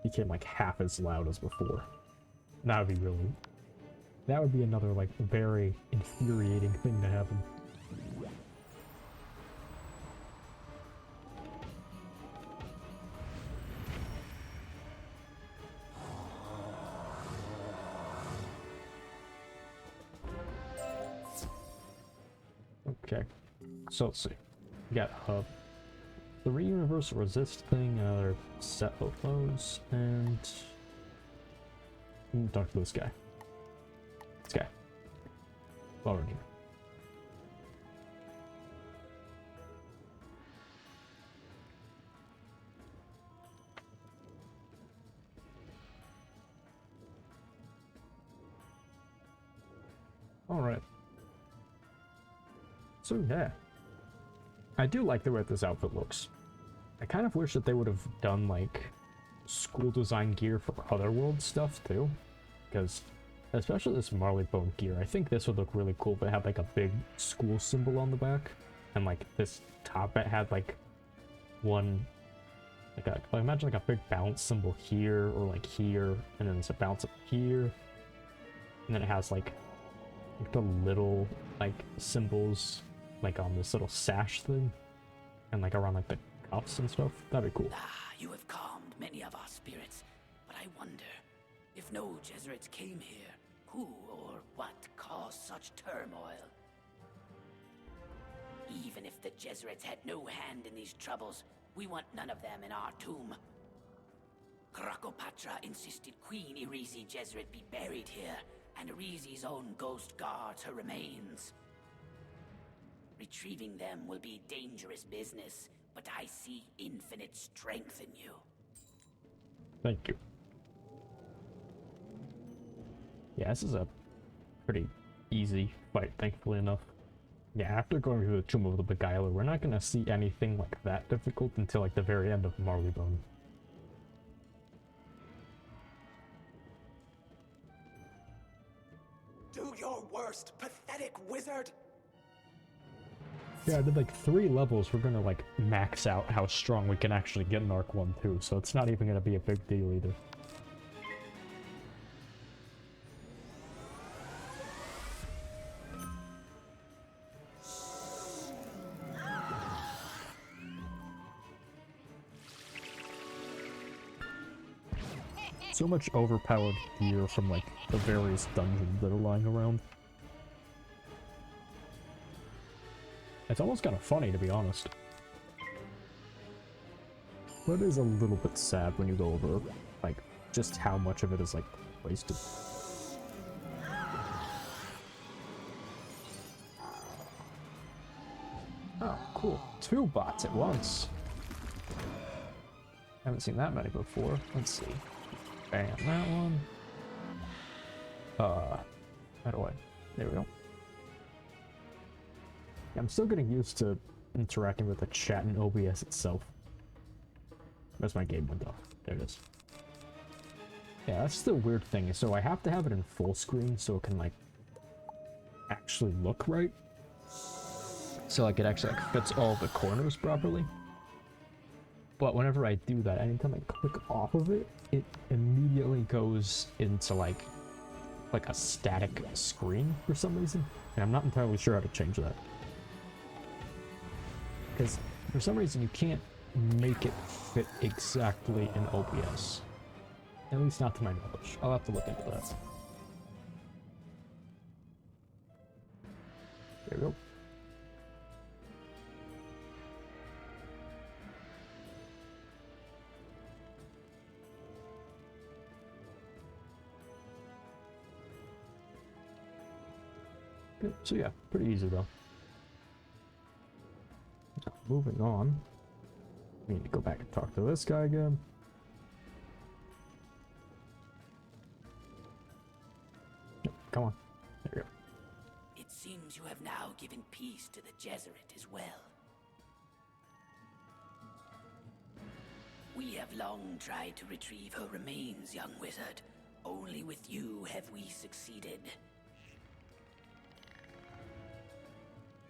A: became, like, half as loud as before. That would be really... That would be another, like, very infuriating thing to happen. Okay, so let's see. We got hub. 3 universal resist thing, another set of those, and talk to this guy. This guy. Already. All right. So yeah, I do like the way this outfit looks. I kind of wish that they would have done, like, school design gear for Otherworld stuff, too. Because, especially this Marleybone gear, I think this would look really cool if it had, like, a big school symbol on the back. And, like, this top hat had, like, one... like, imagine, like, a big bounce symbol here, or, like, here, and then it's a bounce up here. And then it has, like the little, like, symbols, like, on this little sash thing. And, like, around, like, the cuffs and stuff. That'd be cool.
G: Ah, you have calmed many of our spirits, but I wonder, if no Jesuits came here, who or what caused such turmoil? Even if the Jesuits had no hand in these troubles, we want none of them in our tomb. Krokopatra insisted Queen Irizi Jesuit be buried here, and Irizi's own ghost guards her remains. Retrieving them will be dangerous business, but I see infinite strength in you.
A: Thank you. Yeah, this is a pretty easy fight, thankfully enough. Yeah, after going through the Tomb of the Beguiler, we're not gonna see anything like that difficult until like the very end of Marleybone.
M: Do your worst, pathetic wizard!
A: Yeah, I did like 3 levels. We're gonna like max out how strong we can actually get in Arc 1 too, so it's not even gonna be a big deal either. So much overpowered gear from like the various dungeons that are lying around. It's almost kind of funny, to be honest. But it is a little bit sad when you go over, like, just how much of it is, like, wasted. Oh, cool. 2 bots at once. Haven't seen that many before. Let's see. Bam, that one. How do I? There we go. I'm still getting used to interacting with the chat in OBS itself. That's my game window. There it is. Yeah, that's the weird thing. So I have to have it in full screen so it can, like, actually look right. So, like, it actually like, fits all the corners properly. But whenever I do that, anytime I click off of it, it immediately goes into, like a static screen for some reason. And I'm not entirely sure how to change that. Because for some reason you can't make it fit exactly in OBS. At least not to my knowledge. I'll have to look into that. There we go. Good. So yeah, pretty easy though. Moving on. We need to go back and talk to this guy again. Yep, come on. There we go.
G: It seems you have now given peace to the Jesuit as well. We have long tried to retrieve her remains, young wizard. Only with you have we succeeded.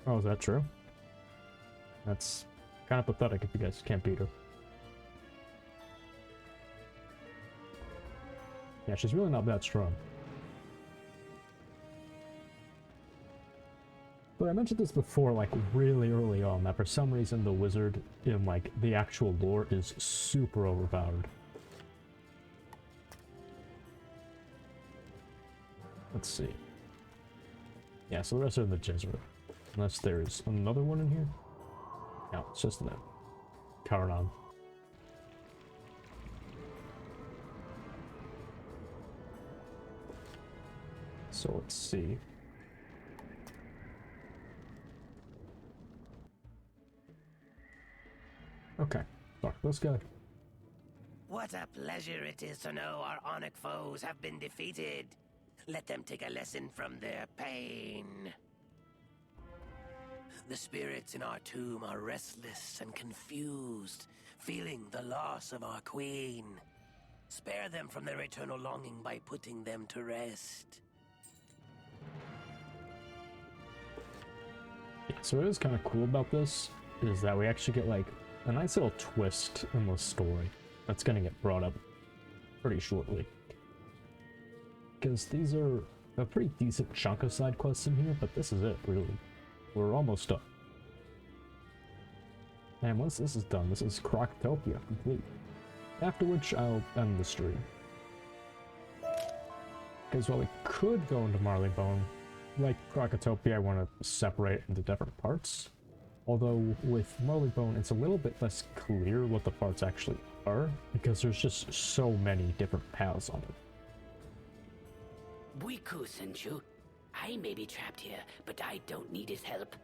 A: Oh, is that true? That's kind of pathetic if you guys can't beat her. Yeah, she's really not that strong. But I mentioned this before, like, really early on, that for some reason the wizard in, like, the actual lore is super overpowered. Let's see. Yeah, so the rest are in the Jesuit. Unless there's another one in here. No, it's just the Karanan. So let's see. Okay, talk to this guy.
B: What a pleasure it is to know our Onyx foes have been defeated. Let them take a lesson from their pain. The spirits in our tomb are restless and confused, feeling the loss of our queen. Spare them from their eternal longing by putting them to rest.
A: Yeah, so what is kind of cool about this is that we actually get like a nice little twist in the story that's gonna get brought up pretty shortly. Because these are a pretty decent chunk of side quests in here, but this is it, really. We're almost done. And once this is done, this is Krokotopia complete. After which I'll end the stream. Because while we could go into Marleybone, like Krokotopia, I want to separate into different parts. Although with Marleybone, it's a little bit less clear what the parts actually are, because there's just so many different paths on it.
G: Buiku sent you. I may be trapped here, but I don't need his help.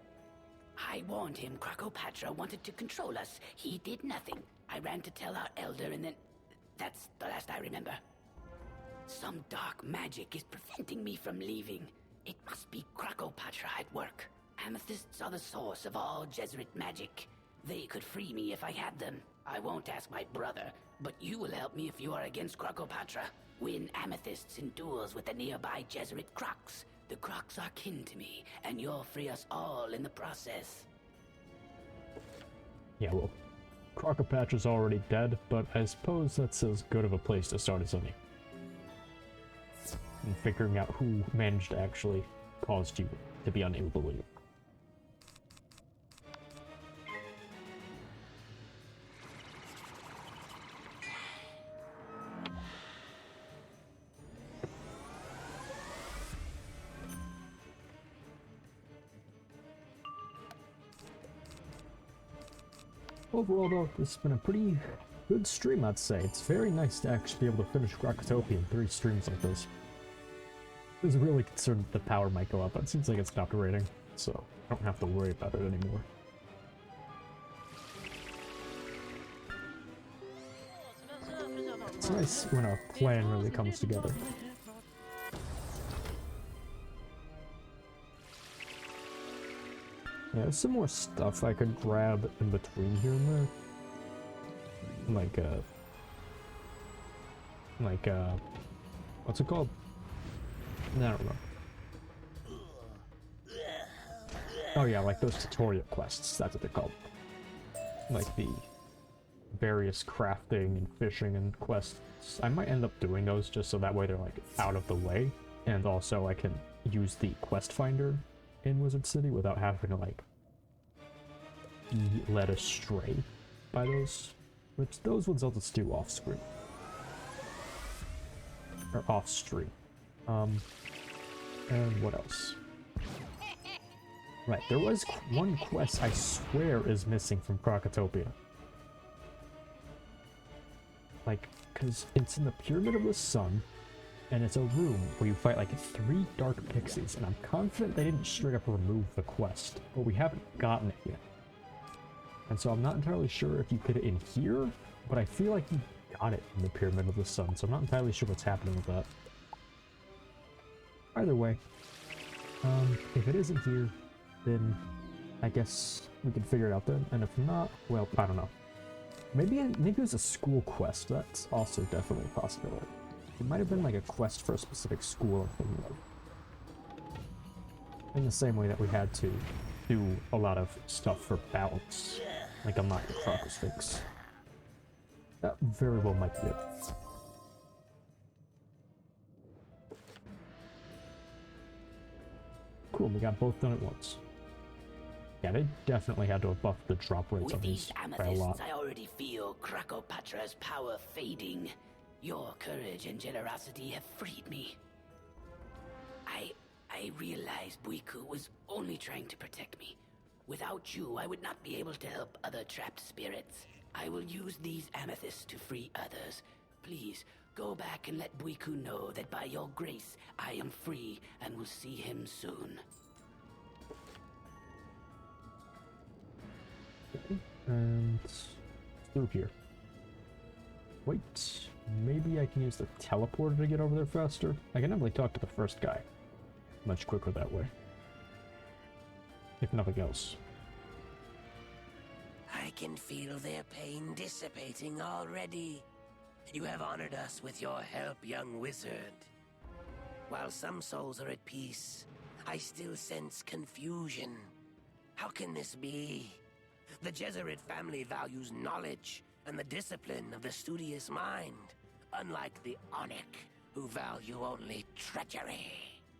G: I warned him Krokopatra wanted to control us. He did nothing. I ran to tell our elder and then... That's the last I remember. Some dark magic is preventing me from leaving. It must be Krokopatra at work. Amethysts are the source of all Jesuit magic. They could free me if I had them. I won't ask my brother, but you will help me if you are against Krokopatra. Win amethysts in duels with the nearby Jesuit Kroks. The Kroks are kin to me, and you'll free us all in the process.
A: Yeah, well, Krokopatra's already dead, but I suppose that's as good of a place to start as any. And figuring out who managed to actually cause you to be unable to leave. Overall, though, this has been a pretty good stream, I'd say. It's very nice to actually be able to finish Krokotopia in 3 streams like this. I was really concerned that the power might go up, but it seems like it stopped rating, so I don't have to worry about it anymore. It's nice when a plan really comes together. Yeah, there's some more stuff I could grab in between here and there. What's it called? I don't know. Oh yeah, like those tutorial quests, that's what they're called. Like the various crafting and fishing and quests. I might end up doing those just so that way they're like out of the way. And also I can use the quest finder in Wizard City without having to like be led astray by those. Which those ones I'll just do off screen. Or off stream. And what else? Right, there was one quest I swear is missing from Krokotopia. Like, cause it's in the Pyramid of the Sun, and it's a room where you fight like 3 dark pixies, and I'm confident they didn't straight up remove the quest, but we haven't gotten it yet. And so I'm not entirely sure if you get it in here, but I feel like you got it in the Pyramid of the Sun, so I'm not entirely sure what's happening with that. Either way, if it isn't here, then I guess we can figure it out then, and if not, well, I don't know. Maybe it was a school quest. That's also definitely a possibility. It might have been like a quest for a specific school I'm thinking of. In the same way that we had to do a lot of stuff for balance, like unlock the Krokosfinx. That very well might be it. Cool, we got both done at once. Yeah, they definitely had to have buffed the drop rates on these by a lot.
G: I already feel Krokopatra's power fading. Your courage and generosity have freed me. I realized Buiku was only trying to protect me. Without you, I would not be able to help other trapped spirits. I will use these amethysts to free others. Please, go back and let Buiku know that by your grace, I am free and will see him soon.
A: And through here. Wait, maybe I can use the teleporter to get over there faster? I can definitely talk to the first guy much quicker that way. If nothing else.
B: can feel their pain dissipating already. You have honored us with your help, young wizard. While some souls are at peace, I still sense confusion. How can this be? The Jesuit family values knowledge and the discipline of the studious mind, unlike the Onyx, who value only treachery.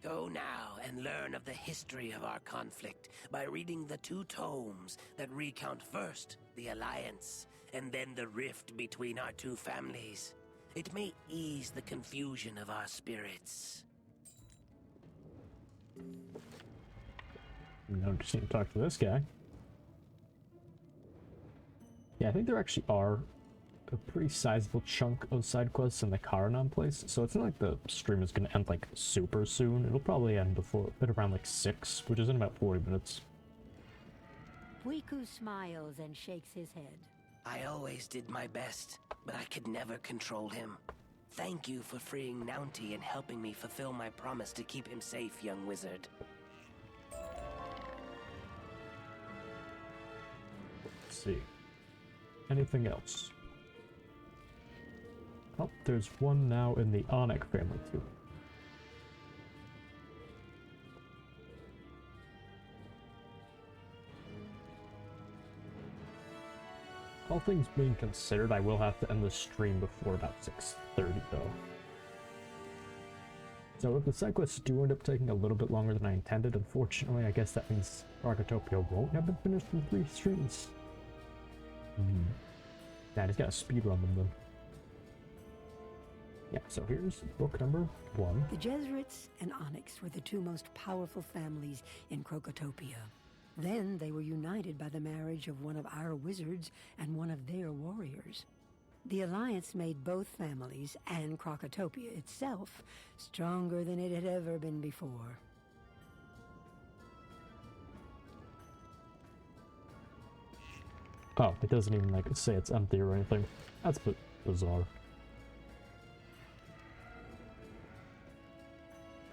B: Go now and learn of the history of our conflict by reading the 2 tomes that recount first the alliance and then the rift between our 2 families. It may ease the confusion of our spirits.
A: No, just need to talk to this guy. Yeah, I think there actually are a pretty sizable chunk of side quests in the Karanan place, so it's not like the stream is gonna end like super soon. It'll probably end before around like 6, which is in about 40 minutes.
H: Puiku smiles and shakes his head.
B: I always did my best, but I could never control him. Thank you for freeing Naunti and helping me fulfill my promise to keep him safe, young wizard.
A: Let's see. Anything else? Oh, there's one now in the Onyx family too. All things being considered, I will have to end the stream before about 6:30 though. So if the side quests do end up taking a little bit longer than I intended, unfortunately, I guess that means Krokotopia won't have been finished in 3 streams. Yeah, I just gotta speedrun them then. Yeah, so here's book number 1.
H: The Jesuits and Onyx were the 2 most powerful families in Krokotopia. Then they were united by the marriage of one of our wizards and one of their warriors. The alliance made both families and Krokotopia itself stronger than it had ever been before.
A: Oh, it doesn't even like say it's empty or anything. That's bizarre.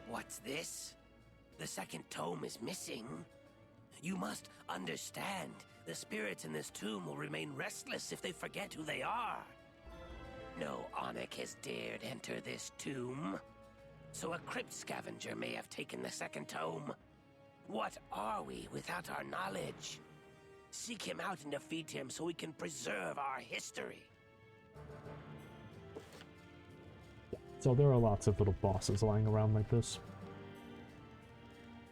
B: What's this? The 2nd tome is missing. You must understand, the spirits in this tomb will remain restless if they forget who they are. No Onyx has dared enter this tomb, so a crypt scavenger may have taken the 2nd tome. What are we without our knowledge? Seek him out and defeat him so we can preserve our history.
A: So there are lots of little bosses lying around like this.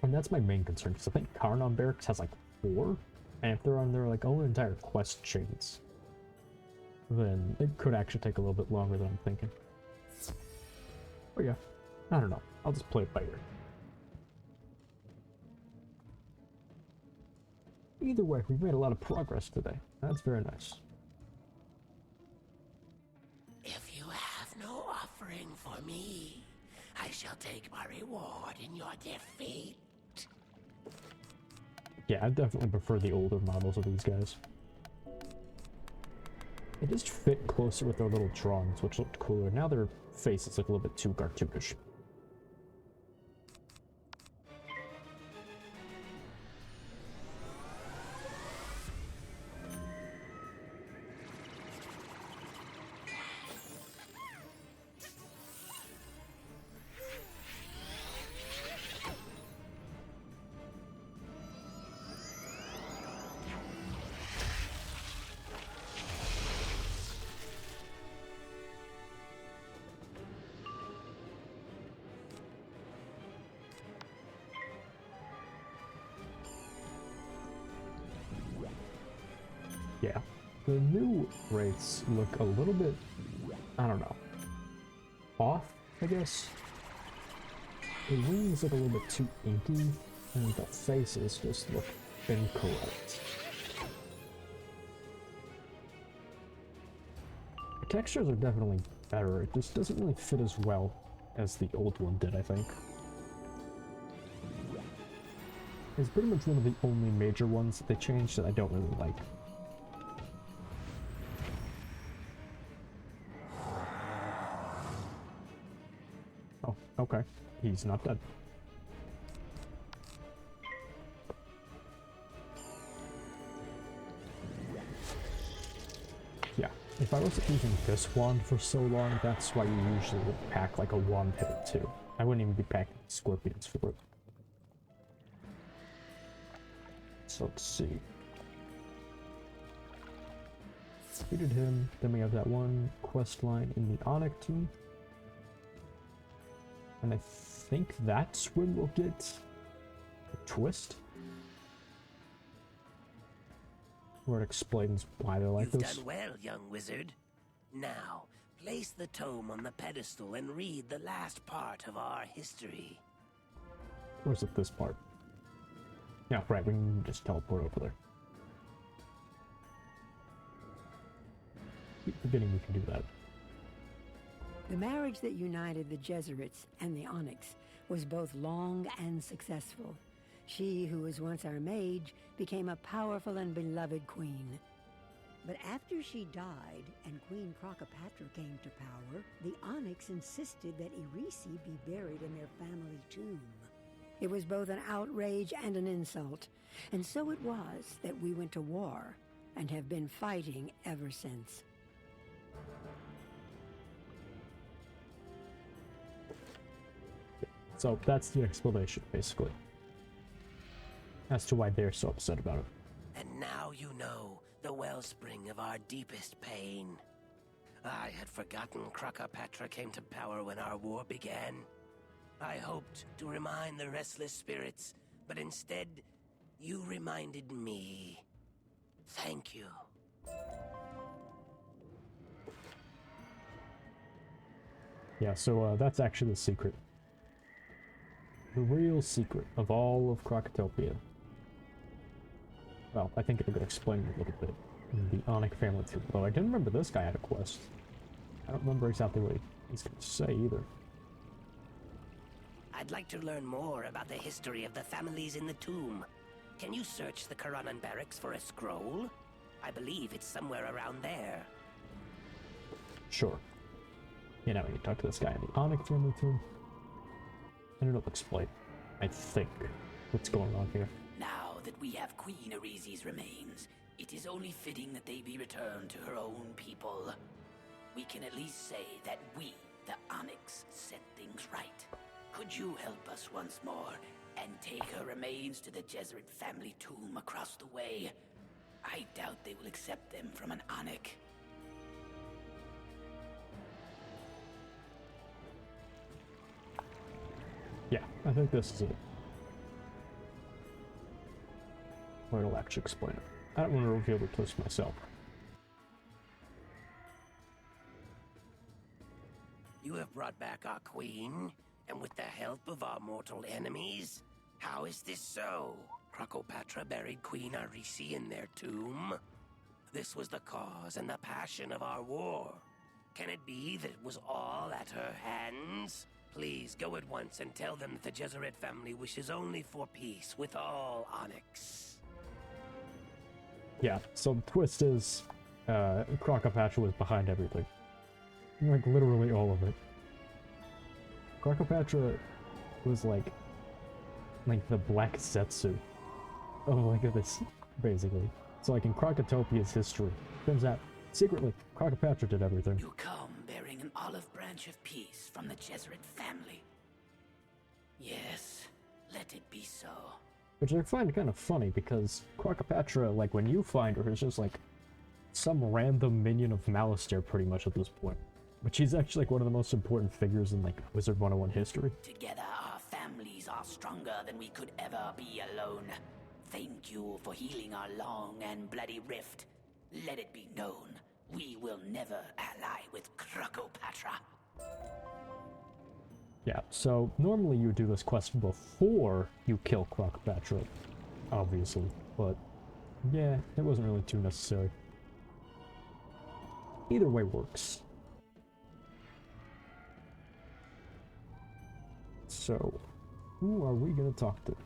A: And that's my main concern, because I think Karnan Barracks has like 4, and if they're on their like own entire quest chains, then it could actually take a little bit longer than I'm thinking. But yeah, I don't know. I'll just play it by ear. Either way, we've made a lot of progress today. That's very nice.
B: If you have no offering for me, I shall take my reward in your defeat.
A: Yeah, I definitely prefer the older models of these guys. They just fit closer with their little drawings, which looked cooler. Now their faces look a little bit too cartoonish. Yeah, the new wraiths look a little bit, I don't know, off, I guess. The wings look a little bit too inky, and the faces just look incorrect. The textures are definitely better, it just doesn't really fit as well as the old one did, I think. It's pretty much one of the only major ones that they changed that I don't really like. Oh, okay. He's not dead. If I wasn't using this wand for so long, that's why you usually would pack like a wand head or two. I wouldn't even be packing scorpions for it. So let's see. Defeated him. Then we have that one quest line in the Onyx tomb. And I think that's when we'll get a twist. Where it explains why they're like
G: You've
A: this.
G: done well, young wizard. Now, place the tome on the pedestal and read the last part of our history.
A: Or is it this part? Yeah, right, we can just teleport over there. Keep forgetting we can do that.
H: The marriage that united the Jesuits and the Onyx was both long and successful. She, who was once our mage, became a powerful and beloved queen. But after she died and Queen Krokopatra came to power, the Onyx insisted that Irisi be buried in their family tomb. It was both an outrage and an insult, and so it was that we went to war and have been fighting ever since.
A: So that's the explanation, basically, as to why they're so upset about it.
G: And now you know the wellspring of our deepest pain. I had forgotten Krokopatra came to power when our war began. I hoped to remind the restless spirits, but instead, you reminded me. Thank you.
A: Yeah, so that's actually the secret. The real secret of all of Krokotopia. Well, I think it'll get explained a little bit in the Onyx family too. Though I didn't remember this guy had a quest. I don't remember exactly what he's going to say either.
G: I'd like to learn more about the history of the families in the tomb. Can you search the Karanan barracks for a scroll? I believe it's somewhere around there.
A: Sure. You know, you talk to this guy in the Onyx family too. And it'll explain, I think, what's going on here.
G: Now that we have Queen Irisi's remains, it is only fitting that they be returned to her own people. We can at least say that we, the Onyx, set things right. Could you help us once more and take her remains to the Jesuit family tomb across the way? I doubt they will accept them from an Onyx.
A: Yeah, I think this is it. Where it'll actually explain it. I don't want to reveal the twist myself.
G: You have brought back our queen, and with the help of our mortal enemies? How is this so? Krokopatra buried Queen Irisi in their tomb? This was the cause and the passion of our war. Can it be that it was all at her hands? Please go at once and tell them that the Jesuit family wishes only for peace with all Onyx.
A: Yeah, so the twist is, Krokopatra was behind everything. Like, literally all of it. Krokopatra was like the Black Zetsu of like this, basically. So like in Krokotopia's history, turns out, secretly, Krokopatra did everything.
G: You come bearing an olive branch of peace from the Jesuit family. Yes, let it be so.
A: Which I find kind of funny, because Krokopatra, like, when you find her, is just like some random minion of Malistaire pretty much at this point. But she's actually like one of the most important figures in like Wizard101 history.
G: Together our families are stronger than we could ever be alone. Thank you for healing our long and bloody rift. Let it be known, we will never ally with Krokopatra.
A: Yeah, so normally you would do this quest before you kill Krokopatra, obviously, but yeah, it wasn't really too necessary. Either way works. So, who are we gonna talk to?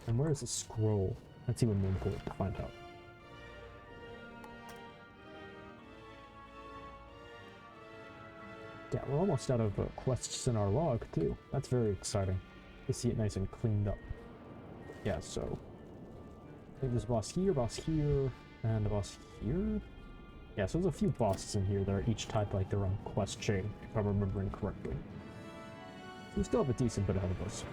A: And where is the scroll? That's even more important to find out. Yeah, we're almost out of quests in our log, too. That's very exciting to see it nice and cleaned up. Yeah, so I think there's a boss here, and a boss here. Yeah, so there's a few bosses in here that are each tied to like their own quest chain, if I'm remembering correctly. So we still have a decent bit ahead of us.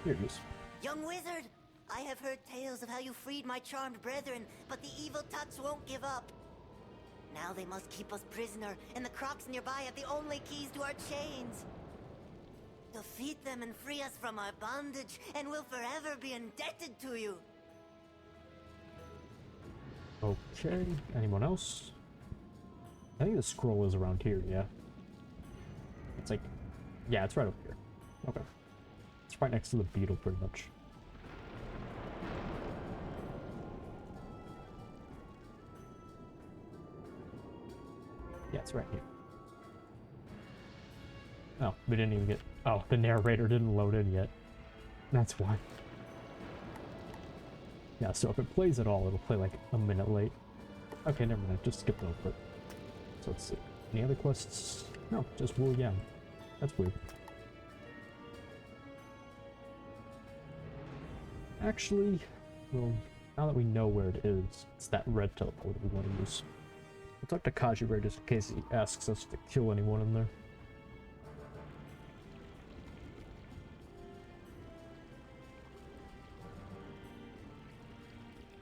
A: Here he is.
J: Young wizard, I have heard tales of how you freed my charmed brethren, but the evil tuts won't give up. Now they must keep us prisoner, and the crocs nearby have the only keys to our chains. Defeat them and free us from our bondage, and we'll forever be indebted to you.
A: Okay, anyone else? I think the scroll is around here, yeah. It's like, yeah, it's right over here. Okay. It's right next to the beetle, pretty much. Yeah, it's right here. Oh, we didn't even get... Oh, the narrator didn't load in yet. That's why. Yeah, so if it plays at all, it'll play like a minute late. Okay, never mind. Just skip over it. So let's see. Any other quests? No, just William. That's weird. Actually, well, now that we know where it is, it's that red teleporter we want to use. We'll talk to Kajire just in case he asks us to kill anyone in there.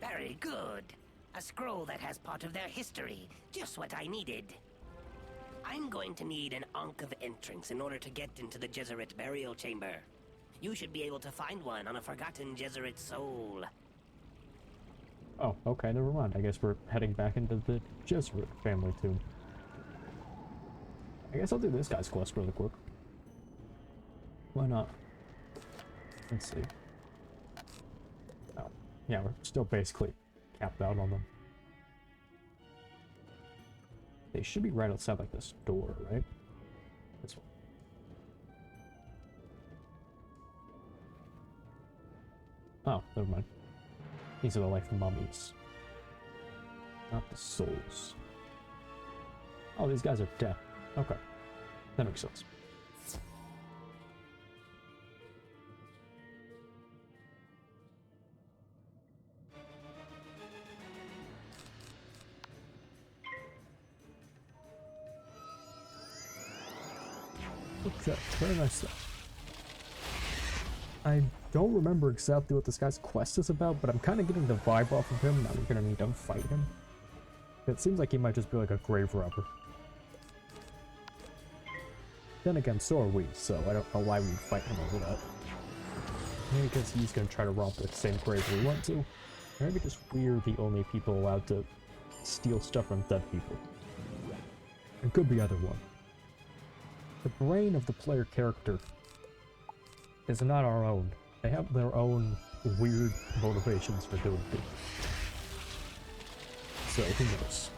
G: Very good. A scroll that has part of their history. Just what I needed. I'm going to need an Ankh of entrance in order to get into the Jesuit burial chamber. You should be able to find one on a forgotten Jesuit soul.
A: Oh, okay, never mind. I guess we're heading back into the Jesuit family tomb. I guess I'll do this guy's quest really quick. Why not? Let's see. Oh, yeah, we're still basically capped out on them. They should be right outside like this door, right? This one. Oh, never mind. These are the like mummies. Not the souls. Oh, these guys are dead. Okay. That makes sense. Okay, very nice stuff. I don't remember exactly what this guy's quest is about, but I'm kind of getting the vibe off of him that we're gonna need to fight him. It seems like he might just be like a grave robber. Then again, so are we, so I don't know why we'd fight him over that. Maybe because he's gonna try to romp the same grave we want to. Or maybe just we're the only people allowed to steal stuff from dead people. It could be either one. The brain of the player character is not our own. They have their own weird motivations for doing things. So, who knows?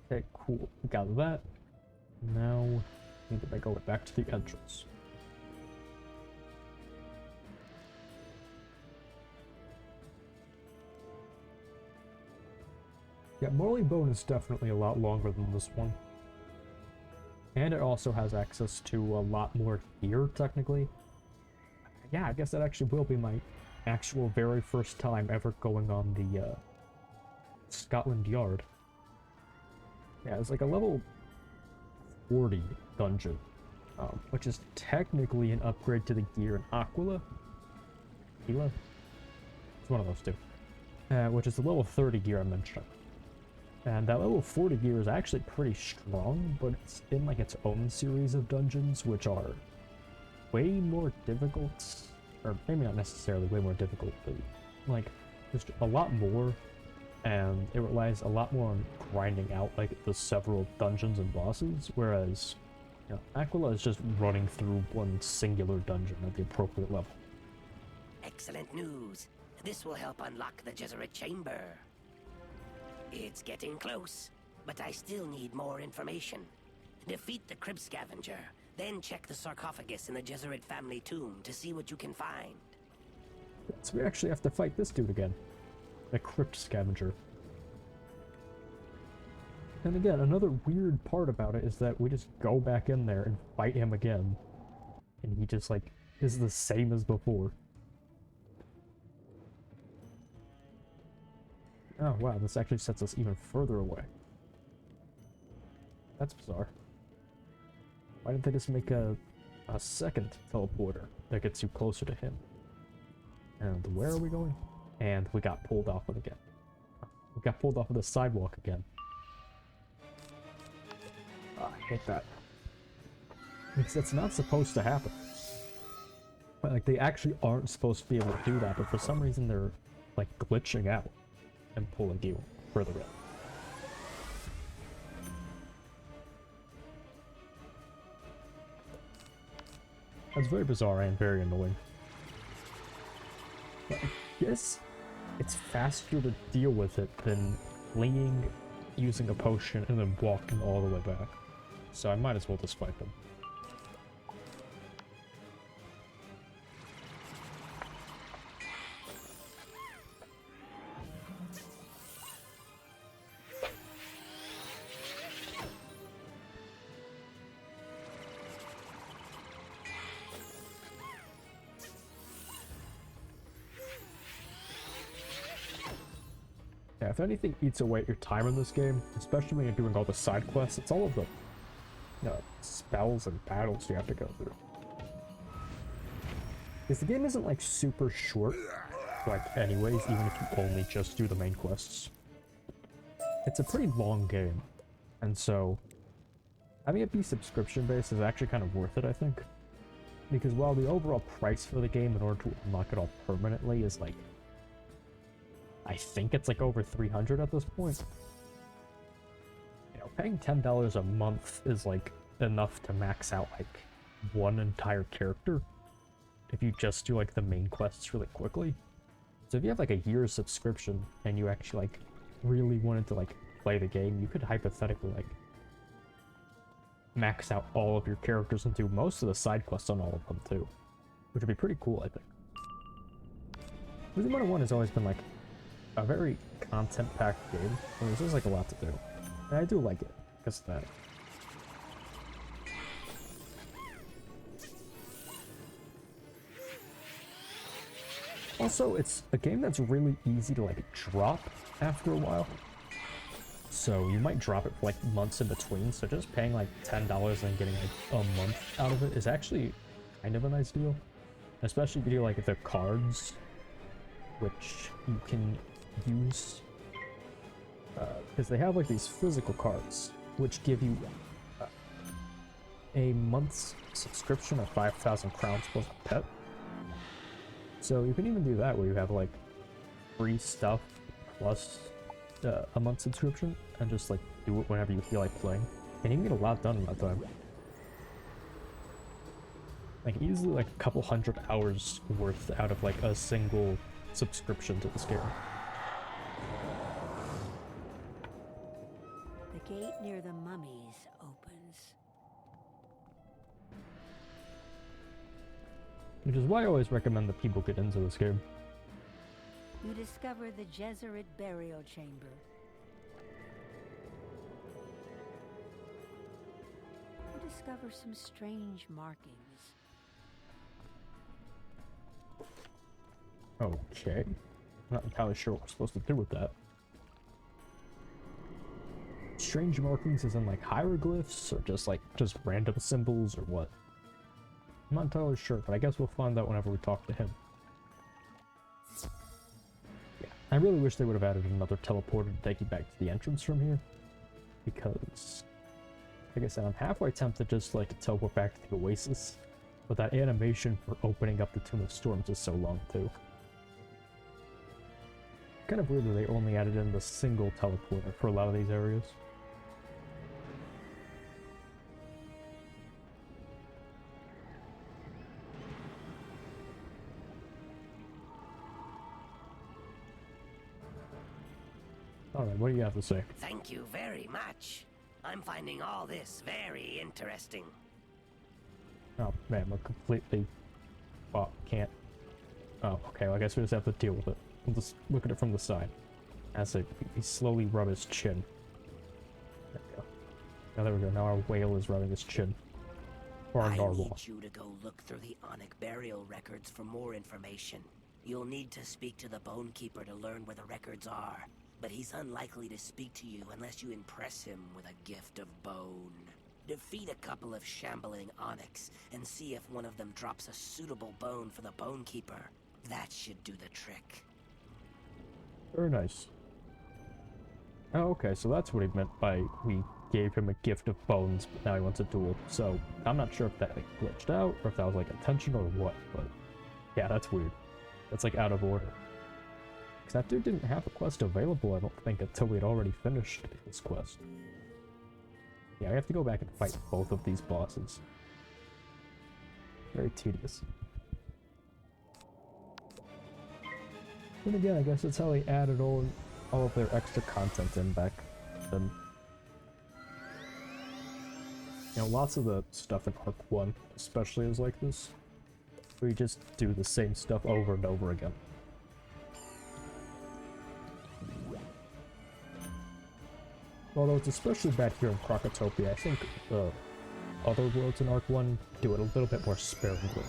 A: Okay, cool. We got that. Now, we need to go back to the entrance. Yeah, Morley Bone is definitely a lot longer than this one. And it also has access to a lot more gear, technically. Yeah, I guess that actually will be my actual very first time ever going on the Scotland Yard. Yeah, it's like a level 40 dungeon, which is technically an upgrade to the gear in Aquila. Aquila? It's one of those two. Which is the level 30 gear I mentioned. And that level 40 gear is actually pretty strong, but it's in like its own series of dungeons, which are way more difficult. Or maybe not necessarily way more difficult, but like just a lot more. And it relies a lot more on grinding out like the several dungeons and bosses, whereas, you know, Aquila is just running through one singular dungeon at the appropriate level.
G: Excellent news. This will help unlock the Jesuit chamber. It's getting close, but I still need more information. Defeat the Crib Scavenger, then check the sarcophagus in the Jesuit family tomb to see what you can find.
A: So we actually have to fight this dude again. The Crypt Scavenger. And again, another weird part about it is that we just go back in there and fight him again. And he just, like, is the same as before. Oh, wow, this actually sets us even further away. That's bizarre. Why didn't they just make a second teleporter that gets you closer to him? And where are we going? And we got pulled off of again. We got pulled off of the sidewalk again. Oh, I hate that. Because it's not supposed to happen. But, like, they actually aren't supposed to be able to do that, but for some reason they're, like, glitching out and pulling you further in. That's very bizarre and very annoying. But I guess it's faster to deal with it than fleeing, using a potion, and then walking all the way back. So I might as well just fight them. Yeah, if anything eats away at your time in this game, especially when you're doing all the side quests, it's all of the spells and battles you have to go through. Because the game isn't like super short, like anyways, even if you only just do the main quests. It's a pretty long game, and so having it be subscription based is actually kind of worth it, I think. Because while the overall price for the game in order to unlock it all permanently is like, I think it's like over $300 at this point. You know, paying $10 a month is like enough to max out like one entire character if you just do like the main quests really quickly. So if you have like a year's subscription and you actually like really wanted to like play the game, you could hypothetically like max out all of your characters and do most of the side quests on all of them too, which would be pretty cool, I think. Wizard101 has always been like a very content-packed game, and there's just like a lot to do. And I do like it, because of that. Also, it's a game that's really easy to like drop after a while. So you might drop it for like months in between, so just paying like $10 and getting like a month out of it is actually kind of a nice deal. Especially if you do like the cards, which you can use because they have like these physical cards which give you a month's subscription of 5,000 crowns plus a pet. So you can even do that where you have like free stuff plus a month subscription and just like do it whenever you feel like playing, and you can get a lot done in that time. Like easily like a couple hundred hours worth out of like a single subscription to this game.
H: The gate near the mummies opens.
A: Which is why I always recommend that people get into this game.
H: You discover the Jesuit burial chamber. You discover some strange markings.
A: Okay. I'm not entirely sure what we're supposed to do with that. Strange markings as in like hieroglyphs or just random symbols or what? I'm not entirely sure, but I guess we'll find out whenever we talk to him. Yeah, I really wish they would have added another teleporter to take you back to the entrance from here. Because, like I said, I'm halfway tempted just like to teleport back to the Oasis. But that animation for opening up the Tomb of Storms is so long too. Kind of weird that they only added in the single teleporter for a lot of these areas. Alright, what do you have to say?
G: Thank you very much. I'm finding all this very interesting.
A: Oh man, we're completely... Well, can't... Oh, okay, well, I guess we just have to deal with it. We'll just look at it from the side. As he slowly rub his chin. There we go. Now there we go, now our whale is rubbing his chin. Or our
G: I
A: narwhal.
G: need you to go look through the Onyx burial records for more information. You'll need to speak to the Bone Keeper to learn where the records are. But he's unlikely to speak to you unless you impress him with a gift of bone. Defeat a couple of shambling Onyx and see if one of them drops a suitable bone for the Bone Keeper. That should do the trick.
A: Very nice. Oh, okay, so that's what he meant by we gave him a gift of bones, but now he wants a duel. So, I'm not sure if that like, glitched out, or if that was like intentional or what, but yeah, that's weird. That's like out of order. Because that dude didn't have a quest available, I don't think, until we'd already finished his quest. Yeah, we have to go back and fight both of these bosses. Very tedious. Then again, I guess that's how they added all of their extra content in back then. You know, lots of the stuff in Arc 1, especially, is like this. We just do the same stuff over and over again. Although it's especially bad here in Krokotopia, I think the other worlds in Arc 1 do it a little bit more sparingly.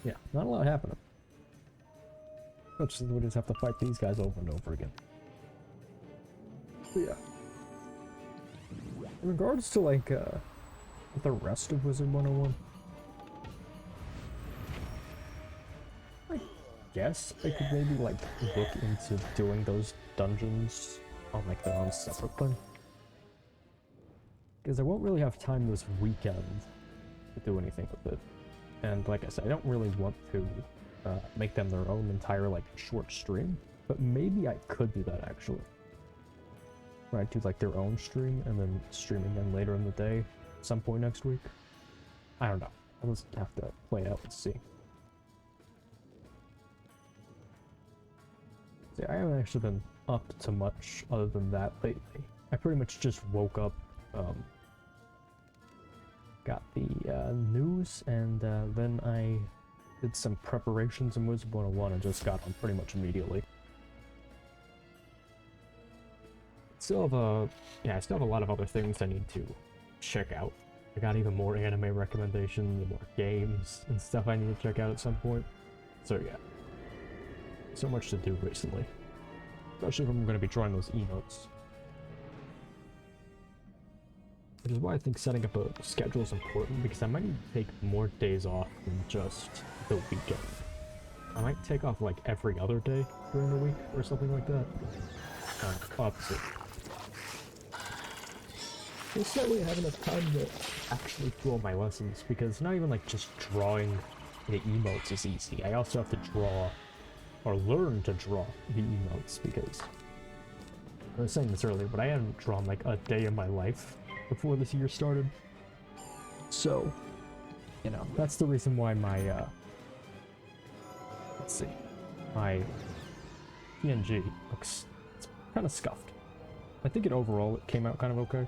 A: Yeah, not a lot happening. Which we just have to fight these guys over and over again. But yeah. In regards to like the rest of Wizard101, I guess I could maybe like look into doing those dungeons on like their own separate thing. Because I won't really have time this weekend to do anything with it. And like I said, I don't really want to make them their own entire like short stream, but maybe I could do that actually. Where I do like their own stream and then stream again later in the day, at some point next week. I don't know. I'll just have to play it out and see. See, I haven't actually been up to much other than that lately. I pretty much just woke up, got the news, and then I did some preparations in Wizard101 and just got on pretty much immediately. Still have I still have a lot of other things I need to check out. I got even more anime recommendations, more games and stuff I need to check out at some point. So yeah, so much to do recently, especially if I'm going to be drawing those emotes. Which is why I think setting up a schedule is important, because I might need to take more days off than just the weekend. I might take off like every other day during the week or something like that. Opposite. Just that way I have enough time to actually do all my lessons, because not even like just drawing the emotes is easy. I also have to draw, or learn to draw the emotes, because I was saying this earlier, but I hadn't drawn like a day in my life before this year started. So, you know, that's the reason why my, let's see, my PNG looks kind of scuffed. I think overall it came out kind of okay,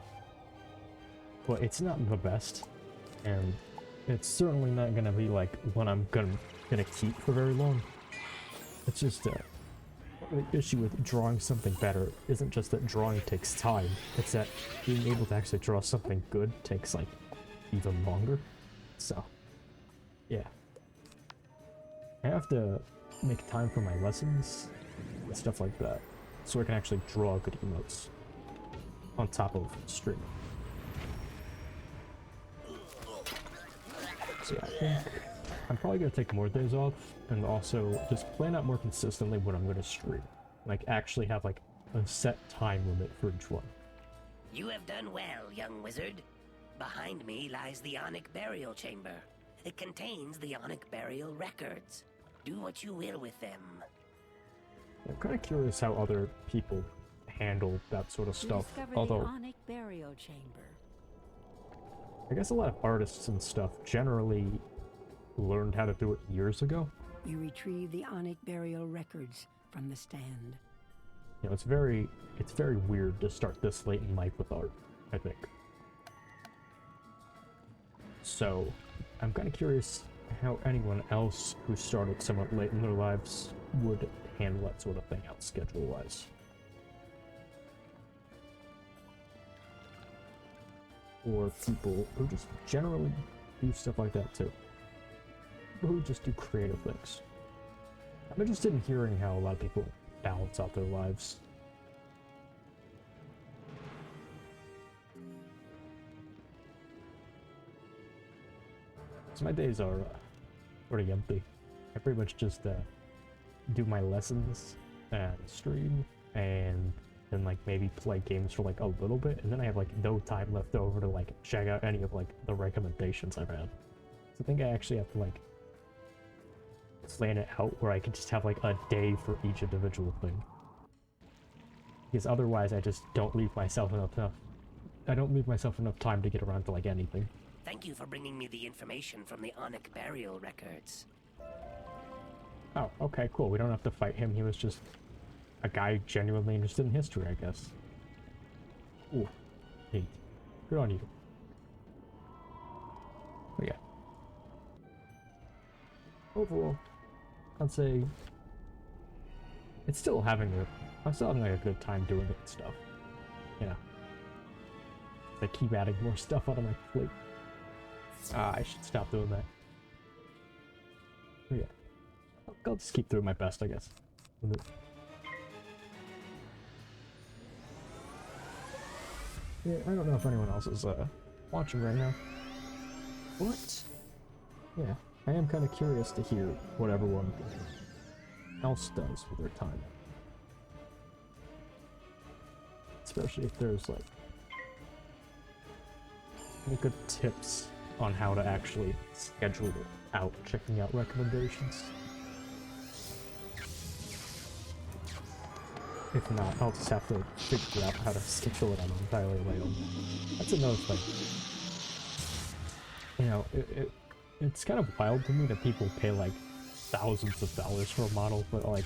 A: but it's not the best, and it's certainly not gonna be like one I'm gonna keep for very long. It's just the issue with drawing something better isn't just that drawing takes time, it's that being able to actually draw something good takes like even longer. So yeah, I have to make time for my lessons and stuff like that, so I can actually draw good emotes on top of streaming. So yeah, I think I'm probably gonna take more days off, and also just plan out more consistently when I'm gonna stream. Like, actually have, like, a set time limit for each one.
G: You have done well, young wizard. Behind me lies the Onyx Burial Chamber. It contains the Onyx Burial records. Do what you will with them.
A: I'm kind of curious how other people handle that sort of stuff. Although,
H: the Onyx Burial Chamber.
A: I guess a lot of artists and stuff generally learned how to do it years ago.
H: You retrieve the Onyx Burial records from the stand.
A: You know, it's very weird to start this late in life with art, I think. So, I'm kind of curious how anyone else who started somewhat late in their lives would handle that sort of thing out schedule-wise. Or people who just generally do stuff like that too. Who just do creative things. I'm interested in hearing how a lot of people balance out their lives. So my days are pretty empty. I pretty much just do my lessons and stream and then like maybe play games for like a little bit, and then I have like no time left over to like check out any of like the recommendations I've had. So I think I actually have to like plan it out where I can just have like a day for each individual thing. Because otherwise I just don't leave myself enough time to get around to like anything.
G: Thank you for bringing me the information from the Onyx Burial records.
A: Oh, okay, cool. We don't have to fight him. He was just a guy genuinely interested in history, I guess. Ooh, neat. Good on you. But yeah. Overall, I'd say I'm still having like a good time doing it and stuff. You know. They keep adding more stuff onto my plate. I should stop doing that. But yeah. I'll just keep doing my best, I guess. Yeah, I don't know if anyone else is watching right now. What? Yeah, I am kind of curious to hear what everyone else does with their time. Especially if there's like any good tips on how to actually schedule out checking out recommendations. If not, I'll just have to figure out how to schedule it on entirely my own. That's another thing. You know, it's kind of wild to me that people pay like thousands of dollars for a model, but like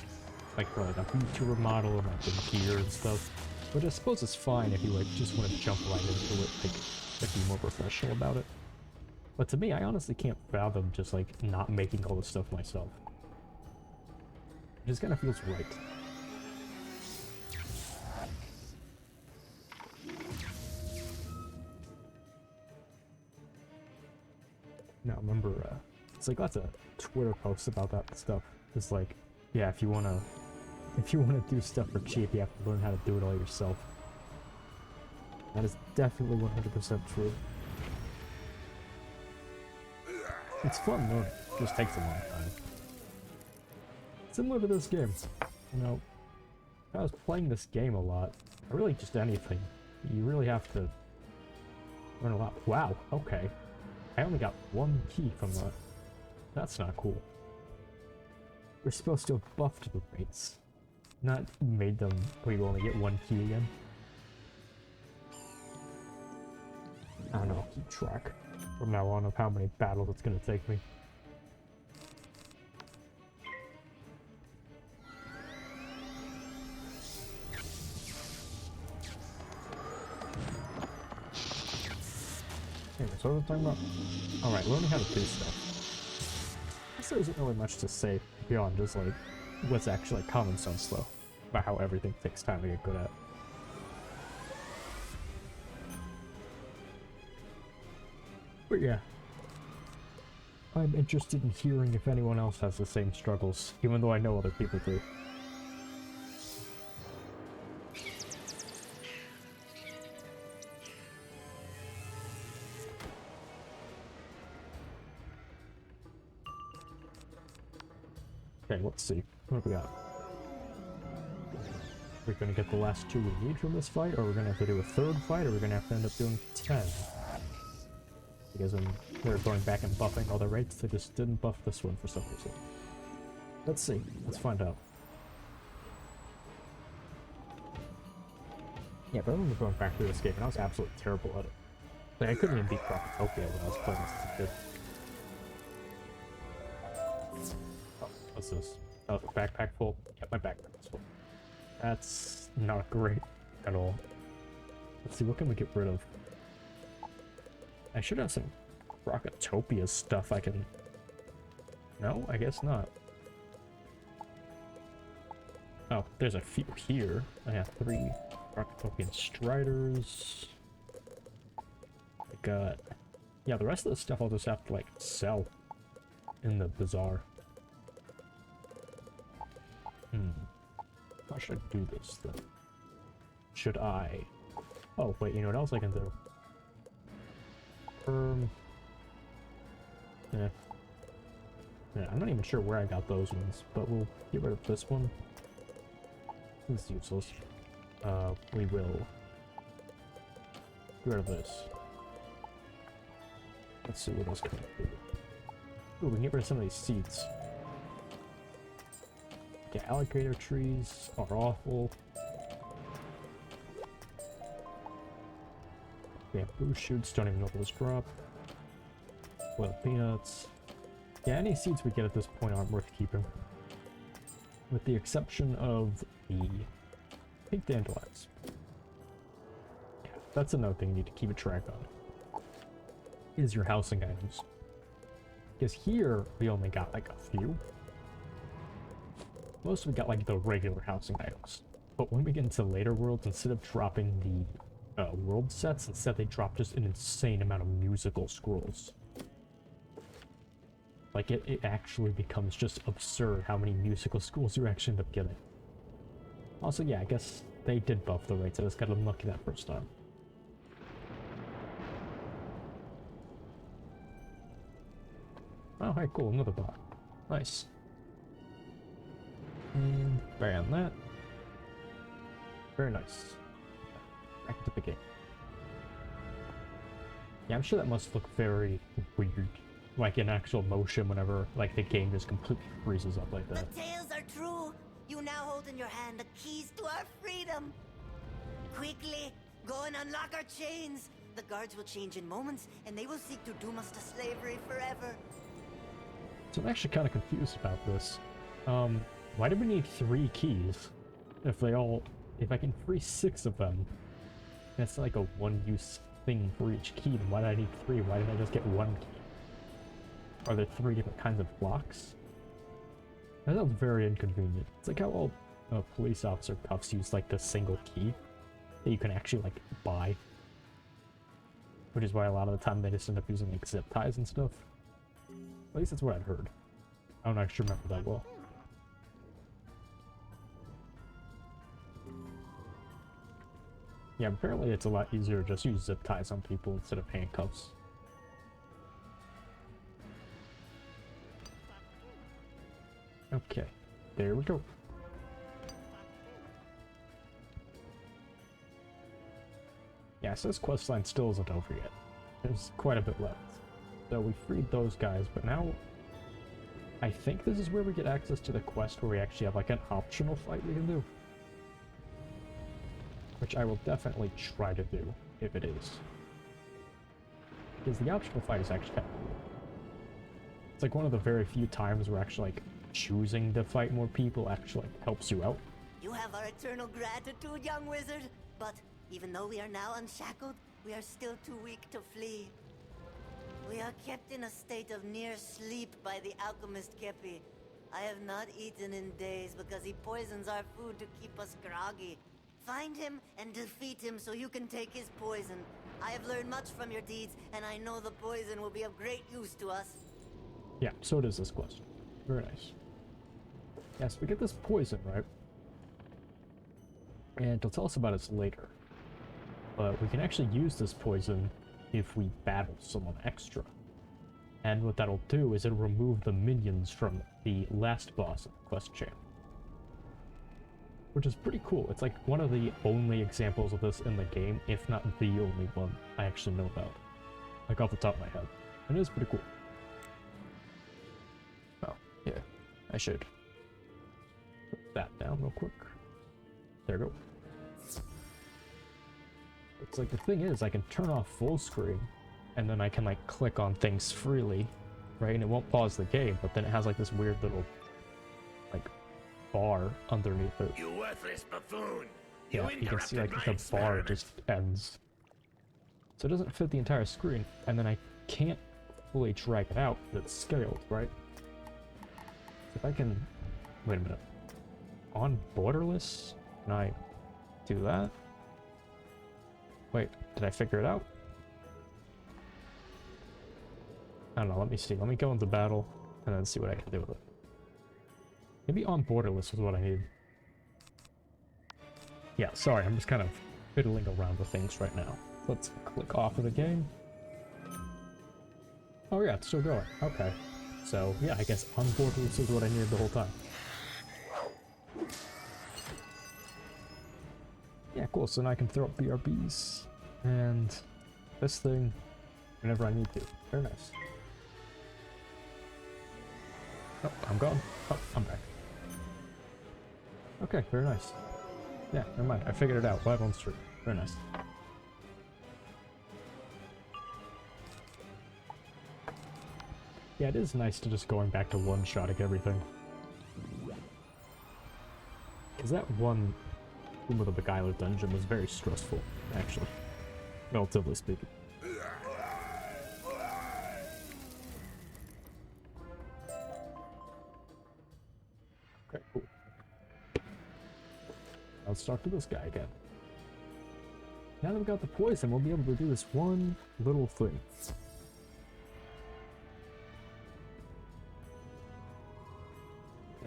A: for like a VTuber model and like the gear and stuff. Which I suppose is fine if you like just want to jump right into it, like be more professional about it. But to me, I honestly can't fathom just like not making all this stuff myself. It just kind of feels right. Now remember, it's like lots of Twitter posts about that stuff. It's like, yeah, if you wanna do stuff for cheap, you have to learn how to do it all yourself. That is definitely 100% true. It's fun though, it just takes a long time. Similar to this game, you know, if I was playing this game a lot, or really just anything, you really have to learn a lot. Wow, okay. I only got one key from that. That's not cool. We're supposed to have buffed the rates, not made them where you only get one key again. I don't know, I'll keep track from now on of how many battles it's gonna take me. Anyway, so what was I talking about? Alright, learning how to do stuff. I guess there isn't really much to say beyond just like what's actually like common sense though, about how everything takes time to get good at. But yeah, I'm interested in hearing if anyone else has the same struggles, even though I know other people do. Okay, let's see. What do we got? We're gonna get the last 2 we need from this fight, or we're gonna have to do a 3rd fight, or we're gonna have to end up doing 10. Because when they're going back and buffing all the rates, they just didn't buff this one for some reason. Let's see. Let's find out. Yeah, but I remember going back through this game, and I was absolutely terrible at it. Like, I couldn't even beat Krokotopia when I was playing this as a kid. Oh, what's this? Oh, backpack full? Yeah, my backpack is full. That's not great at all. Let's see, what can we get rid of? I should have some Krokotopia stuff I can... No, I guess not. Oh, there's a few here. I have 3 Krokotopian Striders. I got... Yeah, the rest of the stuff I'll just have to, like, sell in the bazaar. How should I do this, then? Should I... Oh, wait, you know what else I can do? Yeah. Yeah, I'm not even sure where I got those ones, but we'll get rid of this one. This is useless. We will get rid of this. Let's see what else can I do. Ooh, we can get rid of some of these seeds. Yeah, alligator trees are awful. Bamboo shoots, don't even know those drop. Boiled peanuts. Yeah, any seeds we get at this point aren't worth keeping. With the exception of the pink dandelions. Yeah, that's another thing you need to keep a track on. Is your housing items. Because here, we only got like a few. Most of we got like the regular housing items. But when we get into later worlds, instead of dropping the world sets, instead they drop just an insane amount of musical scrolls. Like, it actually becomes just absurd how many musical schools you actually end up getting. Also, yeah, I guess they did buff the rates. I just got unlucky that first time. Oh, hey, cool, another bot. Nice. And ban that. Very nice. Back to the game. Yeah, I'm sure that must look very weird. Like in actual motion whenever like the game just completely freezes up like that.
J: The tales are true. You now hold in your hand the keys to our freedom. Quickly, go and unlock our chains. The guards will change in moments, and they will seek to doom us to slavery forever.
A: So I'm actually kind of confused about this. Why do we need 3 keys? If I can free 6 of them, that's like a one-use thing for each key, then why did I need 3? Why didn't I just get 1 key? Are there 3 different kinds of blocks? That sounds very inconvenient. It's like how all police officer cuffs use like the single key that you can actually like buy. Which is why a lot of the time they just end up using like zip ties and stuff. At least that's what I'd heard. I don't actually remember that well. Yeah, apparently it's a lot easier to just use zip ties on people instead of handcuffs. Okay, there we go. Yeah, so this questline still isn't over yet. There's quite a bit left. So we freed those guys, but now I think this is where we get access to the quest where we actually have like an optional fight we can do. Which I will definitely try to do, if it is. Because the optional fight is actually kind of cool. It's like one of the very few times where actually like choosing to fight more people actually like, helps you out.
J: You have our eternal gratitude, young wizard. But even though we are now unshackled, we are still too weak to flee. We are kept in a state of near sleep by the alchemist Kepi. I have not eaten in days because he poisons our food to keep us groggy. Find him and defeat him so you can take his poison. I have learned much from your deeds, and I know the poison will be of great use to us.
A: Yeah, so does this quest. Very nice. Yes, we get this poison, right? And he'll tell us about it later. But we can actually use this poison if we battle someone extra. And what that'll do is it'll remove the minions from the last boss of the quest chain. Which is pretty cool. It's like one of the only examples of this in the game, if not the only one I actually know about. Like off the top of my head. And it is pretty cool. Oh, yeah. I should put that down real quick. There we go. It's like the thing is, I can turn off full screen, and then I can like click on things freely, right? And it won't pause the game, but then it has like this weird little like bar underneath it.
B: You worthless buffoon!
A: Yeah, you can see like the bar just ends. So it doesn't fit the entire screen, and then I can't fully drag it out, but it's scaled, right? So if I can... Wait a minute. On borderless? Can I do that? Wait, did I figure it out? I don't know, let me see. Let me go into battle, and then see what I can do with it. Maybe on borderless is what I need. Yeah, sorry, I'm just kind of fiddling around with things right now. Let's click off of the game. Oh yeah, it's still going. Okay. So, yeah, I guess on borderless is what I needed the whole time. Yeah, cool, so now I can throw up BRBs. And this thing whenever I need to. Very nice. Oh, I'm gone. Oh, I'm back. Okay, very nice. Yeah, never mind. I figured it out. Live on stream. Very nice. Yeah, it is nice to just going back to one-shotting everything. Because that one Tomb of the Beguiler dungeon was very stressful, actually. Relatively speaking. Okay, cool. Let's talk to this guy again. Now that we've got the poison, we'll be able to do this one little thing.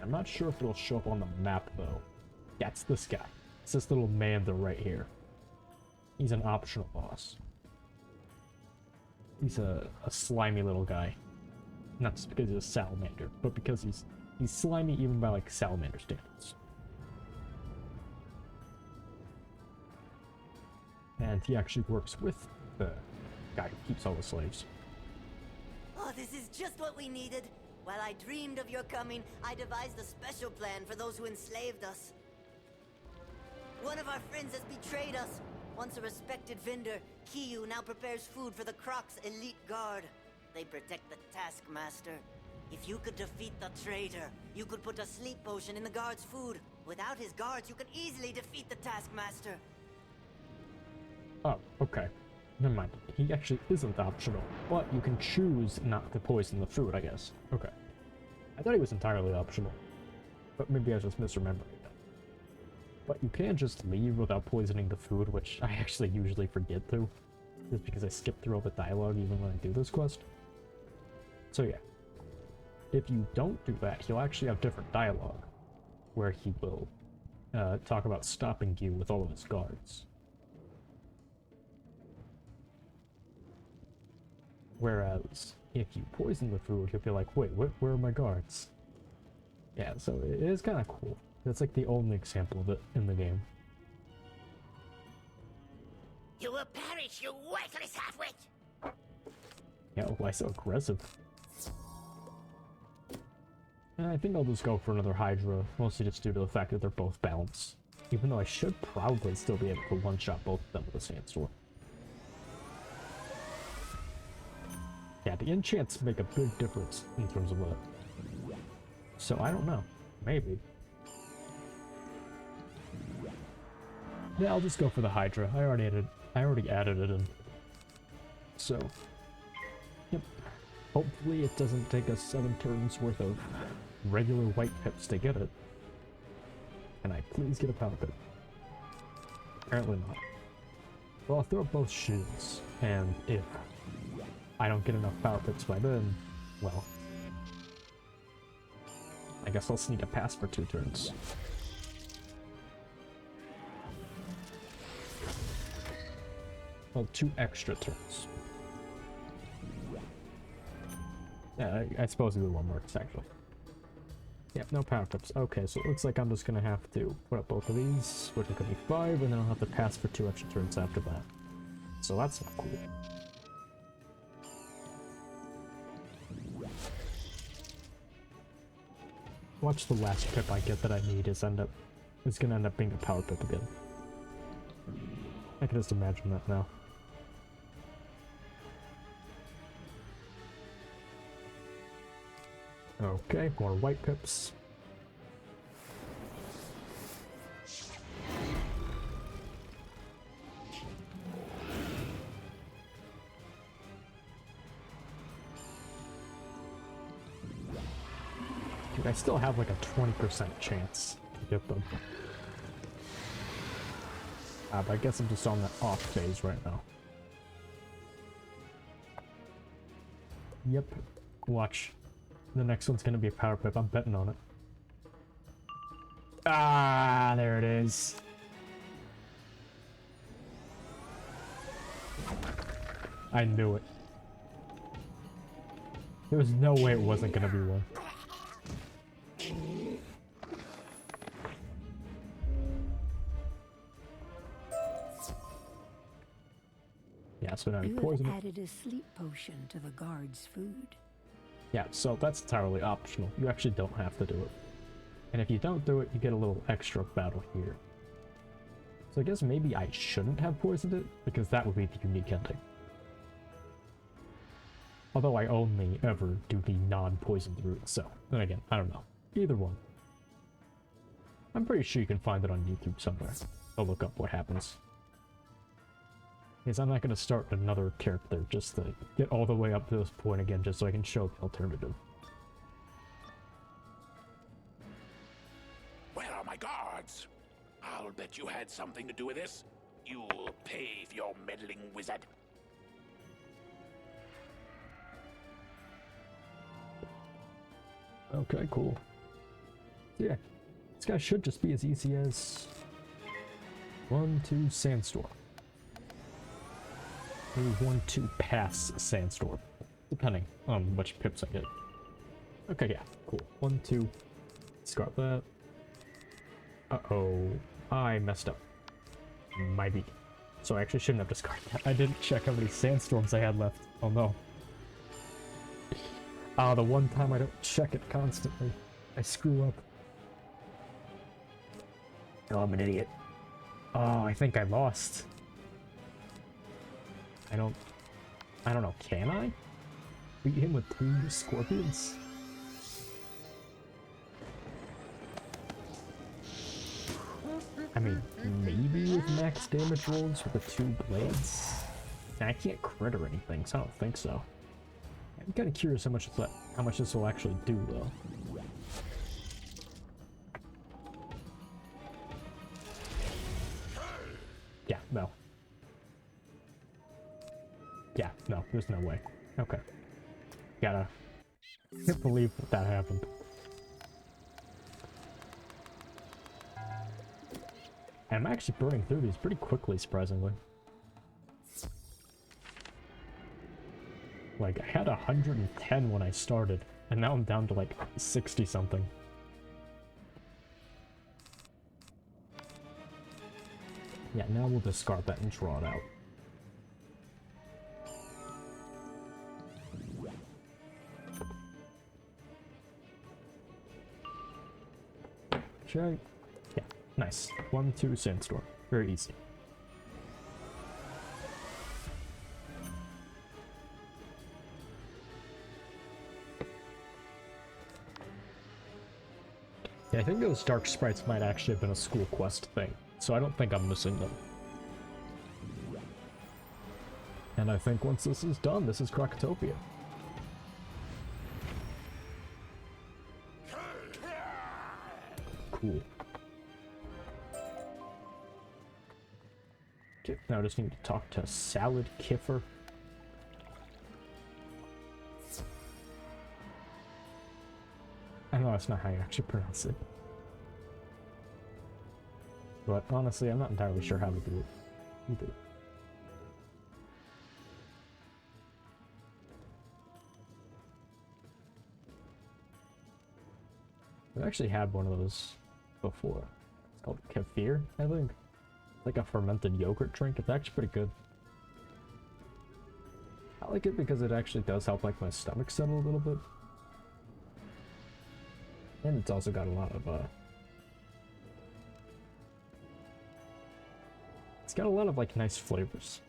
A: I'm not sure if it'll show up on the map, though. Yeah, it's this guy. It's this little Manda right here. He's an optional boss. He's a slimy little guy. Not just because he's a salamander, but because he's slimy even by, like, salamander standards. And he actually works with the guy who keeps all the slaves.
J: Oh, this is just what we needed. While I dreamed of your coming, I devised a special plan for those who enslaved us. One of our friends has betrayed us. Once a respected vendor, Kiyu now prepares food for the Krok's elite guard. They protect the Taskmaster. If you could defeat the traitor, you could put a sleep potion in the guard's food. Without his guards, you could easily defeat the Taskmaster.
A: Oh, okay. Never mind. He actually isn't optional, but you can choose not to poison the food, I guess. Okay. I thought he was entirely optional, but maybe I was just misremembering that. But you can just leave without poisoning the food, which I actually usually forget to, just because I skip through all the dialogue even when I do this quest. So yeah. If you don't do that, he'll actually have different dialogue, where he will talk about stopping you with all of his guards. Whereas, if you poison the food, he'll be like, wait, where are my guards? Yeah, so it is kind of cool. That's like the only example of it in the game.
B: You will perish, you worthless half-wit!
A: Yeah, why so aggressive? I think I'll just go for another Hydra, mostly just due to the fact that they're both balanced. Even though I should probably still be able to one-shot both of them with a Sandstorm. Yeah, the enchants make a big difference in terms of that. So I don't know. Maybe. Yeah, I'll just go for the Hydra. I already added it in. So, yep. Hopefully it doesn't take us 7 turns worth of regular white pips to get it. Can I please get a power pip? Apparently not. Well, I'll throw up both shields, and if I don't get enough power pips by then, well, I guess I'll sneak a pass for 2 turns. Well, 2 extra turns. Yeah, I suppose either one works, actually. Yep, no power pips. Okay, so it looks like I'm just gonna have to put up both of these, which are gonna be 5, and then I'll have to pass for 2 extra turns after that. So that's not cool. Watch the last pip I get that I need is gonna end up being a power pip again. I can just imagine that now. Okay, more white pips. Dude, I still have like a 20% chance to get them. But I guess I'm just on that off phase right now. Yep. Watch. The next one's gonna be a power pip. I'm betting on it. Ah, there it is. I knew it. There was no way it wasn't gonna be one. Yeah, so now you poison it.
H: Added a sleep potion to the guard's food.
A: Yeah, so that's entirely optional. You actually don't have to do it. And if you don't do it, you get a little extra battle here. So I guess maybe I shouldn't have poisoned it, because that would be the unique ending. Although I only ever do the non-poisoned route, so then again, I don't know. Either one. I'm pretty sure you can find it on YouTube somewhere. I'll look up what happens. Because I'm not going to start another character just to get all the way up to this point again, just so I can show the alternative.
B: Where are my guards? I'll bet you had something to do with this. You'll pay for your meddling, wizard.
A: Okay, cool. So yeah, this guy should just be as easy as 1, 2, Sandstorm. Maybe 1, 2, pass Sandstorm, depending on which pips I get. Okay, yeah, cool. 1, 2, discard that. Uh-oh, I messed up. Maybe. So I actually shouldn't have discarded that. I didn't check how many Sandstorms I had left. Oh no. Ah, the one time I don't check it constantly. I screw up. Oh, I'm an idiot. Oh, I think I lost. I don't know, can I? Beat him with 2 scorpions? I mean, maybe with max damage rolls with the 2 blades? I can't crit or anything, so I don't think so. I'm kind of curious how much this will actually do, though. Yeah, no. Yeah, no, there's no way. Okay. Can't believe that happened. And I'm actually burning through these pretty quickly, surprisingly. Like, I had 110 when I started, and now I'm down to like 60 something. Yeah, now we'll discard that and draw it out. Check. Yeah, nice. 1, 2, Sandstorm. Very easy. Yeah, I think those dark sprites might actually have been a school quest thing, so I don't think I'm missing them. And I think once this is done, this is Krokotopia. Cool. Okay, now I just need to talk to Salad Kiffer. I know that's not how you actually pronounce it. But honestly, I'm not entirely sure how to do it either. I've actually had one of those before. It's called kefir, I think. It's like a fermented yogurt drink. It's actually pretty good. I like it because it actually does help like my stomach settle a little bit. And it's also got a lot of it's got a lot of like nice flavors.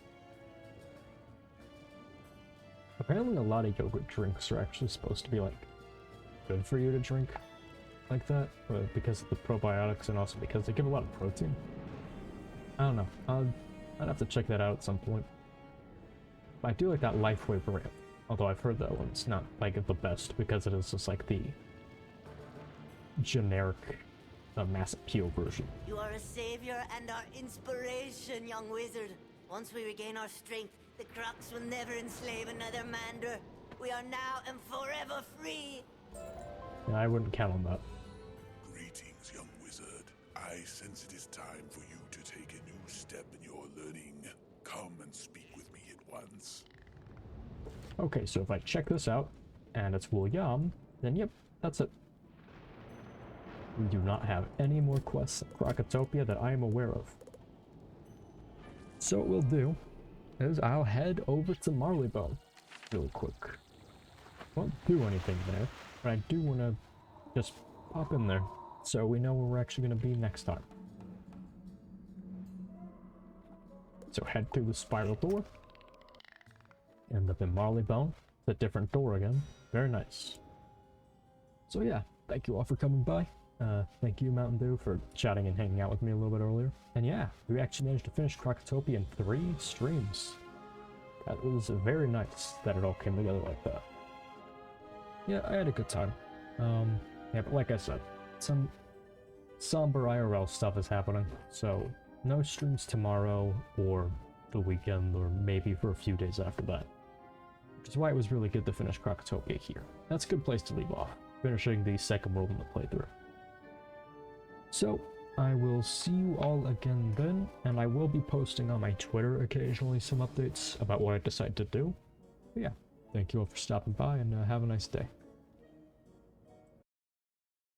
A: Apparently a lot of yogurt drinks are actually supposed to be like good for you to drink like that, but because of the probiotics and also because they give a lot of protein. I don't know. I'd have to check that out at some point. I do like that Lifeway brand, although I've heard that one's not like the best because it is just like the generic mass appeal version.
J: You are a savior and our inspiration, young wizard. Once we regain our strength, the Crocs will never enslave another Mander. We are now and forever free.
A: Yeah, I wouldn't count on that.
K: Greetings, young wizard. I sense it is time for you to take a new step in your learning. Come and speak with me at once.
A: Okay, so if I check this out, and it's William, then yep, that's it. We do not have any more quests in Krokotopia that I am aware of. So what we'll do is I'll head over to Marleybone really quick. Won't do anything there, but I do want to just pop in there so we know where we're actually going to be next time. So head through the spiral door. End up in Marleybone. It's a different door again. Very nice. So yeah, thank you all for coming by. Thank you, Mountain Dew, for chatting and hanging out with me a little bit earlier. And yeah, we actually managed to finish Krokotopia in 3 streams. That was very nice that it all came together like that. Yeah, I had a good time. Yeah, but like I said, some somber IRL stuff is happening, so no streams tomorrow or the weekend or maybe for a few days after that. Which is why it was really good to finish Krokotopia here. That's a good place to leave off, finishing the second world in the playthrough. So, I will see you all again then, and I will be posting on my Twitter occasionally some updates about what I decide to do. But yeah, thank you all for stopping by, and have a nice day.